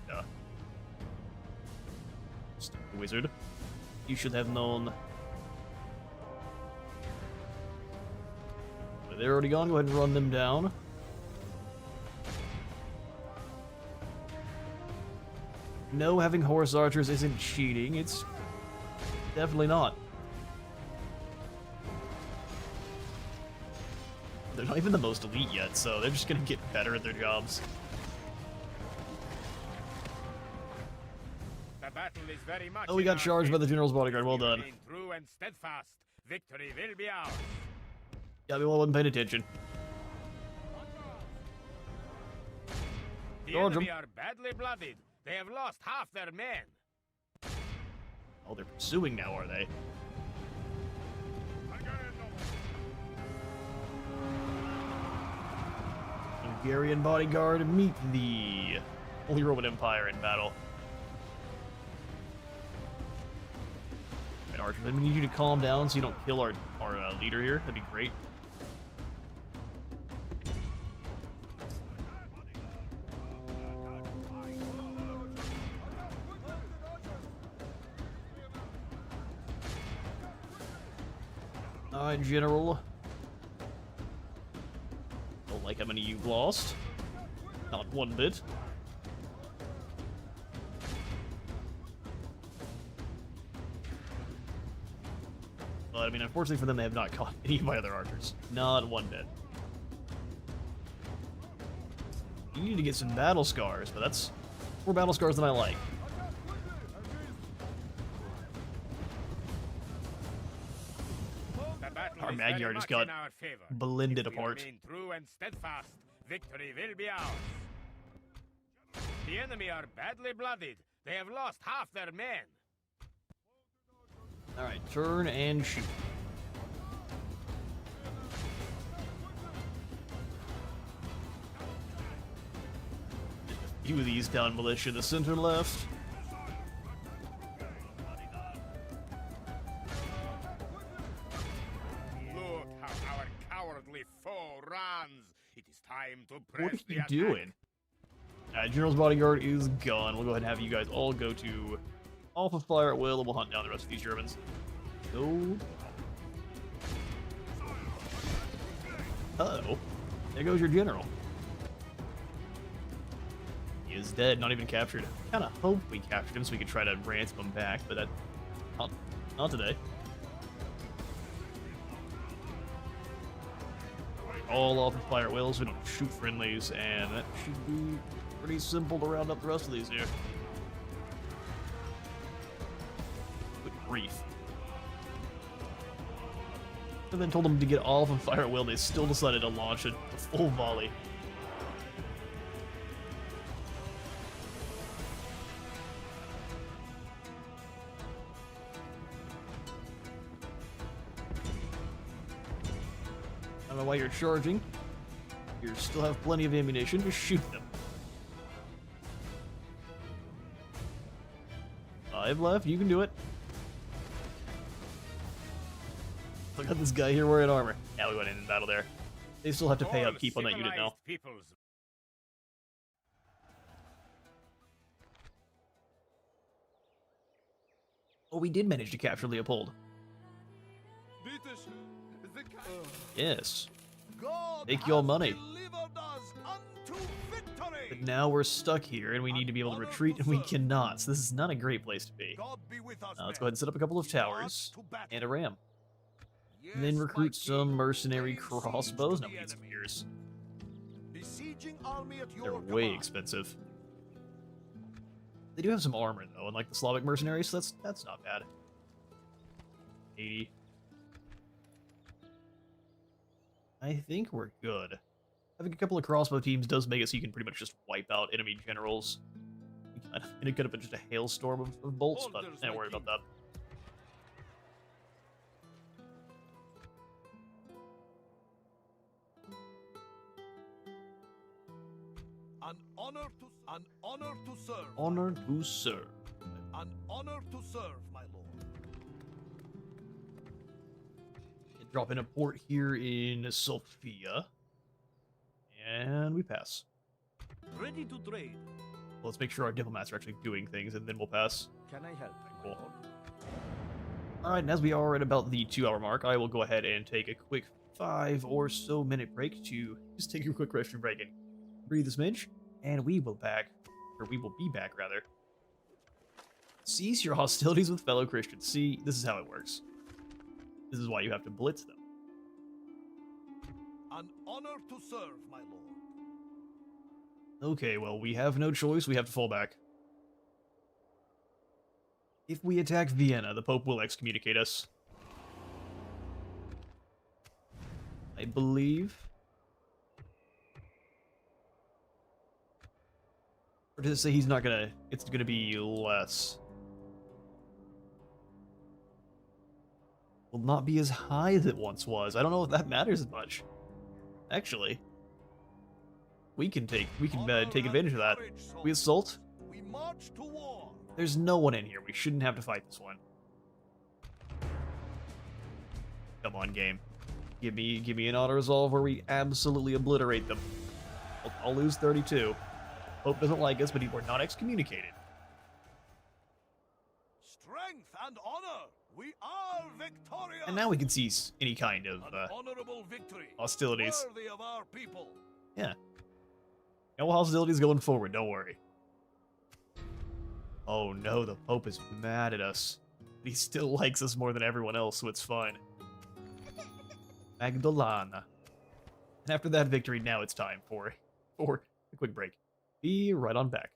Stupid wizard. You should have known. They're already gone. Go ahead and run them down. No, having horse archers isn't cheating. It's definitely not. They're not even the most elite yet, so they're just gonna get better at their jobs. The battle is very much Oh, we got charged by the General's bodyguard. Well done. True and steadfast. Victory will be ours. Yeah, we wasn't paying attention. The Charge enemy 'em. are badly blooded. They have lost half their men. Oh, they're pursuing now, are they? Hungarian bodyguard, meet the Holy Roman Empire in battle. Right, Archer, I need you to calm down so you don't kill our leader here. That'd be great. Alright, General. Don't like how many you've lost. Not one bit. But, I mean, unfortunately for them, they have not caught any of my other archers. Not one bit. You need to get some battle scars, but that's more battle scars than I like. Our Magyar just got blended apart. True and steadfast. Victory will be ours. The enemy are badly blooded. They have lost half their men. Alright, turn and shoot. A few of these down militia in the center left. Look how our cowardly foe runs. It is time to press What are the you attack. doing? General's bodyguard is gone. We'll go ahead and have you guys all go to Alpha Fire at will, and we'll hunt down the rest of these Germans. Go. Uh-oh. There goes your general. He is dead, not even captured. I kind of hoped we captured him so we could try to ransom him back, but that... Not today. All Alpha Fire at will, so we don't shoot friendlies, and that should be pretty simple to round up the rest of these here. Good grief. And then told them to get off and fire at will, they still decided to launch a full volley. don't know why you're charging. You still have plenty of ammunition. Just shoot them. 5 left. You can do it. Look at this guy here wearing armor. Yeah, we went in battle there. They still have to pay upkeep on that unit now. Peoples. Oh, we did manage to capture Leopold. Yes. Take your money. But now we're stuck here, and we need to be able to retreat, and we cannot. So this is not a great place to be. Let's go ahead and set up a couple of towers and a ram. And then recruit some mercenary crossbows. No, we need some spears. They're way expensive. They do have some armor, though, unlike the Slavic mercenaries, so that's not bad. 80. I think we're good. Having a couple of crossbow teams does make it so you can pretty much just wipe out enemy generals. And it could have been just a hailstorm of bolts, but don't worry about that. An honor to serve. Honor to serve. An honor to serve, my lord. Drop in a port here in Sofia. And we pass. Ready to trade. Well, let's make sure our diplomats are actually doing things, and then we'll pass. Can I help, my lord? Alright, and as we are at about the 2-hour mark, I will go ahead and take a quick 5 or so minute break to just take a quick restroom break and breathe a smidge, and we will be back rather. Cease your hostilities with fellow Christians. See, this is how it works. This is why you have to blitz them. An honor to serve, my lord. Okay, well, we have no choice. We have to fall back. If we attack Vienna, the Pope will excommunicate us. I believe. Or does it say he's not gonna... It's gonna be less. Will not be as high as it once was. I don't know if that matters much. Actually. We can take advantage of that. We assault. We march to war. There's no one in here. We shouldn't have to fight this one. Come on, game. Give me an auto resolve where we absolutely obliterate them. I'll lose 32. Pope doesn't like us, but we're not excommunicated. Strength and honor. We are victorious. And now we can cease any kind of honorable victory. hostilities. Worthy of our people. Yeah. No hostilities going forward, don't worry. Oh no, the Pope is mad at us. But he still likes us more than everyone else, so it's fine. Magdalena. And after that victory, now it's time for a quick break. Be right on back.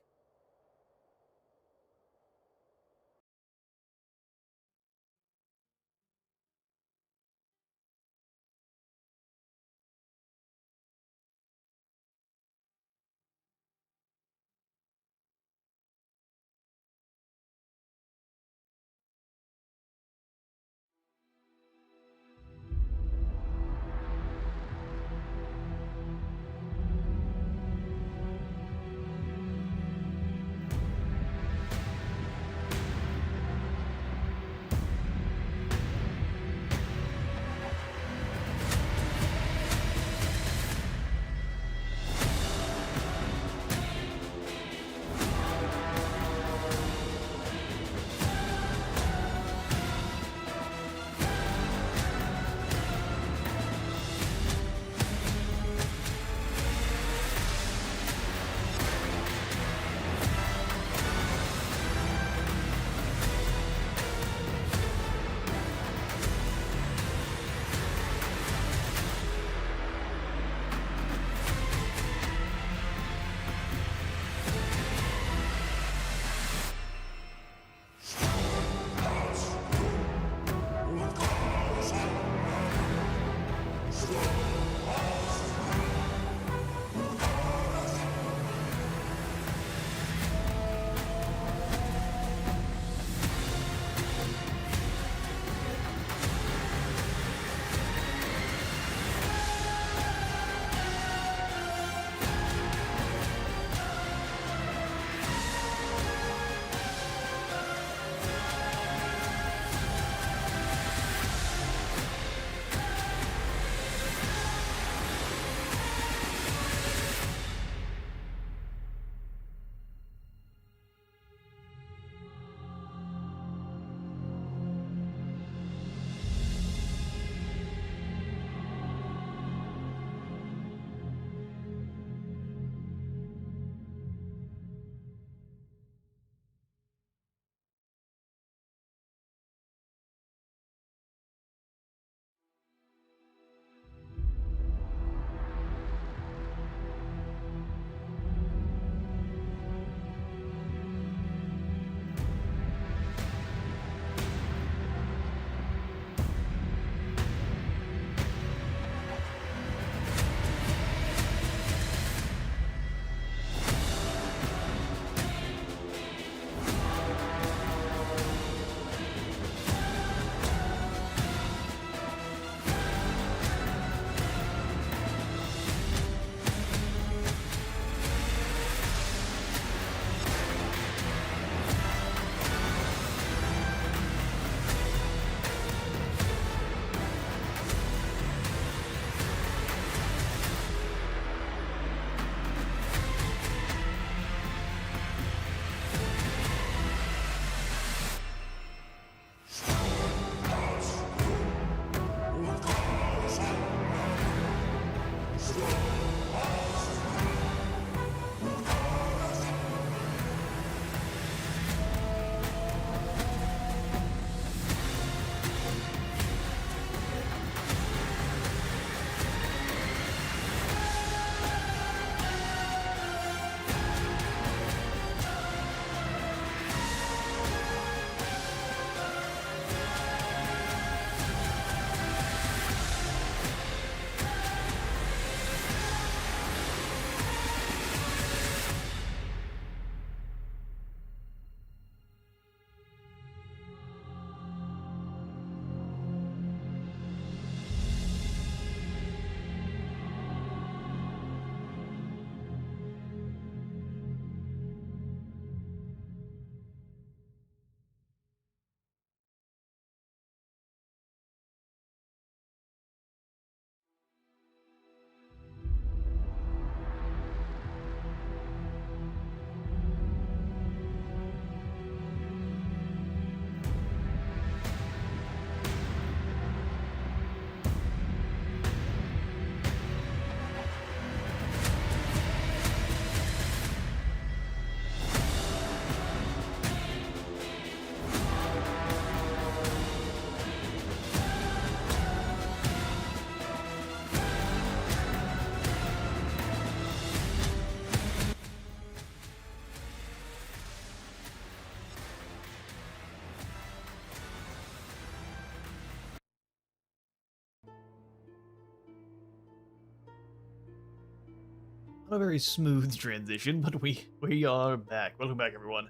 Not a very smooth transition, but we are back. Welcome back, everyone.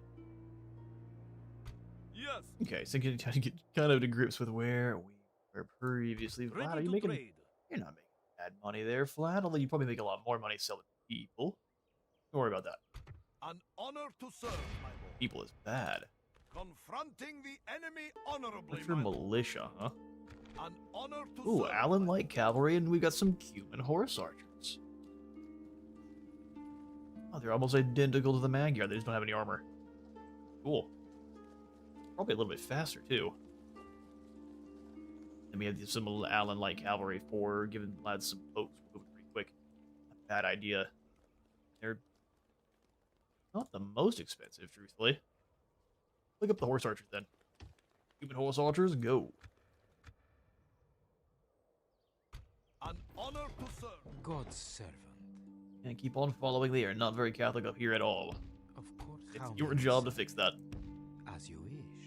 Yes. Okay, so getting to get kind of to grips with where we were previously. Vlad, are Ready you to making? trade. You're not making bad money there, Vlad. Although you probably make a lot more money selling people. Don't worry about that. An honor to serve, my lord. People is bad. Confronting the enemy honorably, What's your my lord. militia, huh? An honor to Ooh, serve. Allen Light Cavalry, and we got some Cuman horse archers. Oh, they're almost identical to the Magyar. They just don't have any armor. Cool. Probably a little bit faster, too. And we have some Allen Light Cavalry for giving lads some pokes moving pretty quick. Bad idea. They're not the most expensive, truthfully. Look up the horse archers, then. Cuman horse archers, go. An honor to serve. God's servant. And keep on following. They are not very Catholic up here at all. Of course. It's your job to fix that. As you wish.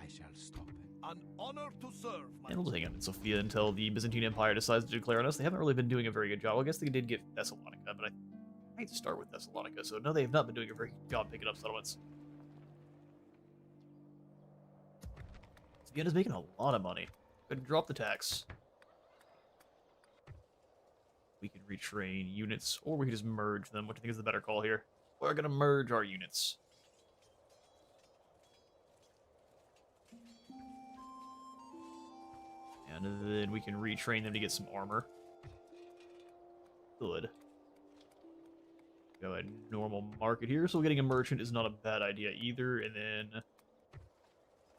I shall stop it. An honor to serve, my And we'll lord. just hang out in Sofia until the Byzantine Empire decides to declare on us. They haven't really been doing a very good job. Well, I guess they did get Thessalonica, but I might start with Thessalonica. So no, they have not been doing a very good job picking up settlements. Vienna's making a lot of money. Go ahead and drop the tax. We can retrain units, or we can just merge them, which I think is the better call here. We're gonna merge our units. And then we can retrain them to get some armor. Good. Go ahead, normal market here, so getting a merchant is not a bad idea either, and then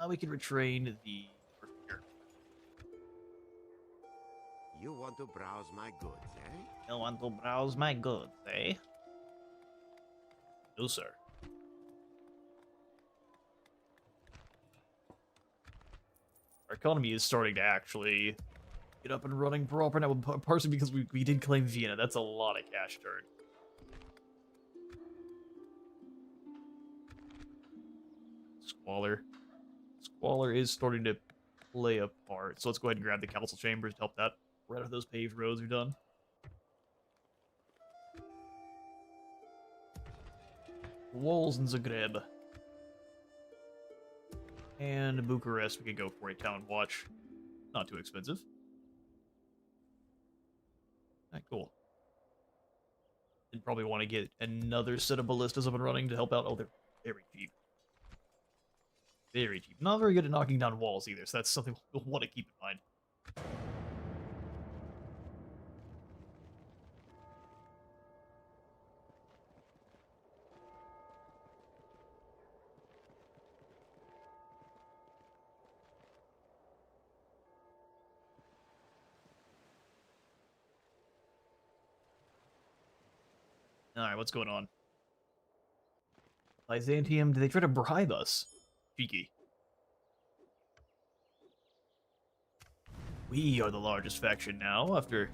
we can retrain the here. You want to browse my goods, eh? You want to browse my goods, eh? No, sir. Our economy is starting to actually get up and running proper now, partially because we did claim Vienna. That's a lot of cash turn. Squalor. Squalor is starting to play a part, so let's go ahead and grab the council chambers to help that. Right after those paved roads are done. Walls in Zagreb. And Bucharest, we could go for a town watch. Not too expensive. Alright, cool. And probably want to get another set of ballistas up and running to help out. Oh, they're very cheap. Very cheap. Not very good at knocking down walls either, so that's something we'll want to keep in mind. Alright, what's going on? Byzantium, did they try to bribe us? Cheeky. We are the largest faction now, after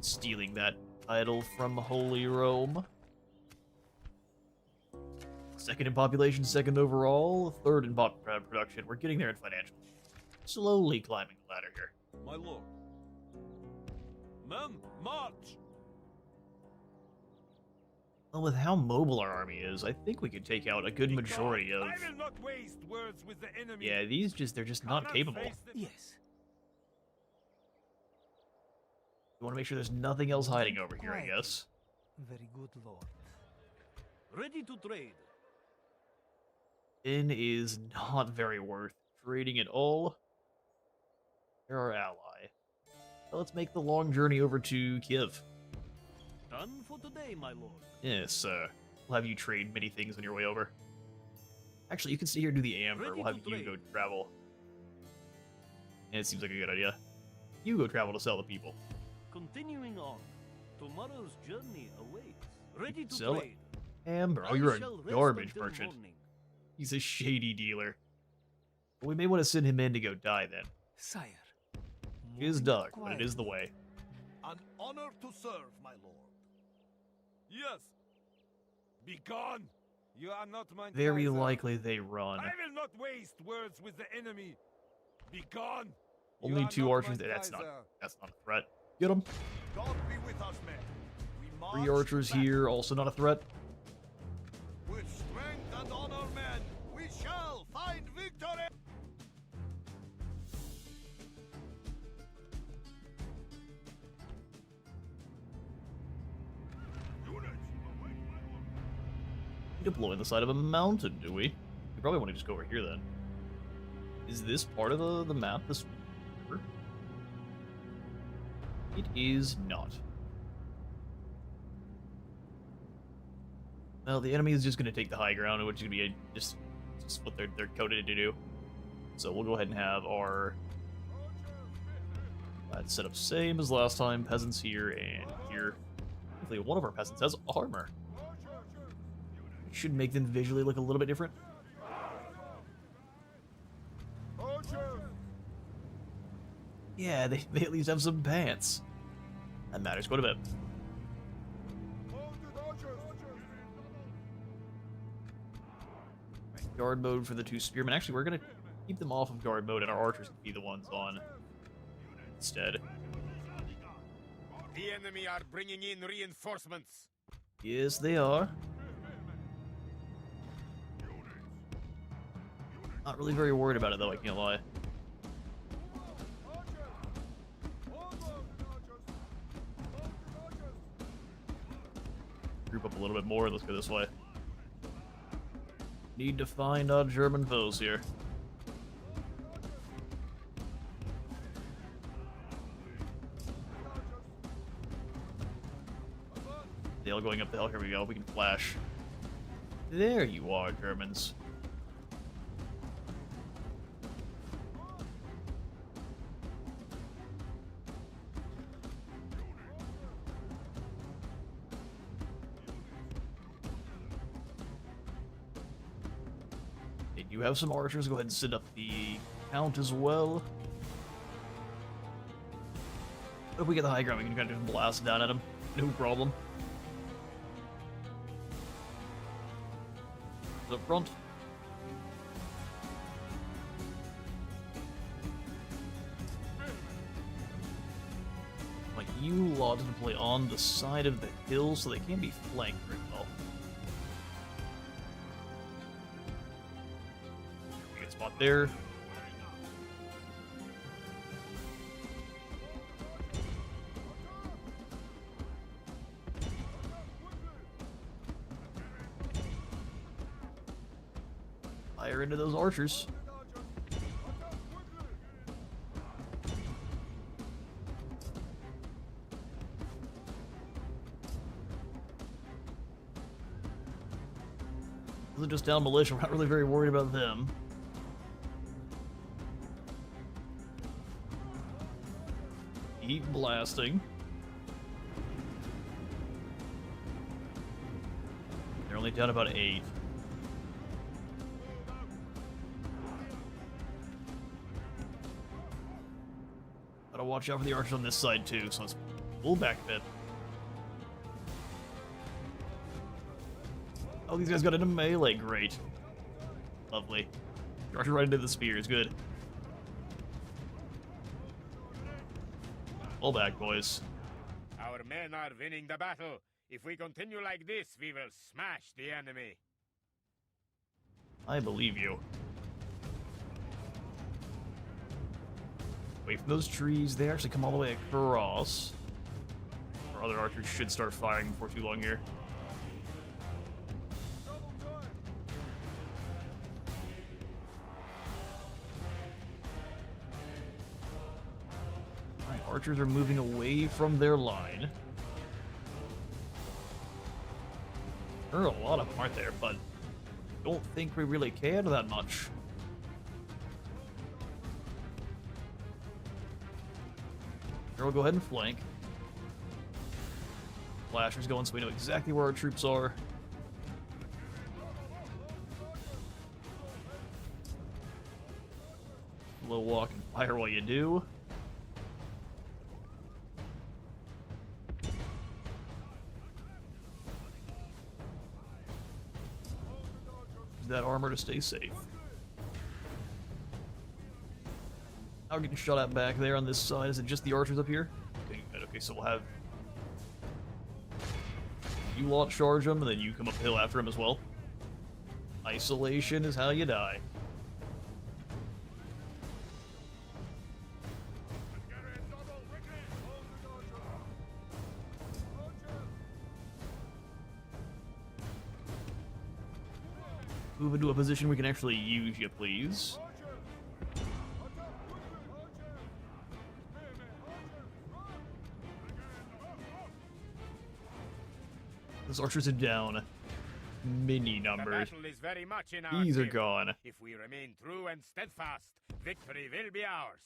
stealing that title from Holy Rome. Second in population, second overall, third in production. We're getting there in financial. Slowly climbing the ladder here. My lord. Men, march! Well, with how mobile our army is, I think we could take out a good majority of... I will not waste words with the enemy. Yeah, they're just not capable. Yes. We want to make sure there's nothing else hiding over here, I guess. Very good, Lord. Ready to trade. Finn is not very worth trading at all. They're our ally. So let's make the long journey over to Kiev. Done for today, my lord. Yes, we'll have you trade many things on your way over. Actually, you can stay here and do the Amber. Ready We'll have to you go trade. travel. And it seems like a good idea. You go travel to sell the people. Continuing on. Tomorrow's journey awaits. Ready to Sell it. trade. Amber, oh, I you're a shall rest garbage until merchant. morning. He's a shady dealer. But we may want to send him in to go die then. Sire. It is dark, but it is the way. An honor to serve, my lord. Yes. Be gone. You are not my Very Kaiser. likely they run. I will not waste words with the enemy. Be gone. You Only are 2 not archers. my That's not Kaiser. a threat. Get him. God be with us, men. We Three archers here, also not a threat. With strength and honor, men, we shall find victory! Deploy on the side of a mountain, do we? We probably want to just go over here then. Is this part of the map, this river? It is not. Well, the enemy is just going to take the high ground, which is going to be just what they're coded to do. So we'll go ahead and have our set up same as last time. Peasants here and here. Hopefully one of our peasants has armor. Should make them visually look a little bit different. Yeah, they at least have some pants. That matters quite a bit. Right, guard mode for the two spearmen. Actually, we're gonna keep them off of guard mode, and our archers can be the ones on instead. The enemy are bringing in reinforcements. Yes, they are. Not really very worried about it, though, I can't lie. Group up a little bit more. Let's go this way. Need to find our German foes here. They all going up the hill. Here we go. We can flash. There you are, Germans. You have some archers. Go ahead and send up the count as well. If we get the high ground, we can kind of just blast down at them. No problem. Up front. Like you lot to deploy on the side of the hill so they can't be flanked very well. Good spot there. Fire into those archers. Those are just down militia. We're not really very worried about them. Keep blasting. They're only down about 8. Gotta watch out for the archers on this side too, so let's pull back a bit. Oh, these guys got into melee, great. Lovely. Archer right into the spears, good. Pull back, boys. Our men are winning the battle. If we continue like this, we will smash the enemy. I believe you. Away from those trees, they actually come all the way across. Our other archers should start firing before too long here. Alright, archers are moving away from their line. There are a lot of them, aren't there? But I don't think we really care that much. Here, we'll go ahead and flank. Flashers going so we know exactly where our troops are. A little walk and fire while you do. Use that armor to stay safe. Now we're getting shot at back there on this side. Is it just the archers up here? Okay, good. Okay, so we'll have You lot charge him, and then you come up the hill after him as well. Isolation is how you die. Move into a position we can actually use you, please. Those archers are down. Mini numbers. The battle is very much in our These are favor. gone. If we remain true and steadfast, victory will be ours.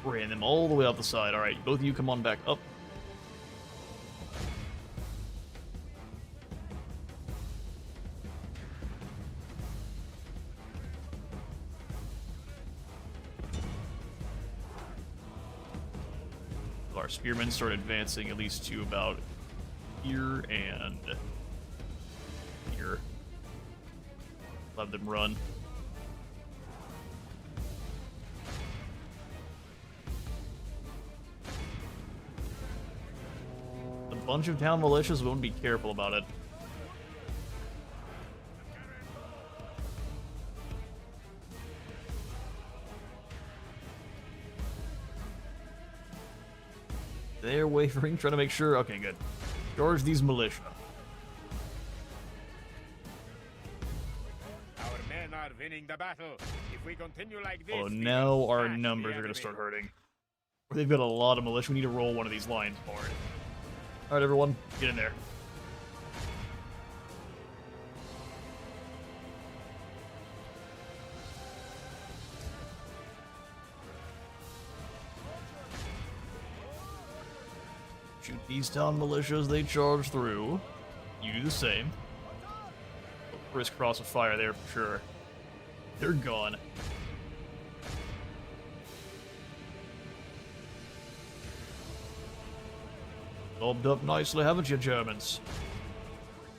Ran them all the way out the side. Alright, both of you come on back up. Our spearmen start advancing at least to about here and here. Let them run. A bunch of town militias won't be careful about it. They're wavering, trying to make sure. Okay, good. Charge these militia. Our men are winning the battle. If we continue like this, Oh, we now will our smash numbers the are going to enemy. start hurting. They've got a lot of militia. We need to roll one of these lines hard. Alright, everyone, get in there. Shoot these town militias, they charge through. You do the same. Crisscross of fire there for sure. They're gone. Bobbed up nicely, haven't you, Germans?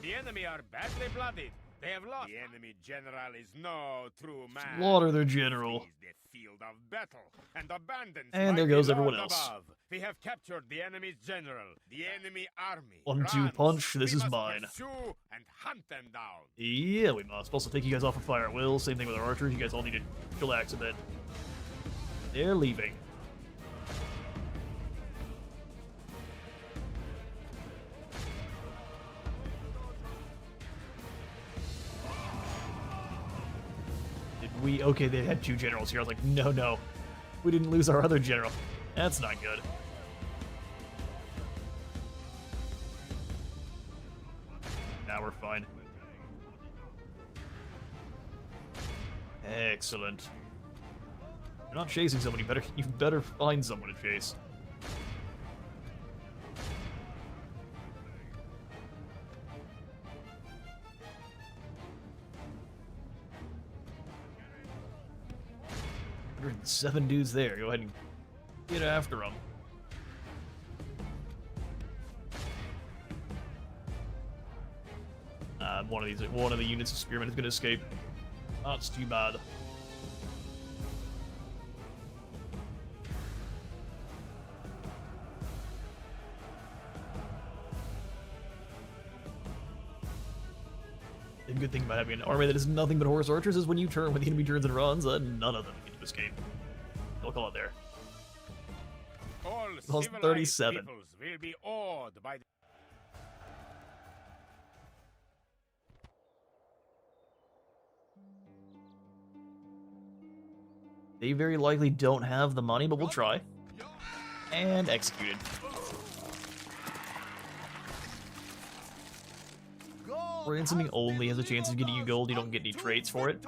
The enemy are badly blooded. They have lost. The enemy general is no true man. Slaughter their general. Seize the field of battle and abandons And there mighty goes Lord everyone else. above. We have captured the enemy's general. The enemy army. 1-2 runs. punch, this We is must mine. Pursue and hunt them down. Yeah, we must. Also, take you guys off of fire at will. Same thing with our archers. You guys all need to chillax a bit. They're leaving. Did we? Okay, they had two generals here. I was like, no, no. We didn't lose our other general. That's not good. Now we're fine. Excellent. You're not chasing someone, you better find someone to chase. Seven dudes there. Go ahead and get after them. One of the units of spearmen is going to escape. That's too bad. The good thing about having an army that is nothing but horse archers is when the enemy turns and runs, none of them get to escape. I'll call it there. All Lost civilized 37. peoples will be awed by the They very likely don't have the money, but we'll try. And executed. Ransoming only has a chance of getting you gold. You don't get any traits for it.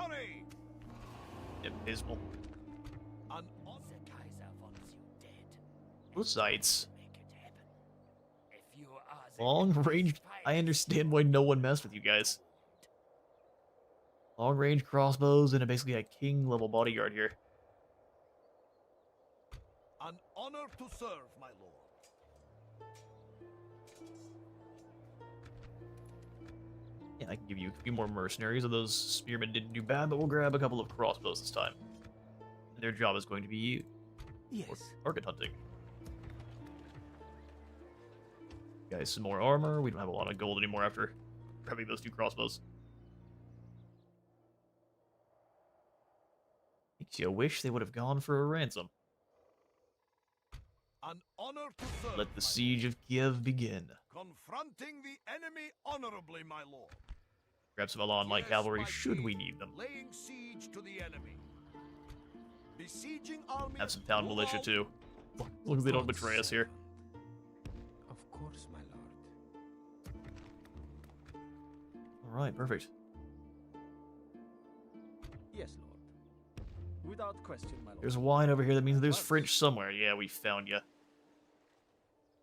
Abysmal. The Kaiser wants you dead. Both sides. Make it happen. If you are the Long range. I understand why no one messed with you guys. Long range crossbows and basically a king level bodyguard here. An honor to serve, my lord. Yeah, I can give you a few more mercenaries, and those spearmen didn't do bad, but we'll grab a couple of crossbows this time. And their job is going to be target hunting. Guys, some more armor. We don't have a lot of gold anymore after grabbing those 2 crossbows. Makes you wish they would have gone for a ransom. An honor to serve. Let the siege of Kiev begin. Confronting the enemy honorably, my lord. Grab some Alon light cavalry should we need them. Laying siege to the enemy. Besieging army. Have some town militia too. Look, they don't betray us here. Of course, my lord. Alright, perfect. Yes, lord. Without question, my lord. There's wine over here, that means there's French somewhere. Yeah, we found you. I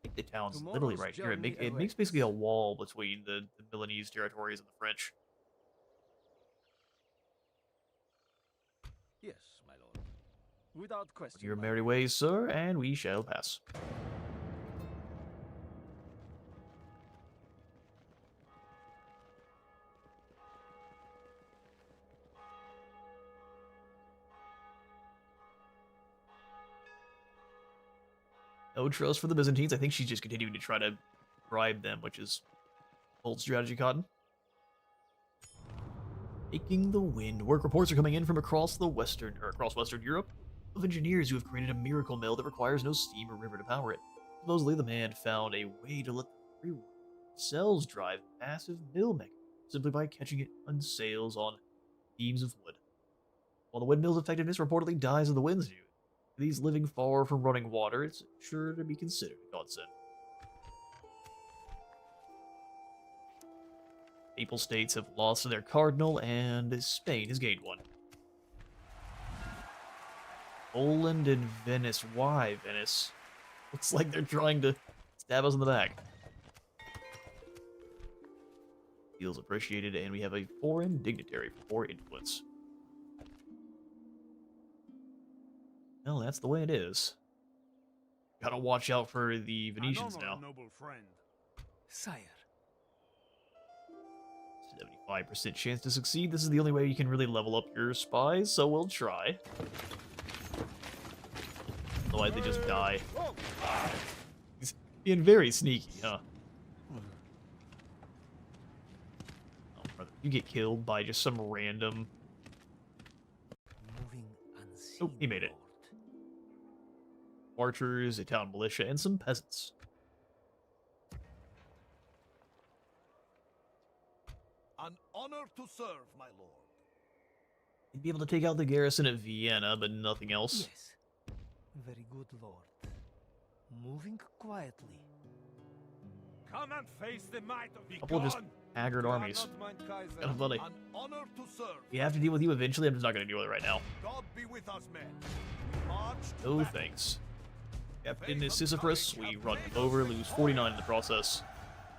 think the town's literally right here. It makes basically a wall between the Milanese territories and the French. Yes, my lord. Without question. Your merry ways, sir, and we shall pass. No trust for the Byzantines. I think she's just continuing to try to bribe them, which is old strategy, Cotton. Taking the wind. Work reports are coming in from across Western Europe of engineers who have created a miracle mill that requires no steam or river to power it. Supposedly, the man found a way to let the free cells drive massive mill mechanisms simply by catching it on sails on beams of wood. While the windmill's effectiveness reportedly dies in the winds due to these living far from running water, it's sure to be considered a godsend. Papal states have lost their cardinal, and Spain has gained one. Poland and Venice. Why, Venice? Looks like they're trying to stab us in the back. Feels appreciated, and we have a foreign dignitary for influence. Well, that's the way it is. Gotta watch out for the Venetians now. Noble friend. Sire. 75% chance to succeed. This is the only way you can really level up your spies, so we'll try. Otherwise they just die. He's being very sneaky, huh? Oh, brother, you get killed by just some random... Oh, he made it. Archers, a town militia, and some peasants. An honor to serve, my lord. You'd be able to take out the garrison at Vienna, but nothing else. Yes. Very good, lord. Moving quietly. Come and face the might of the Couple of just haggard armies. Kind of funny. An honor to serve. We have to deal with you eventually. I'm just not going to deal with it right now. God be with us, men. We march to No battle. thanks. Captain is Sisyphus. We run him over, lose 49 in the process,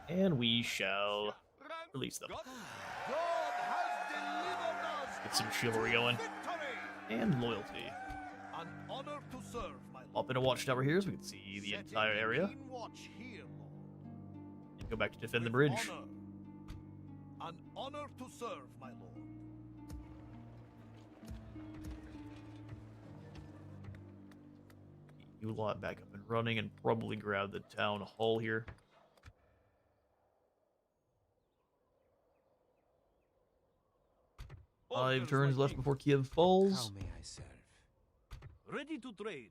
and we shall release them. God has delivered us. Get some chivalry going. Victory. And loyalty. An honor to serve, my lord. Up in a watchtower here so we can see the Set entire a area. keen watch here, lord. And go back to defend the With bridge. honor. An honor to serve, my lord. You lot back up and running and probably grab the town hall here. Five turns left before Kiev falls. How may I serve? Ready to trade.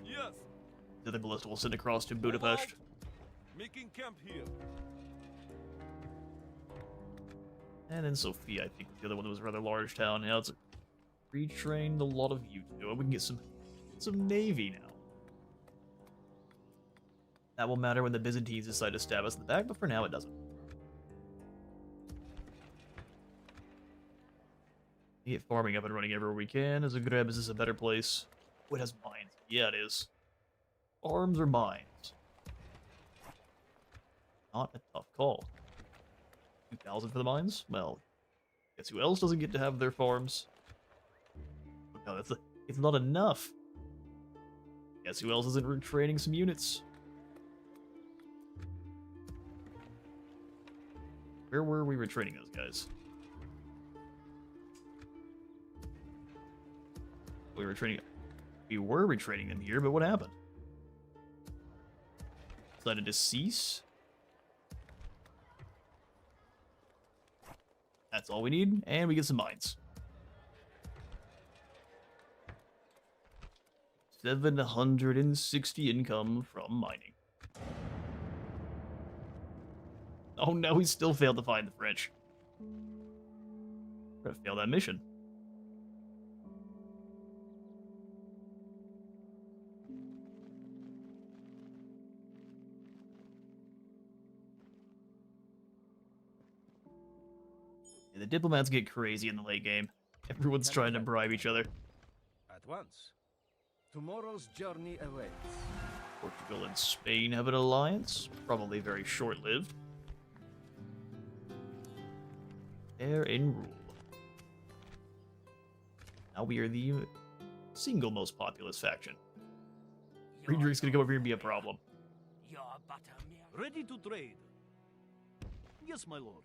Yes. The other ballista will send across to Budapest. Making camp here. And then Sofia, I think, was the other one that was a rather large town. Now it's retrained a lot of you two. We can get some navy now. That will matter when the Byzantines decide to stab us in the back, but for now it doesn't. We get farming up and running everywhere we can. As a grab, is this a better place? Oh, it has mines. Yeah, it is. Farms or mines? Not a tough call. 2,000 for the mines? Well, guess who else doesn't get to have their farms? No, it's not enough. Guess who else isn't retraining some units? Where were we retreating those guys? We were retreating them here, but what happened? Decided to cease. That's all we need, and we get some mines. 760 income from mining. Oh no, we still failed to find the French. We're gonna fail that mission. Yeah, the diplomats get crazy in the late game. Everyone's trying to bribe each other. At once. Tomorrow's journey awaits. Portugal and Spain have an alliance. Probably very short-lived. They're in rule. Now we are the single most populous faction. Friedrich's gonna come over here and be a problem. Ready to trade. Yes, my lord.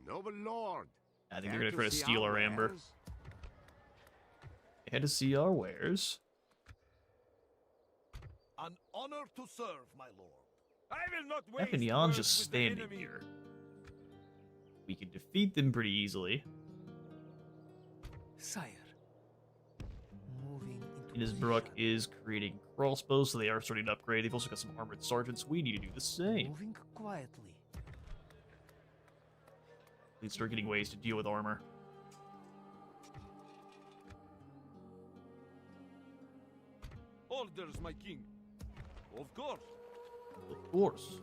Noble lord. I think they're gonna try to steal our amber. Had to see our wares. An honor to serve, my lord. I will not waste Epignon's words just with the standing enemy. here. We can defeat them pretty easily. Sire. Moving into Innsbruck is creating crossbows, so they are starting to upgrade. They've also got some armored sergeants. We need to do the same. moving quietly. Let's start getting ways to deal with armor. Orders, my king. Of course. Of course.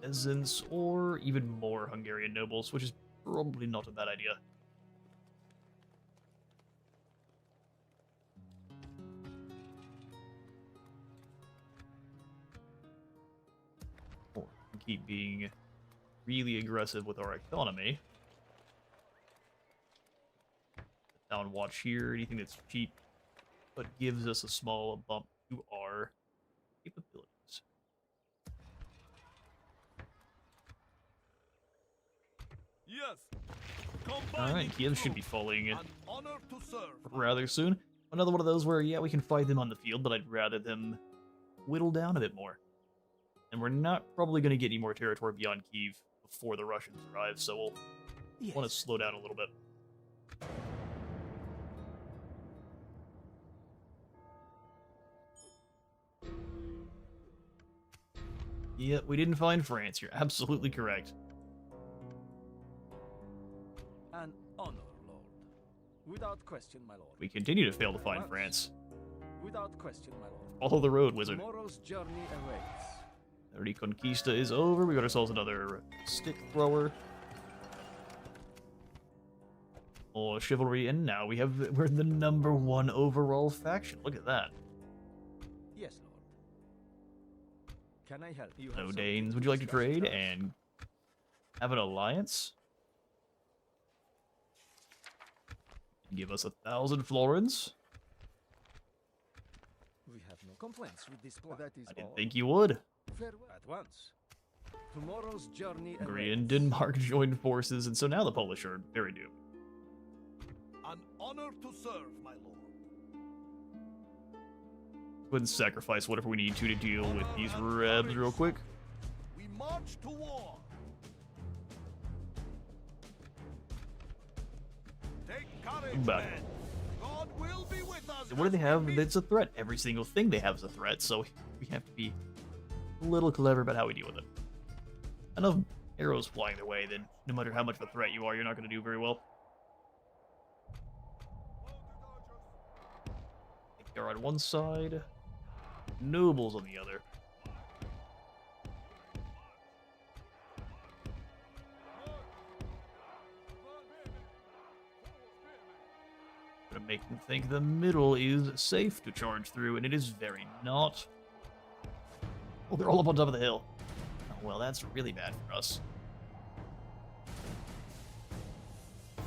Peasants, or even more Hungarian nobles, which is probably not a bad idea. Or keep being really aggressive with our economy. Down watch here, anything that's cheap, but gives us a small bump to our capabilities. Yes. Alright, Kiev should be falling An honor to serve. rather soon. Another one of those where, yeah, we can fight them on the field, but I'd rather them whittle down a bit more. And we're not probably going to get any more territory beyond Kiev before the Russians arrive, so we'll want to slow down a little bit. Yeah, we didn't find France. You're absolutely correct. An honor, lord. Without question, my lord. We continue to fail to find France. Without question, my lord. Follow the road, wizard. Tomorrow's journey awaits. The Reconquista is over. We got ourselves another stick thrower. Oh, chivalry, and now we're the #1 overall faction. Look at that. Yes, lord. Can I help you? No, Danes, would you like to trade and have an alliance? Give us 1,000 florins. We have no complaints with this plan. That is I didn't all. think you would. Farewell. At once. Tomorrow's journey Hungary and awaits. Denmark joined forces, and so now the Polish are very doomed. An honor to serve, my lord. Go ahead and sacrifice whatever we need to deal with these rebs real quick. We march to war. Take courage, Back. men. God will be with us. What do they as have we that's a threat? Every single thing they have is a threat, so we have to be a little clever about how we deal with it. Enough arrows flying their way, then no matter how much of a threat you are, you're not going to do very well. They're on one side, nobles on the other. Gonna make them think the middle is safe to charge through, and it is very not. Oh, they're all up on top of the hill. Oh, well, that's really bad for us.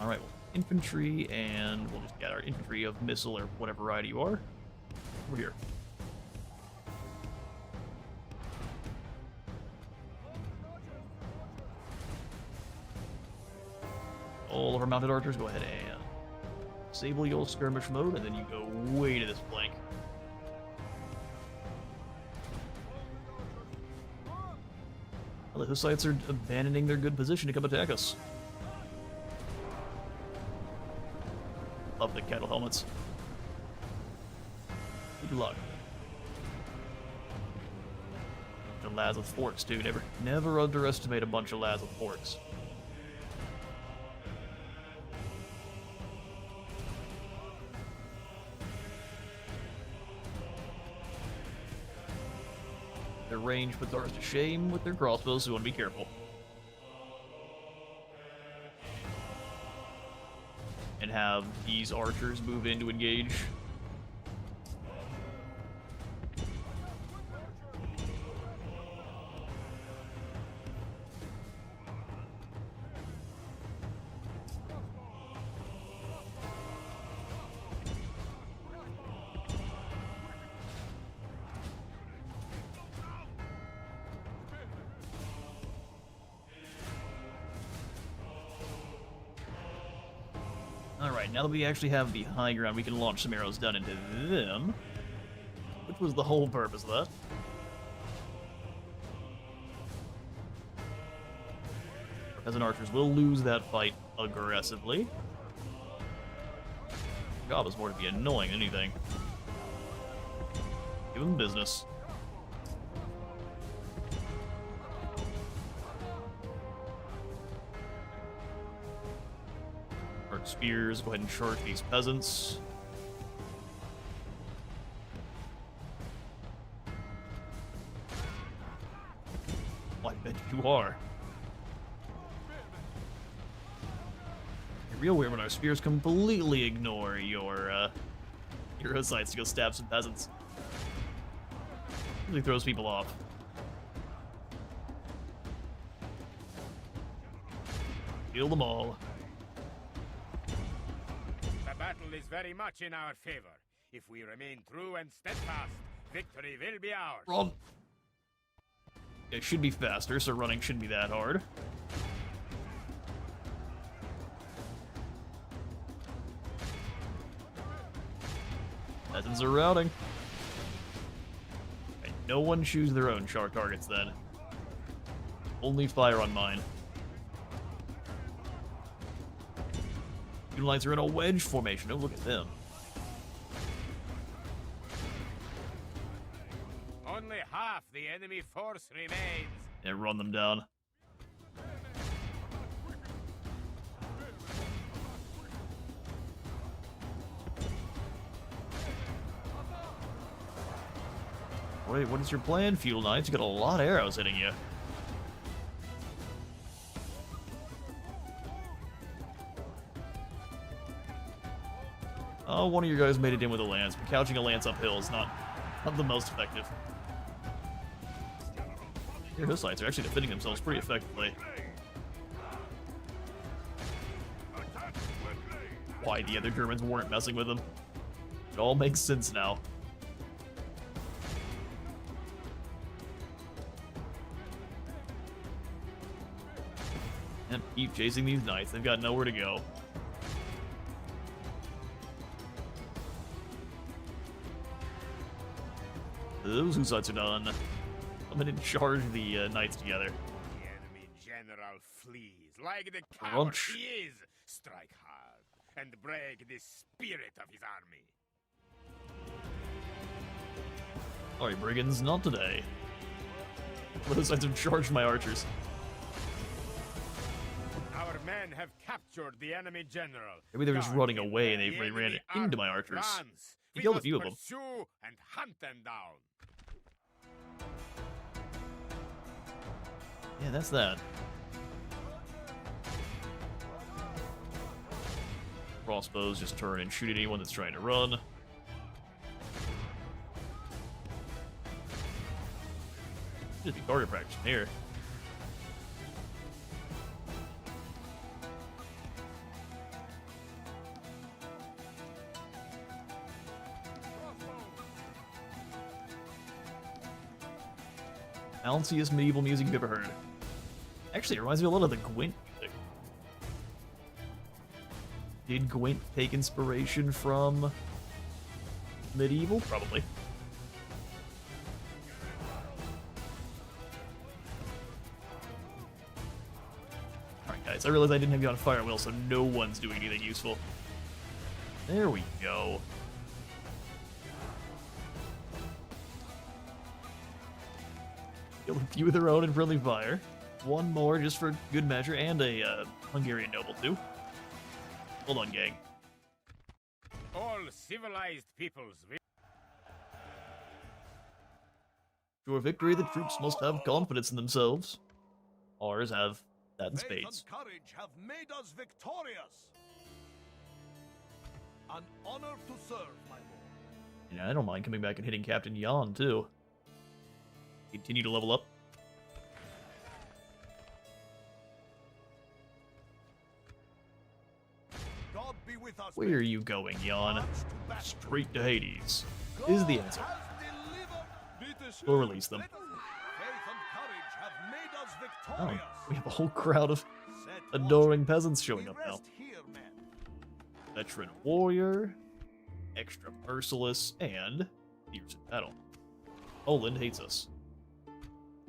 Alright, well, infantry, and we'll just get our infantry of missile or whatever variety you are. Over here. all of our mounted archers, go ahead and disable your skirmish mode, and then you go way to this flank. Well, the Hussites are abandoning their good position to come attack us. Love the cattle helmets. Good luck. The lads with forks, too. Never underestimate a bunch of lads with forks. Their range puts ours to shame with their crossbows, so we want to be careful. And have these archers move in to engage. Alright, now that we actually have the high ground, we can launch some arrows down into them. Which was the whole purpose of that. Our peasant archers will lose that fight aggressively. Their job is more to be annoying than anything. Give them business. Spears, go ahead and charge these peasants. Well, I bet you are. It's real weird when our spears completely ignore your Hussites to go stab some peasants. Really throws people off. Kill them all. Is very much in our favor. If we remain true and steadfast, victory will be ours. Run! It should be faster, so running shouldn't be that hard. Peasants are routing. Okay, no one choose their own char targets then. Only fire on mine. Unilites are in a wedge formation. Oh, look at them. Only half the enemy force remains. And run them down. Wait, what is your plan, Fuel Knights? You got a lot of arrows hitting you. Oh, one of your guys made it in with a lance, but couching a lance uphill is not the most effective. Your Hussites are actually defending themselves pretty effectively. Why the other Germans weren't messing with them. It all makes sense now. And keep chasing these knights, they've got nowhere to go. Those Hussites are done. I'm gonna charge the knights together. The enemy general flees like the coward he is. Strike hard and break the spirit of his army. Alright, brigands, not today. The Hussites have charged my archers. Our men have captured the enemy general. Maybe they're just running away and they ran into my archers. I killed a few of them. Pursue and hunt them down. Yeah, that's that. Crossbows just turn and shoot at anyone that's trying to run. Just be target practice from here. Bounciest medieval music you've ever heard. Actually, it reminds me a lot of the Gwent music. Did Gwent take inspiration from medieval? Probably. Alright guys, I realized I didn't have you on fire wheel, so no one's doing anything useful. There we go. Killed a few of their own in friendly fire. One more just for good measure, and a Hungarian noble too. Hold on, gang. All civilized peoples. For victory, the troops must have confidence in themselves. Ours have that in Faith spades. and courage have made us victorious. An honor to serve, my lord. Yeah, I don't mind coming back and hitting Captain Jan too. Continue to level up. God be with us. Where are you going, Jan? Straight to Hades is the answer. We'll release them. Oh, we have a whole crowd of adoring peasants showing up now. Veteran warrior, extra merciless, and fierce in battle. Poland hates us.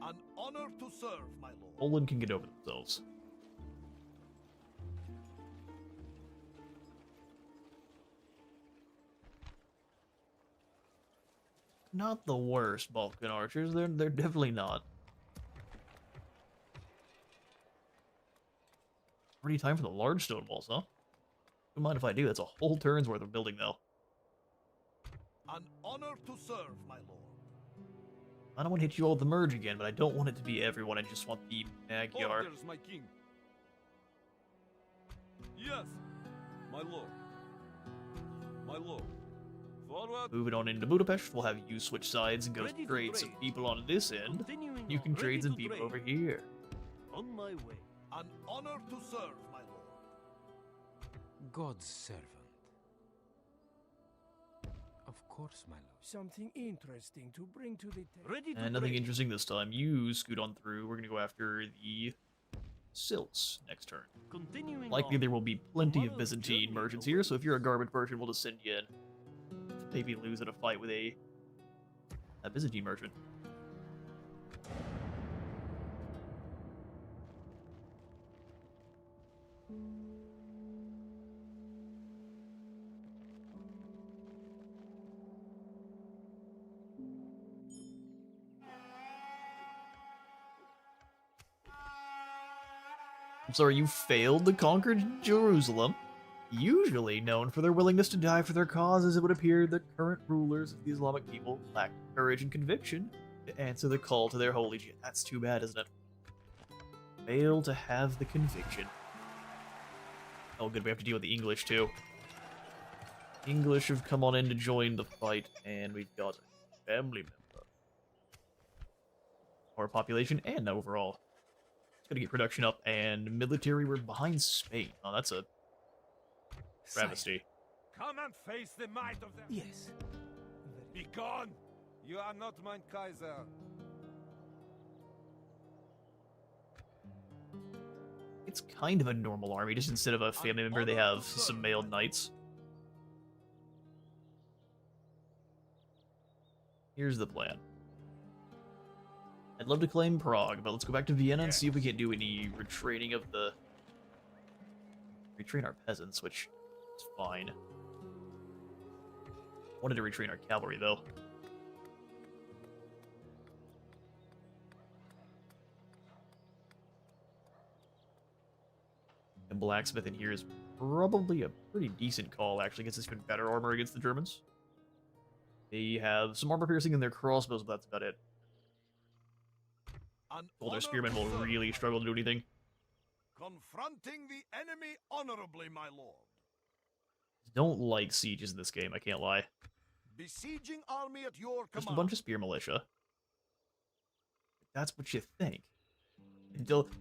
An honor to serve, my lord. Poland can get over themselves. Not the worst Balkan archers. They're definitely not. Already time for the large stone walls, huh? Don't mind if I do. That's a whole turn's worth of building, though. An honor to serve, my lord. I don't want to hit you all with the merge again, but I don't want it to be everyone. I just want the Magyar. Orders, my king. Yes, my lord. My lord. Forward. Moving on into Budapest, we'll have you switch sides and go trade some people on this end. You can trade some people over here. On my way. An honor to serve, my lord. God's servant. Of course, my lord. Something interesting to bring to the table. Ready to And nothing trade. interesting this time. You scoot on through. We're going to go after the Silts next turn. Continuing Likely on. there will be plenty of Tomorrow's Byzantine journey merchants here, so if you're a garbage merchant, we'll just send you in. Maybe lose in a fight with a Byzantine merchant. I'm sorry, you failed to conquer Jerusalem. Usually known for their willingness to die for their causes, it would appear the current rulers of the Islamic people lack courage and conviction to answer the call to their holy jihad. That's too bad, isn't it? Fail to have the conviction. Oh good, we have to deal with the English too. English have come on in to join the fight, and we've got a family member. Our population and overall. It's gonna get production up, and military, we're behind Spain. Oh, that's a travesty. Come and face the might of them. Yes. Be gone. You are not mein Kaiser. It's kind of a normal army, just instead of a family member, they have some male knights. Here's the plan. I'd love to claim Prague, but let's go back to Vienna and see if we can do any retraining of the... Retrain our peasants, which is fine. Wanted to retrain our cavalry, though. And blacksmith in here is probably a pretty decent call, actually. Gets us even better armor against the Germans. They have some armor piercing in their crossbows, but that's about it. Well, their spearmen will really struggle to do anything. Confronting the enemy honorably, my lord. Don't like sieges in this game, I can't lie. Besieging army at your Just a command. bunch of spear militia. That's what you think.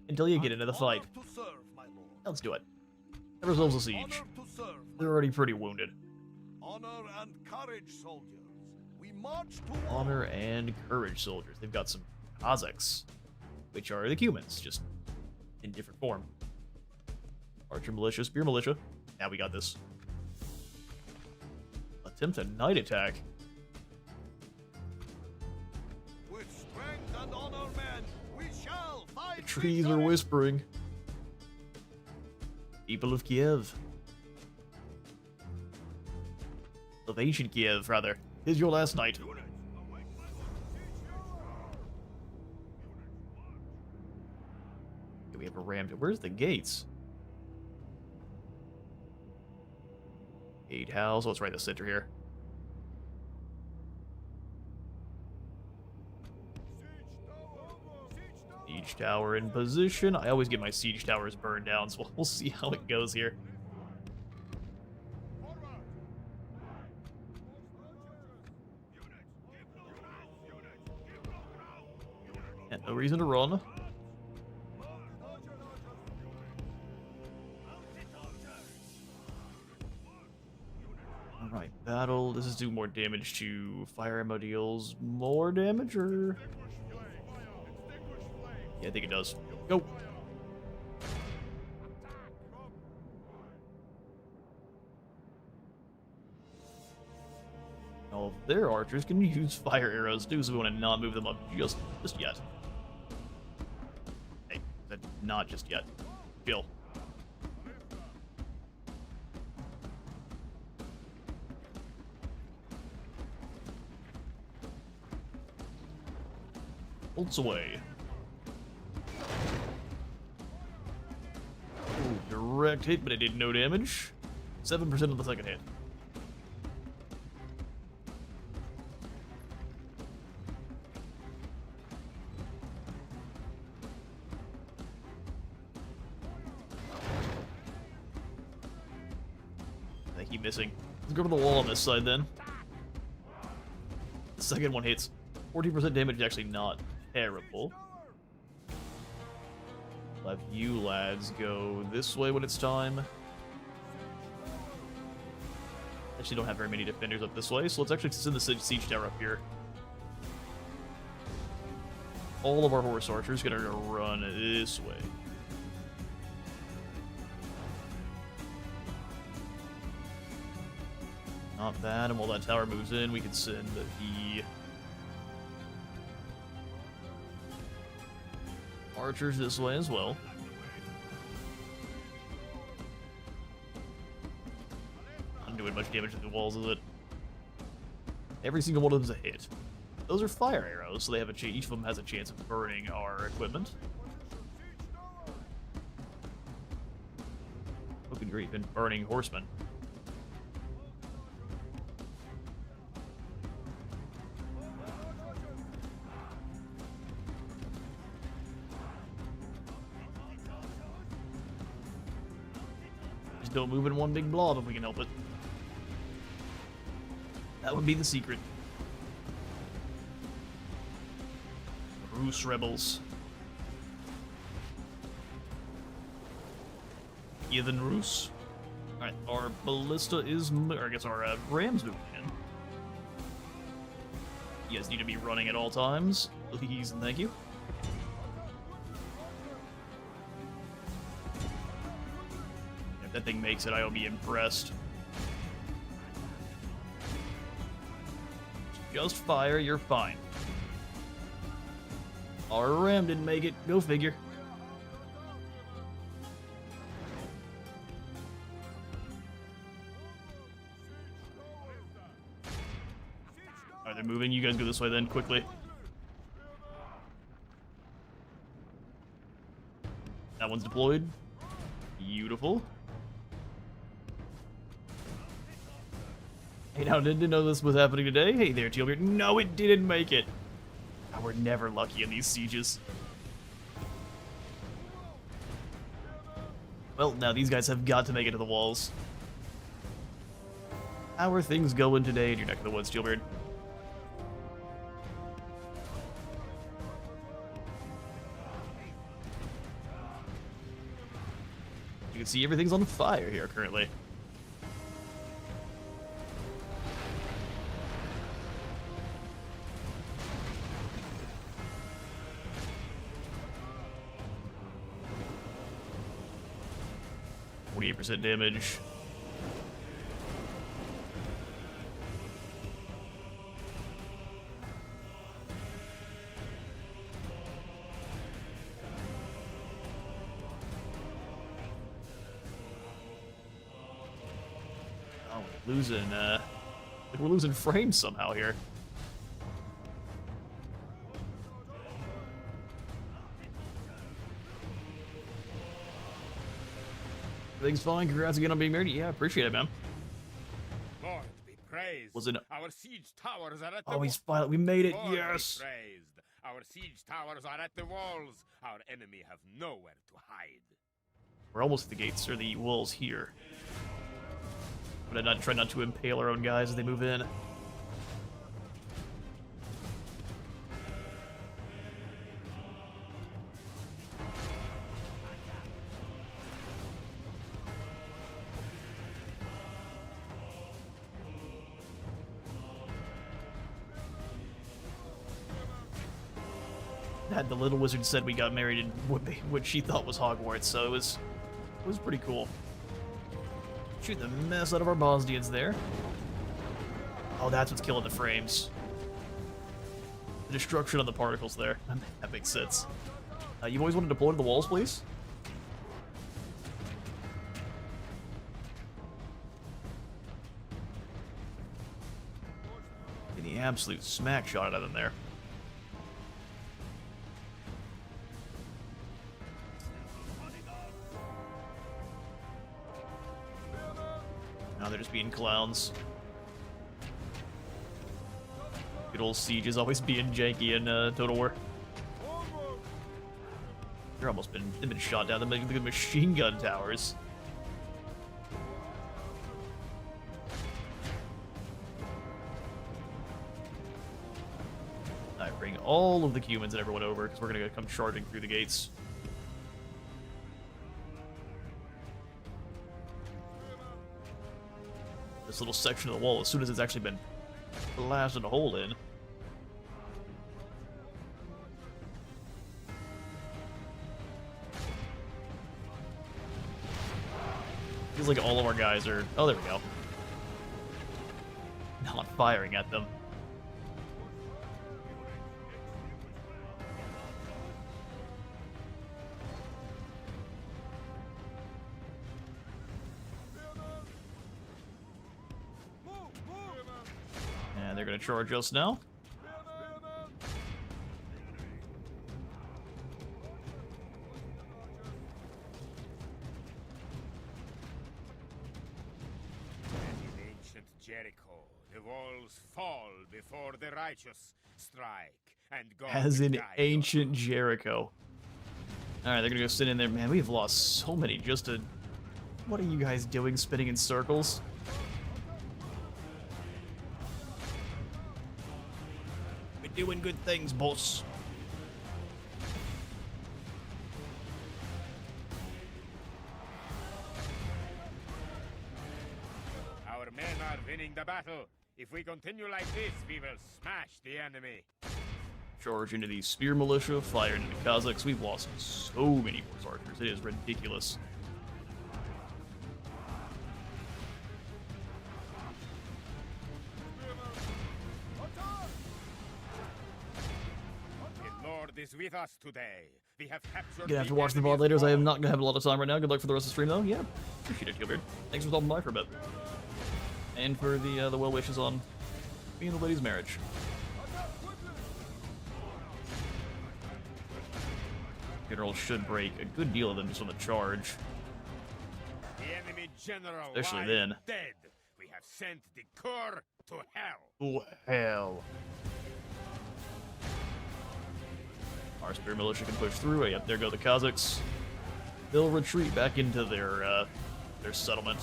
Until you get into the fight. To serve, my lord. Let's do it. Have ourselves a siege. Honor to serve, They're already pretty wounded. honor and courage, soldiers. We march to war. Honor and courage soldiers. They've got some Cossacks, which are the Cumans, just in different form. Archer militia, spear militia, Now we got this. Attempt a night attack. With strength and honor, men, we shall find The trees are victory. whispering. People of Kiev. Of ancient Kiev, rather. Here's your last night. Okay, we have a ram. Where's the gates? Gatehouse. Let's write the center here. Siege tower in position. I always get my siege towers burned down, so we'll see how it goes here. And no reason to run. Alright, battle. This is doing more damage to fire ammo deals. More damage, or... Yeah, I think it does. Go! All of their archers can use fire arrows too, so we want to not move them up just yet. Hey, not just yet. Chill. Bolts away. Ooh, direct hit, but it did no damage. 7% of the second hit. I keep missing. Let's go for the wall on this side then. The second one hits. 14% damage is actually not terrible. I'll have you lads go this way when it's time. Actually don't have very many defenders up this way, so let's actually send the siege tower up here. All of our horse archers gonna run this way. Not bad, and while that tower moves in, we can send the archers this way as well. Not doing much damage to the walls, is it? Every single one of them's a hit. Those are fire arrows, so they have a each of them has a chance of burning our equipment. Oh, good grief, and burning horsemen. Just don't move in one big blob if we can help it. That would be the secret. Rus rebels. Heathen Rus. Alright, our ballista is, or I guess our ram's moving in. You guys need to be running at all times. Please and thank you. If that thing makes it, I'll be impressed. Just fire, you're fine. Our ram didn't make it. Go figure. Alright, they're moving. You guys go this way then, quickly. That one's deployed. Beautiful. Hey, now, didn't know this was happening today? Hey there, Chillhop. No, it didn't make it. Oh, we're never lucky in these sieges. Well, now these guys have got to make it to the walls. How are things going today in your neck of the woods, Chillhop? You can see everything's on fire here currently. %, damage. Losing, like we're losing frames somehow here. Everything's fine. Congrats again on being married. Yeah, appreciate it, man. Lord be praised. Was it? Our siege towers are at the Oh, he's finally. We made it. Lord Yes. be praised. Our siege towers are at the walls. Our enemy have nowhere to hide. We're almost at the gates or the walls here. But I try not to impale our own guys as they move in. The little wizard said we got married in what she thought was Hogwarts, so it was pretty cool. Shoot the mess out of our Bosnians there. Oh, that's what's killing the frames. The destruction of the particles there. That makes sense. You always want to deploy to the walls, please? Getting the absolute smack shot out of them there. Now they're just being clowns. Good old Siege is always being janky in Total War. They're almost they've been shot down. They're making the machine gun towers. Alright, bring all of the humans and everyone over because we're gonna come charging through the gates. This little section of the wall, as soon as it's actually been blasted a hole in. Feels like all of our guys are... Oh, there we go. Not firing at them. And they're going to charge us now. Jericho, the walls fall before the righteous strike and go. As in ancient Jericho. Alright, they're gonna go sit in there. Man, we've lost so many just to... What are you guys doing, spinning in circles? We're doing good things, boss. Our men are winning the battle. If we continue like this, we will smash the enemy. Charge into the spear militia, fire into the Kazakhs. We've lost so many horse archers. It is ridiculous. The Lord is with us today. We have captured. Gonna have to watch the VOD later, as I am not gonna have a lot of time right now. Good luck for the rest of the stream, though. Yeah, appreciate it, Gilbert. Thanks for stopping by for a bit. And for the well wishes on me and the lady's marriage. General should break a good deal of them just on the charge. The enemy general Especially lies then. dead. We have sent the Corps to hell. Oh, hell. Our spear militia can push through. Yep, there go the Kazakhs. They'll retreat back into their settlement.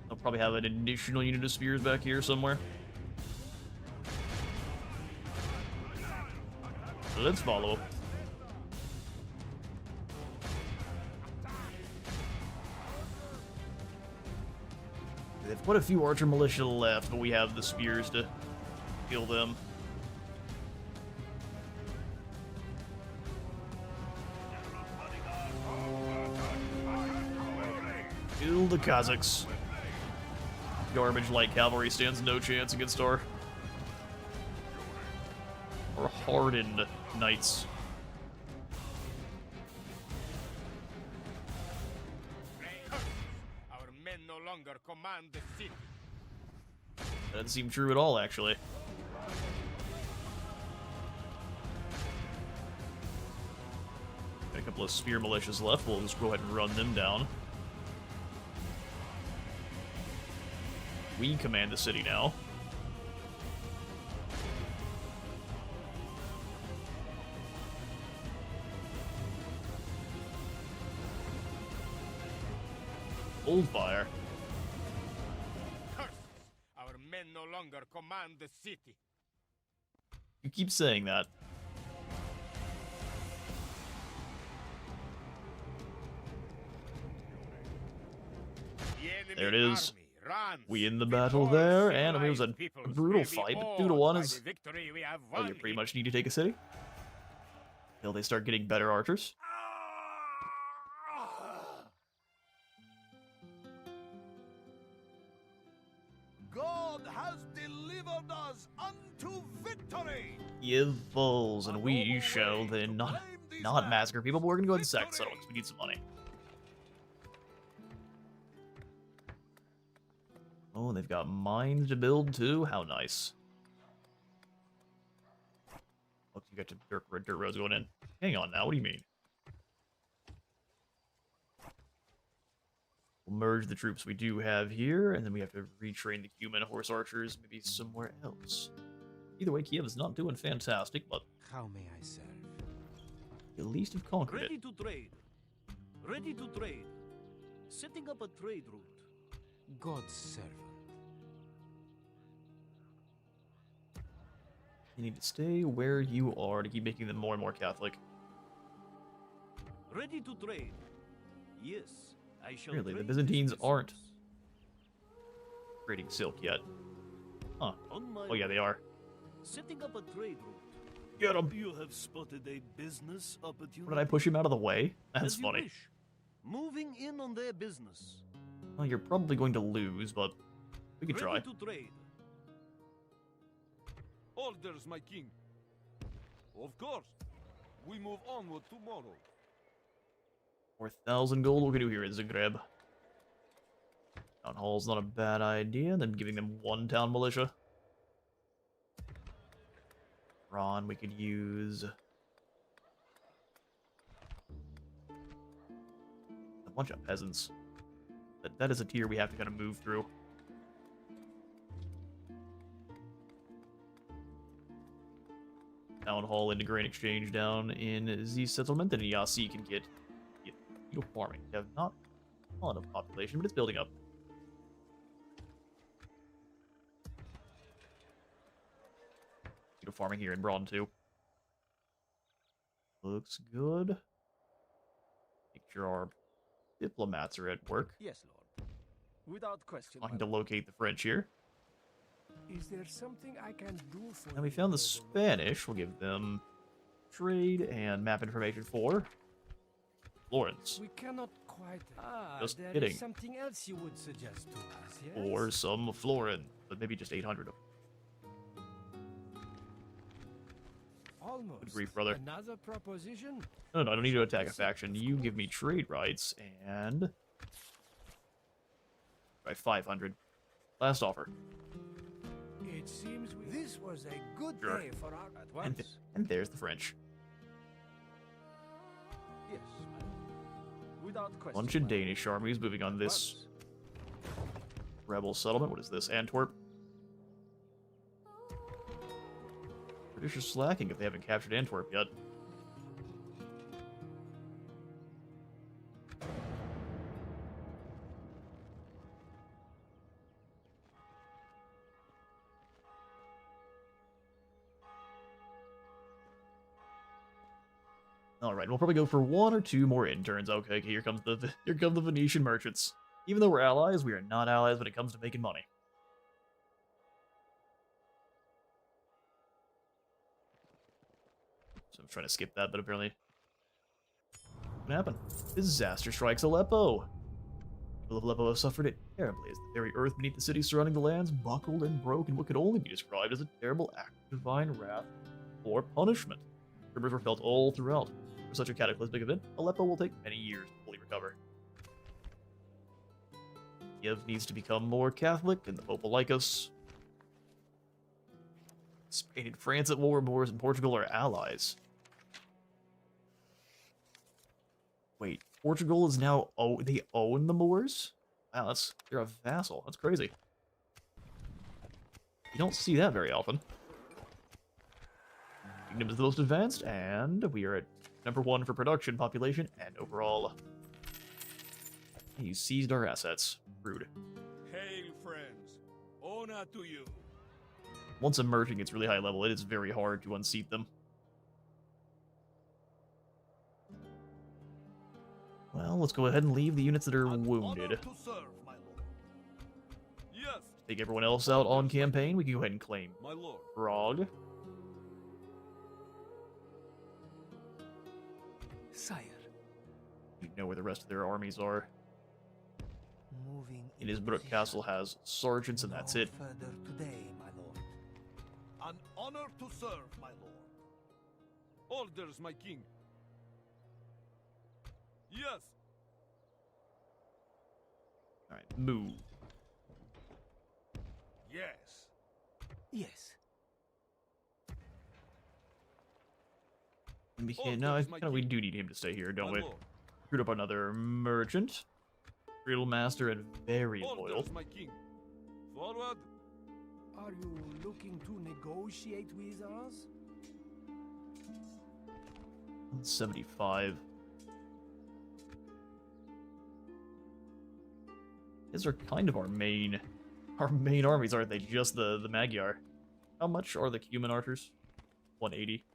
They'll probably have an additional unit of spears back here somewhere. Let's follow. They've quite a few archer militia left, but we have the spears to kill them. Kill the Kazakhs. Garbage light cavalry stands no chance against our hardened knights. Our men no longer command the city. That doesn't seem true at all, actually. Got a couple of spear militias left. We'll just go ahead and run them down. We command the city now. Old fire. Curses! Our men no longer command the city. You keep saying that. The There it enemy is. army runs. We in the With battle all there, and I mean, it was a civilized peoples brutal will be fight, but awed 2-1 by is... the victory we have Oh, won you pretty here. much need to take a city? Until they start getting better archers. God has delivered us unto victory! Give fools, and we shall then not massacre people, but we're gonna go ahead and sack the settlement because we need some money. Oh, they've got mines to build too. How nice. Look, you got dirt roads going in. Hang on now, what do you mean? We'll merge the troops we do have here, and then we have to retrain the human horse archers maybe somewhere else. Either way, Kiev is not doing fantastic, but How may I serve? at least have conquered Ready it. to trade. Ready to trade. Setting up a trade route. God's servant. You need to stay where you are to keep making them more and more Catholic. Ready to trade. Yes, I shall Really, the trade Byzantines this aren't resource. trading silk yet. Huh. On my Oh yeah, they way. are. Setting up a trade route. Get 'em! You have spotted a business opportunity. What, did I push him out of the way? That's As you funny. wish. Moving in on their business. Well, you're probably going to lose, but we could try. Ready to trade. Orders, my king. Of course. We move onward tomorrow. 4,000 gold, what can we do here in Zagreb? Town hall's not a bad idea, then giving them one town militia. Ron, we could use... a bunch of peasants. That is a tier we have to kind of move through. Town hall into grain exchange down in Z settlement, and Yasi can get farming. We have not a lot of population, but it's building up. Farming here in Braun too. Looks good. Make sure our diplomats are at work. Yes, Lord. Without question. Trying to locate the French here. Is there something I can do for And we you, found the nobleman? Spanish. We'll give them trade and map information for Florence. We cannot quite. Just there kidding. is something else you would suggest to us, yes? Or some florin, but maybe just 800 of them. Almost. Good grief, brother. Another proposition? No, I don't need to attack a faction. You give me trade rights and... Right, 500. Last offer. It seems this was a good Sure. day for our at And, once. and there's the French. Yes, my lord. Without question. Bunch of my lord. Danish armies moving on At this once. rebel settlement. What is this? Antwerp? British are slacking if they haven't captured Antwerp yet. Alright, we'll probably go for one or two more interns. Okay, here comes the Venetian merchants. Even though we're allies, we are not allies when it comes to making money. So I'm trying to skip that, but apparently... What happened? Disaster strikes Aleppo! People of Aleppo have suffered it terribly as the very earth beneath the city surrounding the lands buckled and broke in what could only be described as a terrible act of divine wrath or punishment. Tremors were felt all throughout. For such a cataclysmic event, Aleppo will take many years to fully recover. Kiev needs to become more Catholic, and the Pope will like us. Spain and France at war, Moors and Portugal are allies. Wait, Portugal is now... Oh, they own the Moors? Wow, they're a vassal. That's crazy. You don't see that very often. Kingdom is the most advanced, and we are at #1 for production, population, and overall. You seized our assets. Rude. Hail, friends. Honor to you. Once a merchant gets really high level, it is very hard to unseat them. Well, let's go ahead and leave the units that are wounded. To serve, my lord. Yes, Take everyone else out on campaign. We can go ahead and claim my lord. Prague. Sire. You know where the rest of their armies are. Moving Innsbruck Castle has sergeants, and that's it. Further today, my lord. An honor to serve, my lord. Orders, my king. Yes. Alright, move. Yes. Yes. No, we do need him to stay here, don't we? Screwed up another merchant. Riddle master and very loyal. Orders, my king. Forward. Are you looking to negotiate with us? 75. These are kind of our main armies, aren't they? Just the Magyar. How much are the Cuman archers? 180.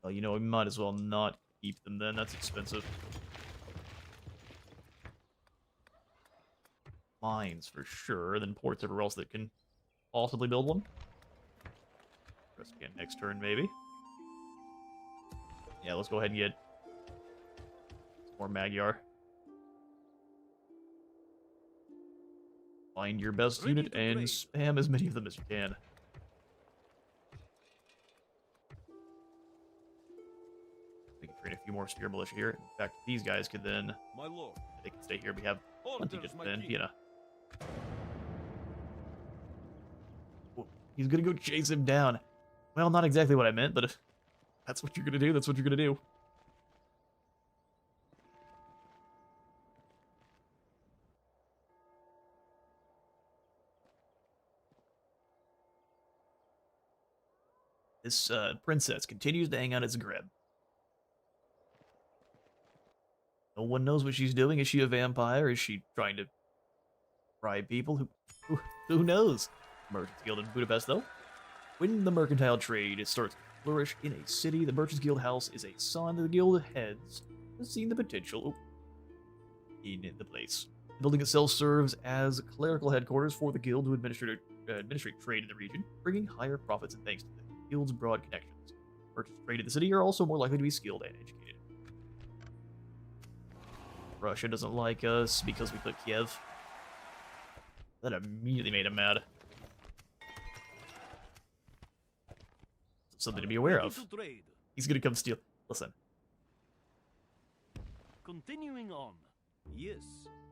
Well, you know, we might as well not keep them then. That's expensive. Mines for sure, then ports everywhere else that can possibly build one. Press again next turn, maybe. Yeah, let's go ahead and get some more Magyar. Find your best unit and spam as many of them as you can. We can create a few more spear militia here. In fact, these guys could then... My lord. They can stay here. We have plenty to defend Vienna. Oh, he's gonna go chase him down. Well, not exactly what I meant, but if that's what you're gonna do, that's what you're gonna do. This princess continues to hang out as a grab. No one knows what she's doing. Is she a vampire? Is she trying to bribe people? Who knows? Merchants Guild in Budapest, though. When the mercantile trade starts to flourish in a city, the Merchants Guild house is a sign that the guild heads has seen the potential in the place. The building itself serves as clerical headquarters for the guild to administrate trade in the region, bringing higher profits and thanks to the guild's broad connections. Merchants trade in the city are also more likely to be skilled and educated. Russia doesn't like us because we put Kiev. That immediately made him mad. Something to be aware of. He's gonna come steal. Listen. Continuing on. Yes,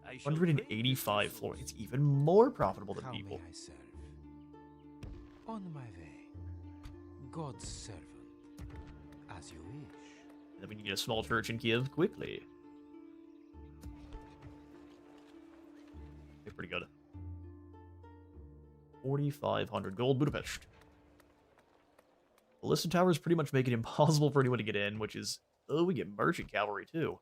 I shall 185 floor. It's even more profitable than How people. may I serve? On my way. God's servant. As you wish. And then we can get a small church in Kiev quickly. Okay, pretty good. 4,500 gold. Budapest. Ballista towers pretty much make it impossible for anyone to get in, which is... Oh, we get merchant cavalry, too.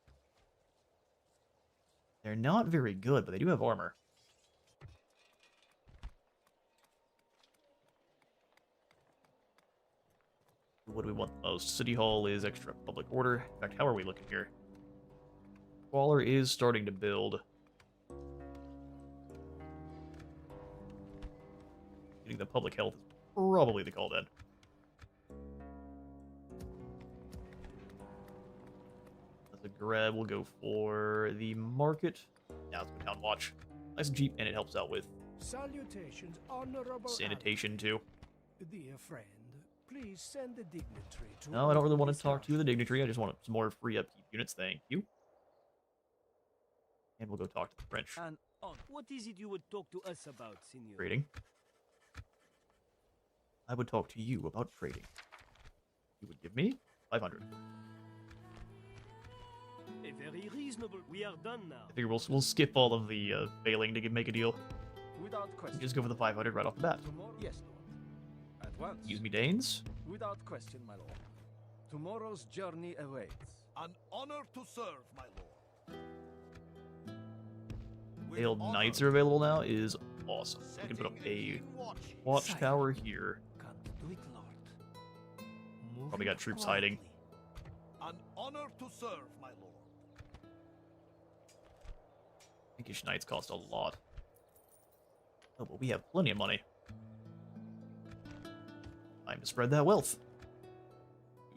They're not very good, but they do have armor. What do we want the most? City Hall is extra public order. In fact, how are we looking here? Waller is starting to build. Getting the public health is probably the call then. As a grab, we'll go for the market. Now let's go town watch. Nice and cheap, and it helps out with Salutations, honorable sanitation too. Dear friend, Please send the dignitary to... No, I don't really want to talk to the dignitary. I just want some more free upkeep units. Thank you. And we'll go talk to the French. And what is it you would talk to us about, Signor? Trading. I would talk to you about trading. You would give me 500. Very reasonable. We are done now. I figure we'll skip all of the failing to make a deal. Without question. Just go for the 500 right off the bat. Tomorrow? Yes, Lord. At once. Use me Danes. Without question, my lord. Tomorrow's journey awaits. An honor to serve, my lord. With Failed honor. Knights are available now is awesome. We can put up a Setting watch. watchtower here. Can't do it, Lord. Move Probably got it troops quietly. hiding. An honor to serve, my lord. Pinkish Knights cost a lot. Oh, but we have plenty of money. Time to spread that wealth.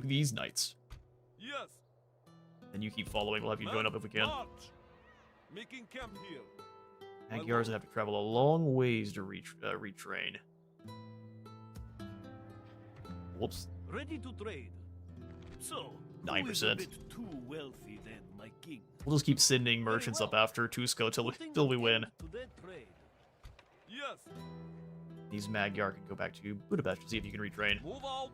Do these Knights. Yes. And you keep following. We'll have you join up if we can. March. Making camp here. Magyars would have to travel a long ways to retrain. Whoops. Ready to trade. So, 9%. who is a bit too wealthy then, my king? We'll just keep sending merchants up after Tusco till we win. To that trade. Yes. These Magyar can go back to Budapest to see if you can retrain. Move out.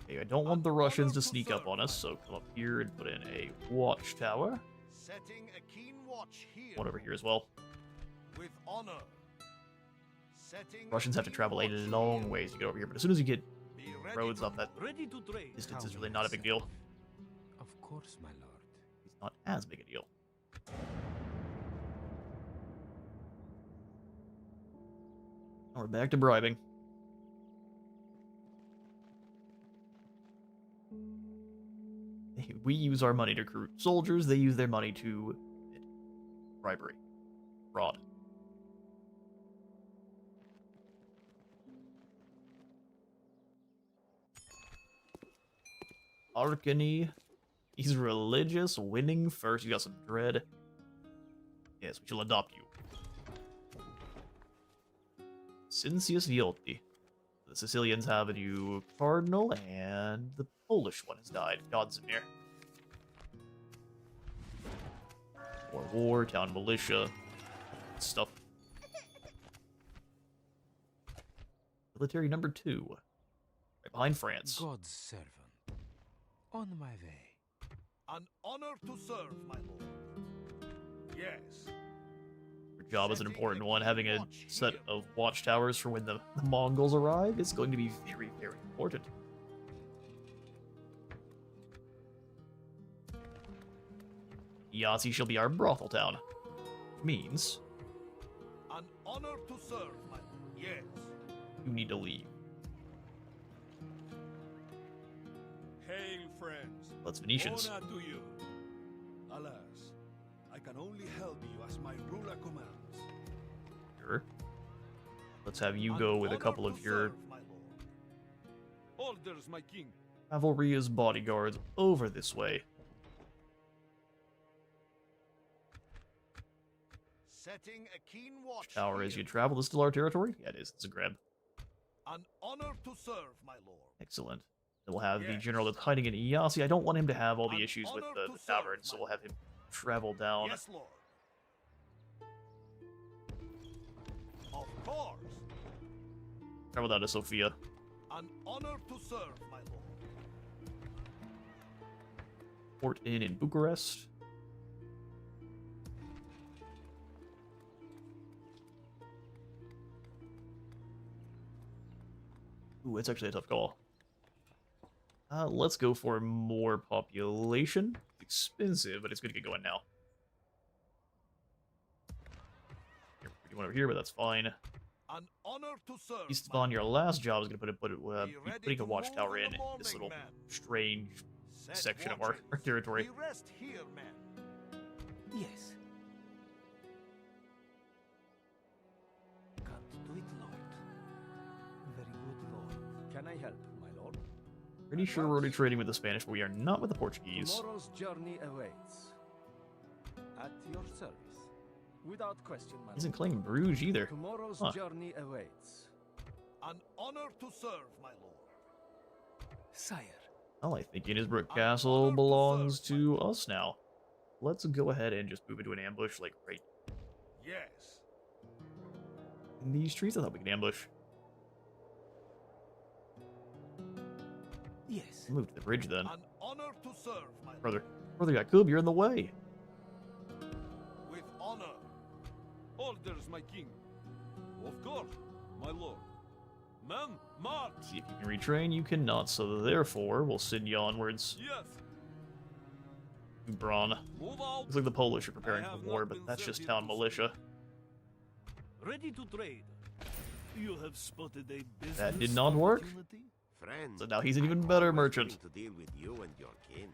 Okay, I don't want the Russians to sneak up on us, so come up here and put in a watchtower. Setting a keen watch here. One over here as well. With honor. Setting Russians have to keen travel a watch long here. ways to get over here, but as soon as you get Be ready roads to up that Ready to trade. distance, is really not a big deal. Of course, my lord. It's not as big a deal. Now we're back to bribing. We use our money to recruit soldiers, they use their money to bribery. Fraud. Arkany. He's religious, winning first. You got some dread. Yes, we shall adopt you. Cincius Violti. The Sicilians have a new cardinal, and the Polish one has died. Godzimir. War, town militia, stuff. Military number 2. Right behind France. God's servant. On my way. An honor to serve, my lord. Yes. Your job is an important one. Having a set of watchtowers for when the Mongols arrive is going to be very, very important. Yahtzee shall be our brothel town. Means An honor to serve, my lord. Yes. you need to leave. Hail, friends. Let's Venetians. Honor to you. Alas, I can only help you as my ruler commands. Sure. Let's have you An go with a honor couple to of your serve, my lord. Orders, my king. cavalry as bodyguards over this way. Setting a keen watch Tower as here. you travel. This is still our territory? Yeah, it is. It's a grab. An honor to serve, my lord. Excellent. Then we'll have the Yes. general that's hiding in Iyasi. I don't want him to have all the An issues with honor the to serve, tavern, so my we'll have him travel down. Yes, lord. Of course. Travel down to Sofia. An honor to serve, my lord. Port in Bucharest. Ooh, it's actually a tough call. Let's go for more population. It's expensive, but it's good to get going now. You're pretty one over here, but that's fine. An honor to serve. Eastvan, your last job is going to be ready putting to a move watchtower in in the morning, this little man. strange Set section of watches. our territory. We rest here, man. Yes. Can't do it, Lord. Very good, lord. Can I help, my lord? Pretty sure we're already trading with the Spanish, but we are not with the Portuguese. Tomorrow's journey awaits. At your service. Without question, my Isn't lord. claiming Bruges either. Tomorrow's Huh. journey awaits. An honor to serve, my lord. Sire. Well, I think Innsbruck Castle belongs to us now. Let's go ahead and just move into an ambush, like, right Yes. in these trees. I thought we could ambush. Yes. Move to the bridge then. An honor to serve, my lord. Brother Jakub, you're in the way. With honor. Orders, my king. Of course, my lord. Men, march! See if you can retrain. You cannot, so therefore we'll send you onwards. Yes. To Braun. Move out. Looks like the Polish are preparing I for have war, not but been that's just set town into militia. Ready to trade. You have spotted a business That did not work. opportunity? Friend, So now he's an even better always merchant. willing to deal with you and your kin.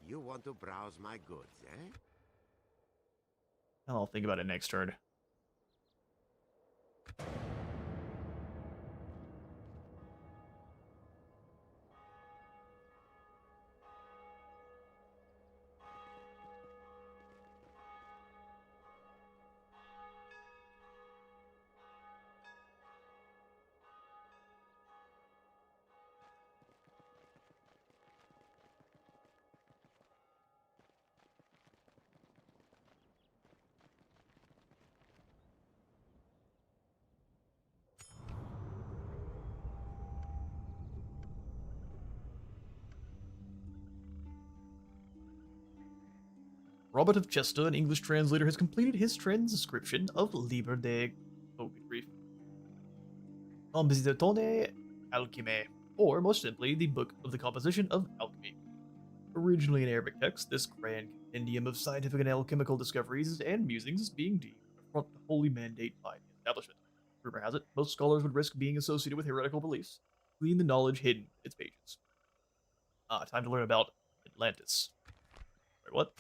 You want to browse my goods, eh? I'll think about it next turn. Robert of Chester, an English translator, has completed his transcription of Liber de... Oh, good grief. Compositone Alchime, or more simply, the Book of the Composition of Alchemy. Originally an Arabic text, this grand compendium of scientific and alchemical discoveries and musings is being deemed to affront the holy mandate by the establishment. Rumor has it, most scholars would risk being associated with heretical beliefs, including the knowledge hidden in its pages. Time to learn about Atlantis. Wait, what?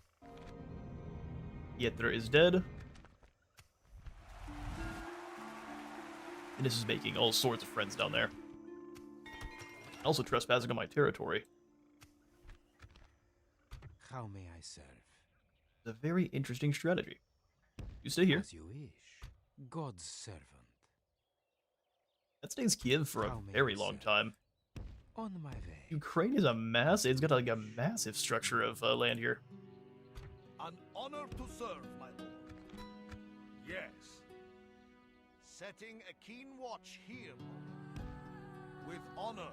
Yetra is dead. And this is making all sorts of friends down there. Also trespassing on my territory. How may I serve? It's a very interesting strategy. You stay here. As you wish. God's servant. That stays Kiev for a How may very I long serve? time. On my way. Ukraine is it's got like a massive structure of land here. An honor to serve, my lord. Yes. Setting a keen watch here, lord. With honor.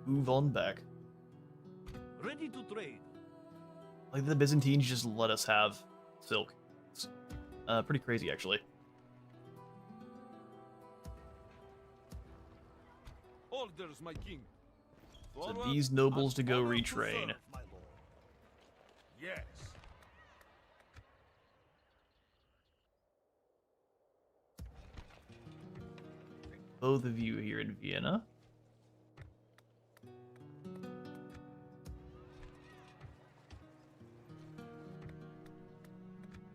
Move on back. Ready to trade. Like the Byzantines just let us have silk. It's pretty crazy actually. Orders, my king. So Forward these nobles to An go honor retrain. serve, my lord. Yes. Both of you here in Vienna.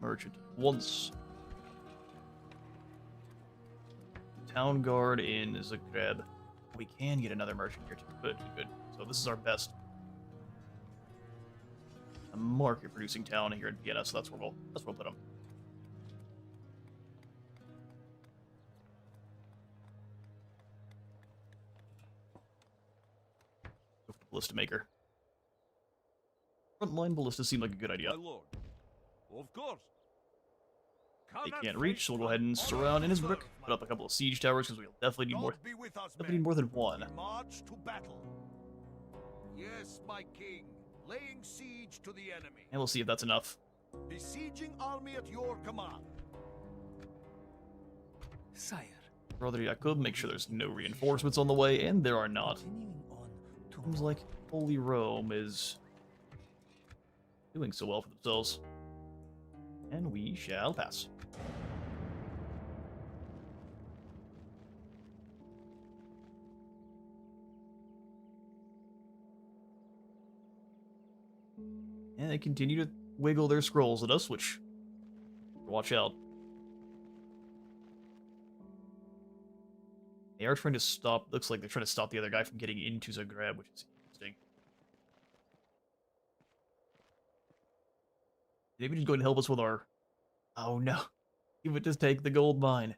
Merchant once. Town guard in Zagreb. We can get another merchant here too. Good, good, good. So this is our best market producing town here in Vienna, so that's where we'll put them. Go for the ballista maker. Frontline ballista seemed like a good idea. My lord. Of course. They can't reach, so we'll go ahead and surround Innsbruck. Put up a couple of siege towers because we'll definitely need more. God be with us, Definitely need more than one. We march to battle. Yes, my king. Laying siege to the enemy. And we'll see if that's enough. Besieging army at your command. Sire. Brother Jakub, make sure there's no reinforcements on the way, and there are not. Continuing on to Seems like Holy Rome is doing so well for themselves. And we shall pass. And they continue to wiggle their scrolls at us, which... watch out. They are trying to stop... looks like they're trying to stop the other guy from getting into Zagreb, which is interesting. Maybe just go and help us with our Oh no. He would just take the gold mine.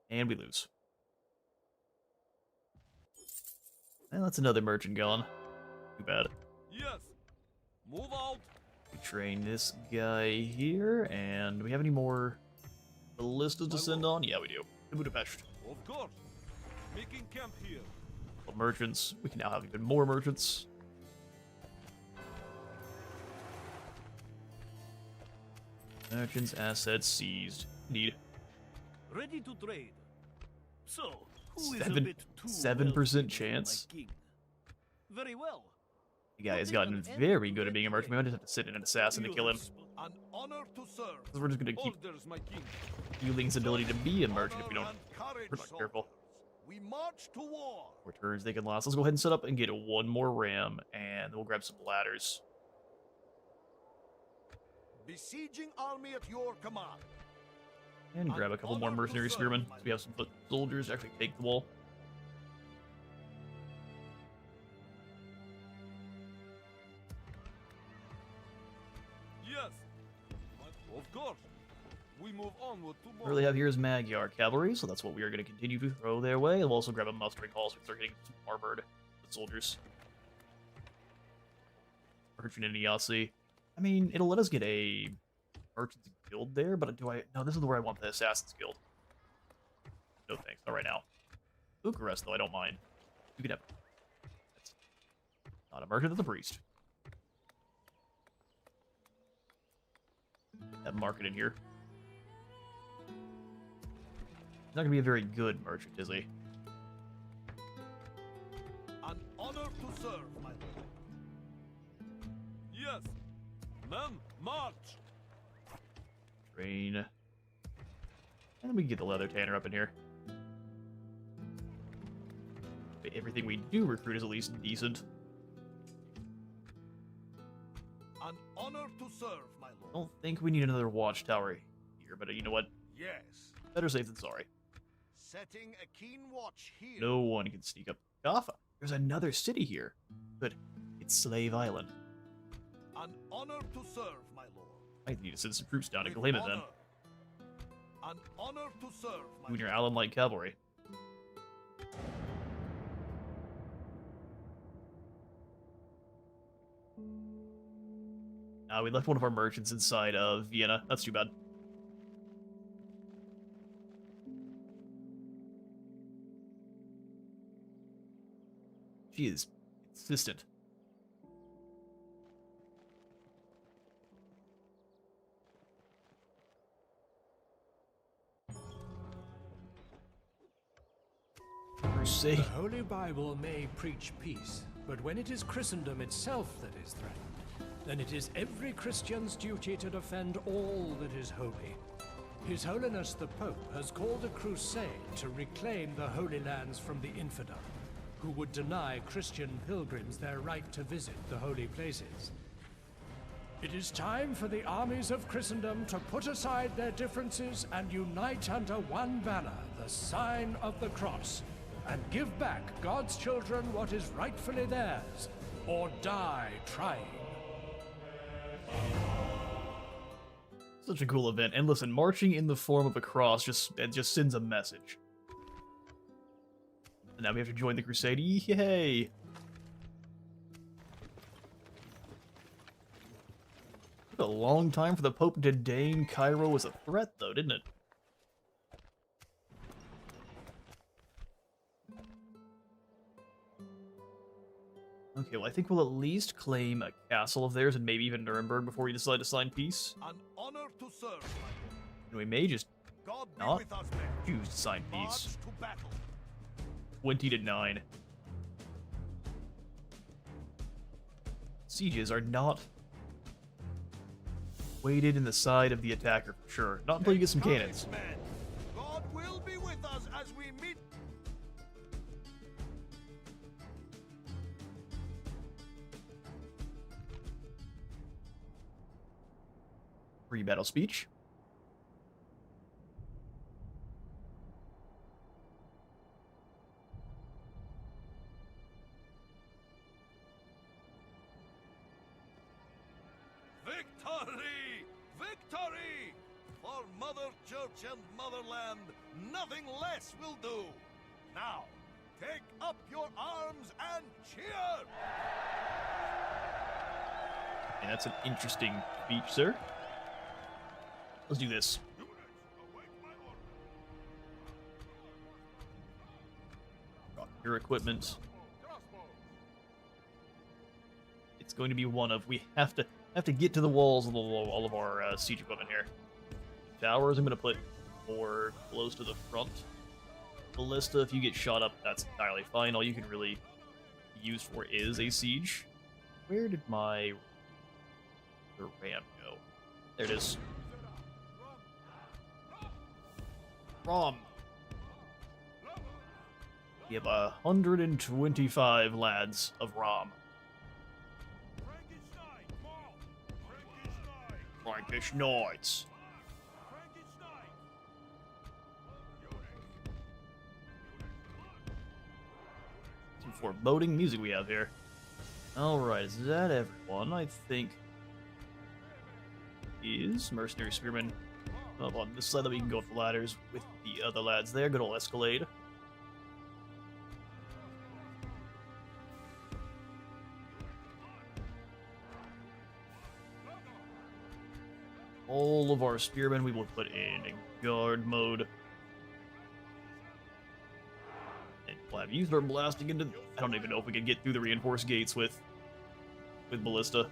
And we lose. And that's another merchant gone. Too bad. Yes. Move out. We train this guy here, and do we have any more ballistas to send on? Yeah, we do. To Budapest. Of course. Making camp here. Well, merchants. We can now have even more merchants. Merchants, assets seized. Indeed. Ready to trade. So, who is a Seven- bit too 7% wealthy chance. for my king? Very well. The guy has gotten very good at being a merchant. We might just have to sit in an assassin to You kill him. have An honor to serve. Because we're just going to keep Orders, my king. Yuling's ability to be a merchant if we don't. Honor and courage, We're not careful. soldiers. We march to war. More turns they can last. Let's go ahead and set up and get one more ram, and we'll grab some ladders. Besieging army at your command. And grab a couple more mercenary spearmen. So we have some foot soldiers actually take the wall. Yes. Of course. We move onward tomorrow. What we have here is Magyar cavalry, so that's what we are going to continue to throw their way. And we'll also grab a mustering hall so we start getting some armored soldiers. Merchant in Iasi. I mean, it'll let us get a merchant's guild there, but do I... No, this is where I want the assassin's guild. No thanks, not right now. Bucharest, though, I don't mind. You could have... That's not a merchant, that's a priest. That market in here. He's not going to be a very good merchant, is he? An honor to serve, my lord. Yes. Men, march. Train. And we can get the leather tanner up in here. But everything we do recruit is at least decent. An honor to serve, my I lord. don't think we need another watchtower here, but you know what? Yes. Better safe than sorry. Setting a keen watch here. No one can sneak up Jaffa. There's another city here. Good. It's Slave Island. An honor to serve, my lord. I need to send some troops down to With claim it then. honor. An honor to serve, my You and your lord. Allen Light Cavalry. We left one of our merchants inside of Vienna. That's too bad. She is insistent. Crusade. The Holy Bible may preach peace, but when it is Christendom itself that is threatened, then it is every Christian's duty to defend all that is holy. His Holiness the Pope has called a crusade to reclaim the Holy Lands from the infidel, who would deny Christian pilgrims their right to visit the holy places. It is time for the armies of Christendom to put aside their differences and unite under one banner, the sign of the cross, and give back God's children what is rightfully theirs, or die trying. Such a cool event. And listen, marching in the form of a cross just sends a message. And now we have to join the crusade. Yay! Took a long time for the Pope to deign Cairo as a threat, though, didn't it? Okay, well, I think we'll at least claim a castle of theirs and maybe even Nuremberg before we decide to sign peace. An honor to serve, my lord. And we may just God be not with us, men. choose to sign March peace. to battle. 20-9. Sieges are not weighted in the side of the attacker, for sure. Not until you get some cannons. Men. God will be with us as we meet. Pre-battle speech. Mother Church and Motherland, nothing less will do. Now, take up your arms and cheer! And that's an interesting speech, sir. Let's do this. Got your equipment. It's going to be one of we have to get to the walls of all of our siege equipment here. Towers I'm going to put more close to the front. Ballista, if you get shot up, that's entirely fine. All you can really be used for is a siege. Where did my ram go? There it is. Rom. We have 125 lads of Rom. Frankish Knights. Some foreboding music we have here. Alright, is that everyone? I think is mercenary spearmen up on this side that we can go up the ladders with the other lads there. Good old Escalade. All of our spearmen we will put in guard mode. And we'll have you start blasting into... I don't even know if we can get through the reinforced gates with ballista.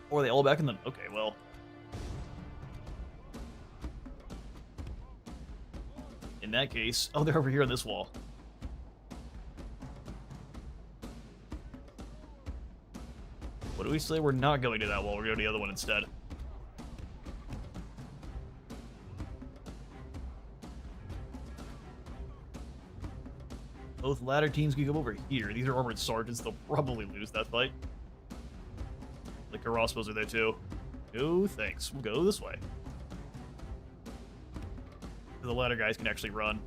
Or are they all back in them? Okay, well. In that case... Oh, they're over here on this wall. What do we say? We're not going to that wall. We're going to the other one instead. Both ladder teams can come over here. These are armored sergeants. They'll probably lose that fight. The crossbows are there too. No thanks. We'll go this way. The ladder guys can actually run.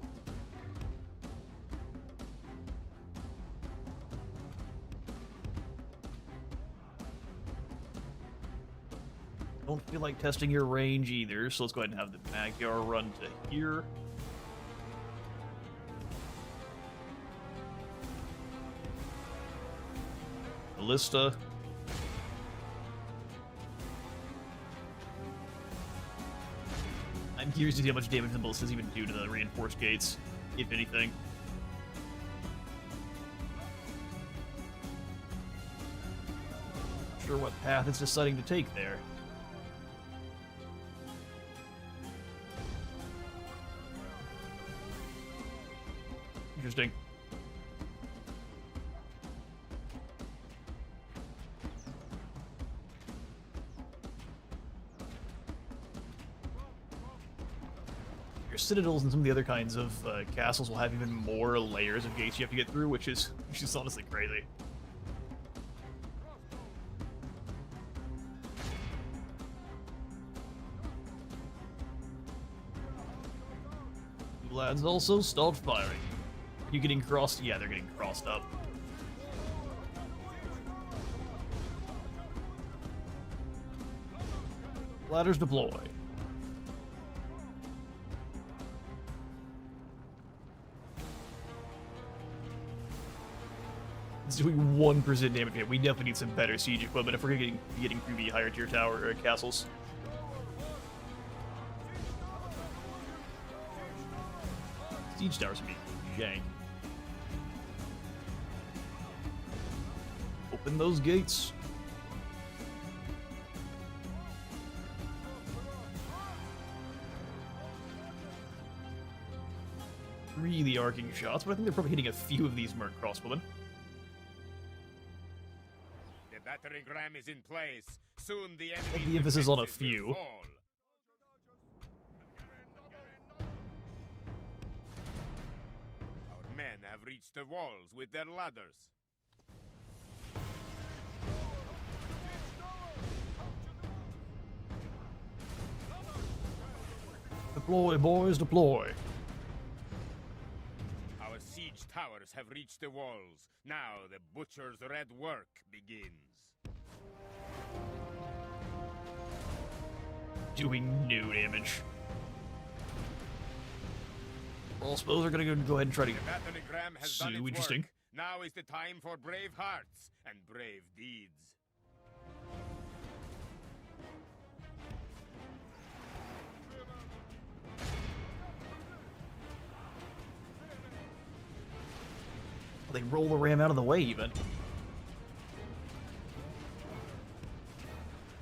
Don't feel like testing your range either, so let's go ahead and have the Magyar run to here. Ballista. I'm curious to see how much damage the ballistas even do to the reinforced gates, if anything. Not sure what path it's deciding to take there. Interesting. Your citadels and some of the other kinds of castles will have even more layers of gates you have to get through, which is honestly crazy. Lads also stopped firing. You getting crossed? Yeah, they're getting crossed up. Ladders deploy. It's doing 1% damage. Yeah, we definitely need some better siege equipment if we're getting through the higher tier tower or castles. Siege towers would be jank. Open those gates. Really arcing shots, but I think they're probably hitting a few of these merc crossbowmen. The battering ram is in place. Soon the enemy. The emphasis on a few. Our men have reached the walls with their ladders. Deploy, boys, deploy. Our siege towers have reached the walls. Now the butcher's red work begins. doing no damage. Crossbows are gonna go ahead and try to The battlegram has done its interesting. work. Now is the time for brave hearts and brave deeds. They roll the ram out of the way, even.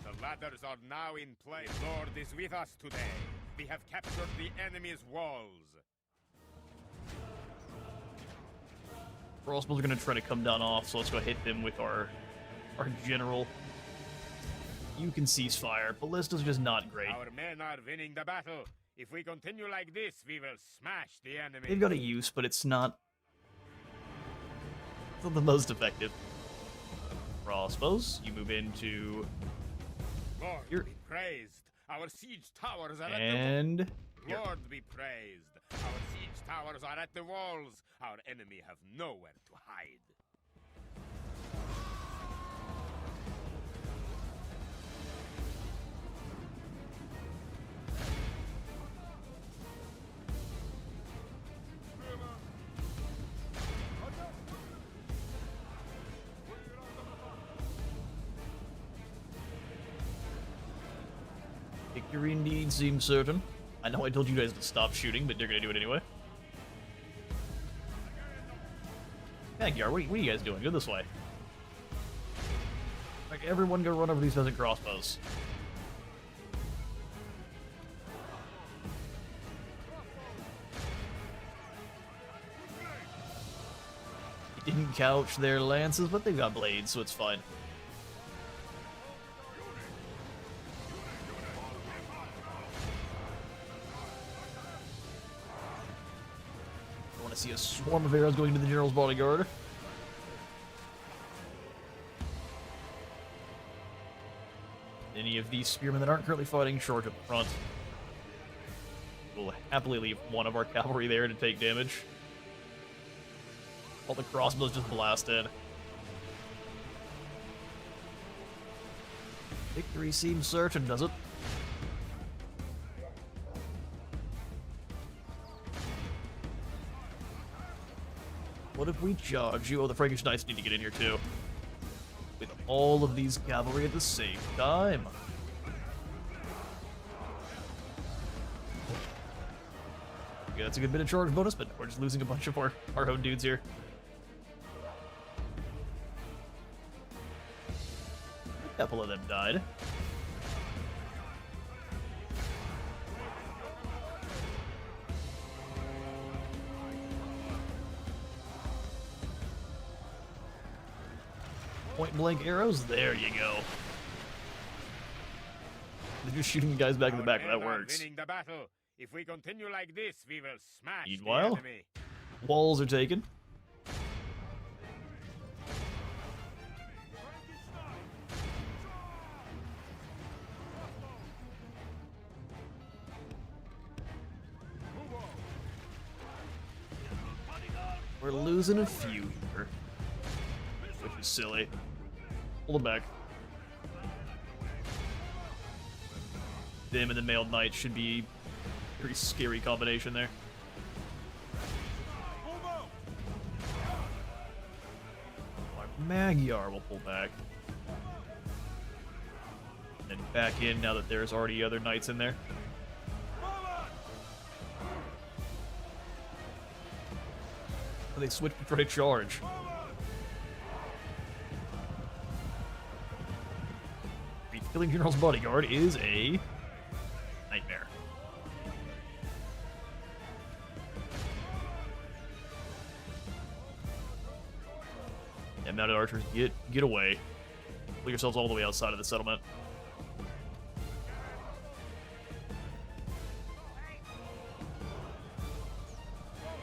The ladders are now in place. The Lord is with us today. We have captured the enemy's walls. Crossbows are gonna try to come down off, so let's go hit them with our general. You can cease fire. Ballista's just not great. Our men are winning the battle. If we continue like this, we will smash the enemy. They've got a use, but it's not the most effective. Crossbows, you move into Lord here. be praised. Our siege towers are And at the Lord be praised. Our siege towers are at the walls. Our enemy have nowhere to hide. Victory indeed seems certain. I know I told you guys to stop shooting, but they're gonna do it anyway. Magyar, what are you guys doing? Go this way. Like, everyone go run over these peasant crossbows. They didn't couch their lances, but they've got blades, so it's fine. I see a swarm of arrows going to the general's bodyguard. Any of these spearmen that aren't currently fighting charge up front. We'll happily leave one of our cavalry there to take damage. All the crossbows just blasted. Victory seems certain, does it? What if we charge you? Oh, the Frankish Knights need to get in here too. With all of these cavalry at the same time. Yeah, that's a good bit of charge bonus, but we're just losing a bunch of our own dudes here. A couple of them died. Point blank arrows? There you go. They're just shooting guys back in the back, but that works. Winning the battle. If we continue like this, we will smash Meanwhile, the enemy. Walls are taken. We're losing a few here, which is silly. Pull them back. Them and the mailed knight should be a pretty scary combination there. Our Magyar will pull back. And back in now that there's already other knights in there. They switched to try to charge. Refilling General's bodyguard is a nightmare. And mounted archers, get away. Pull yourselves all the way outside of the settlement.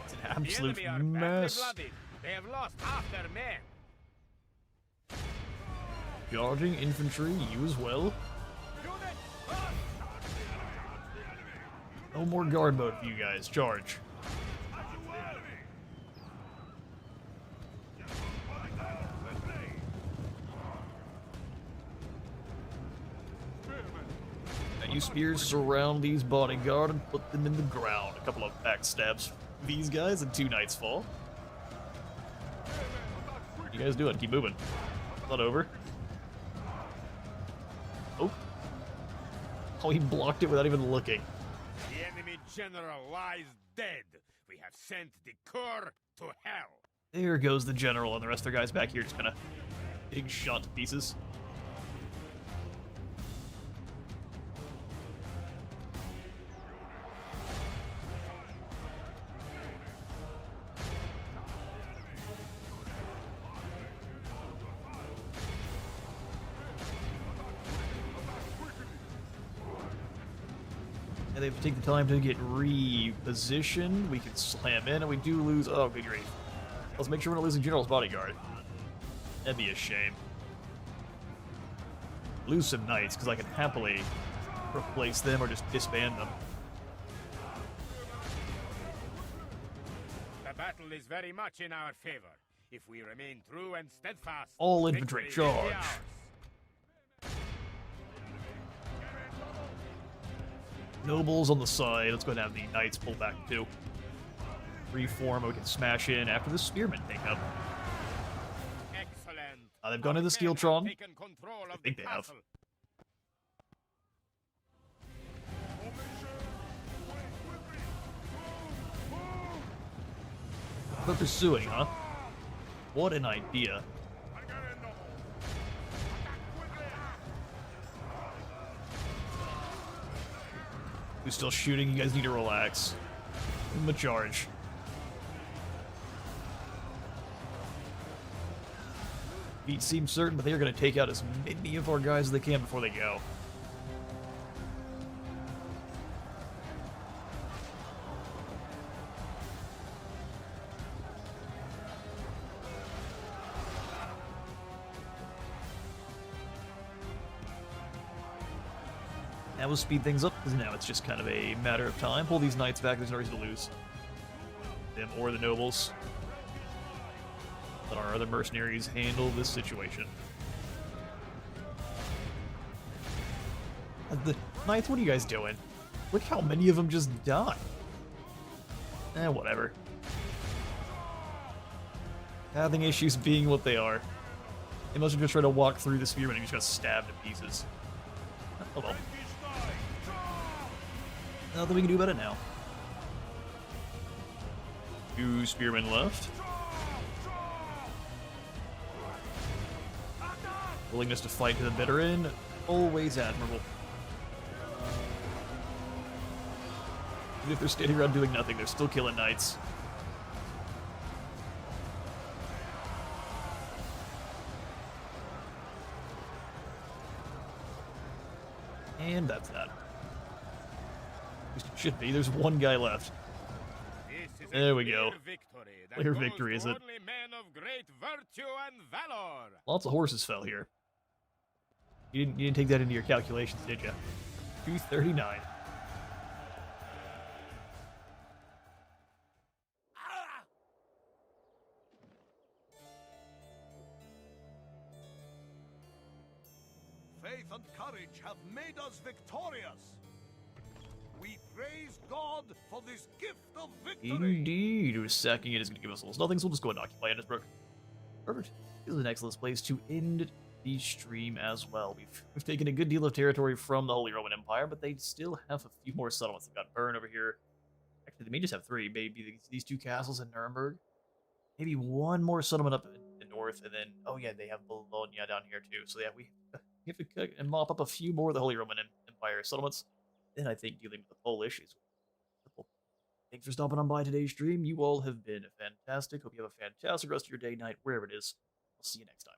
It's an absolute The enemy are mess. badly blooded. They have lost half their men. Charging infantry, you as well. No more guard mode for you guys. Charge. You spears surround these bodyguard and put them in the ground. A couple of backstabs these guys and 2 knights fall. What you guys doing? Keep moving. It's not over. Oh. Oh, he blocked it without even looking. The enemy general lies dead. We have sent the Corps to hell. There goes the general, and the rest of their guys back here just kind of getting shot to pieces. And they have to take the time to get repositioned. We can slam in, and we do lose. Oh, good grief. Let's make sure we're not losing General's bodyguard. That'd be a shame. Lose some knights, because I can happily replace them or just disband them. The battle is very much in our favor. If we remain true and steadfast, All infantry, victory will be charge. ours. Nobles on the side. Let's go ahead and have the knights pull back too. Reform, we can smash in after the spearmen take up. Excellent. They've gone into the Steeltron. I think they have. But pursuing, huh? What an idea. Who's still shooting? You guys need to relax. Give him a charge. Feet seem certain, but they are going to take out as many of our guys as they can before they go. That will speed things up, because now it's just kind of a matter of time. Pull these knights back, there's no reason to lose them or the nobles. Let our other mercenaries handle this situation. The knights, what are you guys doing? Look how many of them just died. Whatever. Having issues being what they are. They must have just tried to walk through the spearmen and just got stabbed to pieces. Oh well. Nothing we can do about it now. 2 spearmen left. Willingness to fight to the bitter end, always admirable. Even if they're standing around doing nothing, they're still killing knights. And that's that. Should be. There's 1 guy left. There we go. Clear victory, is it? Lots of horses fell here. You didn't take that into your calculations, did you? 239. Faith and courage have made us victorious. We praise God for this gift of victory. Indeed. Sacking it is going to give us almost nothing, so we'll just go ahead and occupy Innisbrook. Perfect. This is an excellent place to end the stream as well. We've taken a good deal of territory from the Holy Roman Empire, but they still have a few more settlements. They've got Bern over here. Actually, they may just have 3. Maybe these 2 castles in Nuremberg. Maybe 1 more settlement up in the north, and then, oh yeah, they have Bologna down here too. So yeah, we have to cut and mop up a few more of the Holy Roman Empire settlements. Then I think dealing with the Polish is simple. Thanks for stopping on by today's stream. You all have been fantastic. Hope you have a fantastic rest of your day, night, wherever it is. I'll see you next time.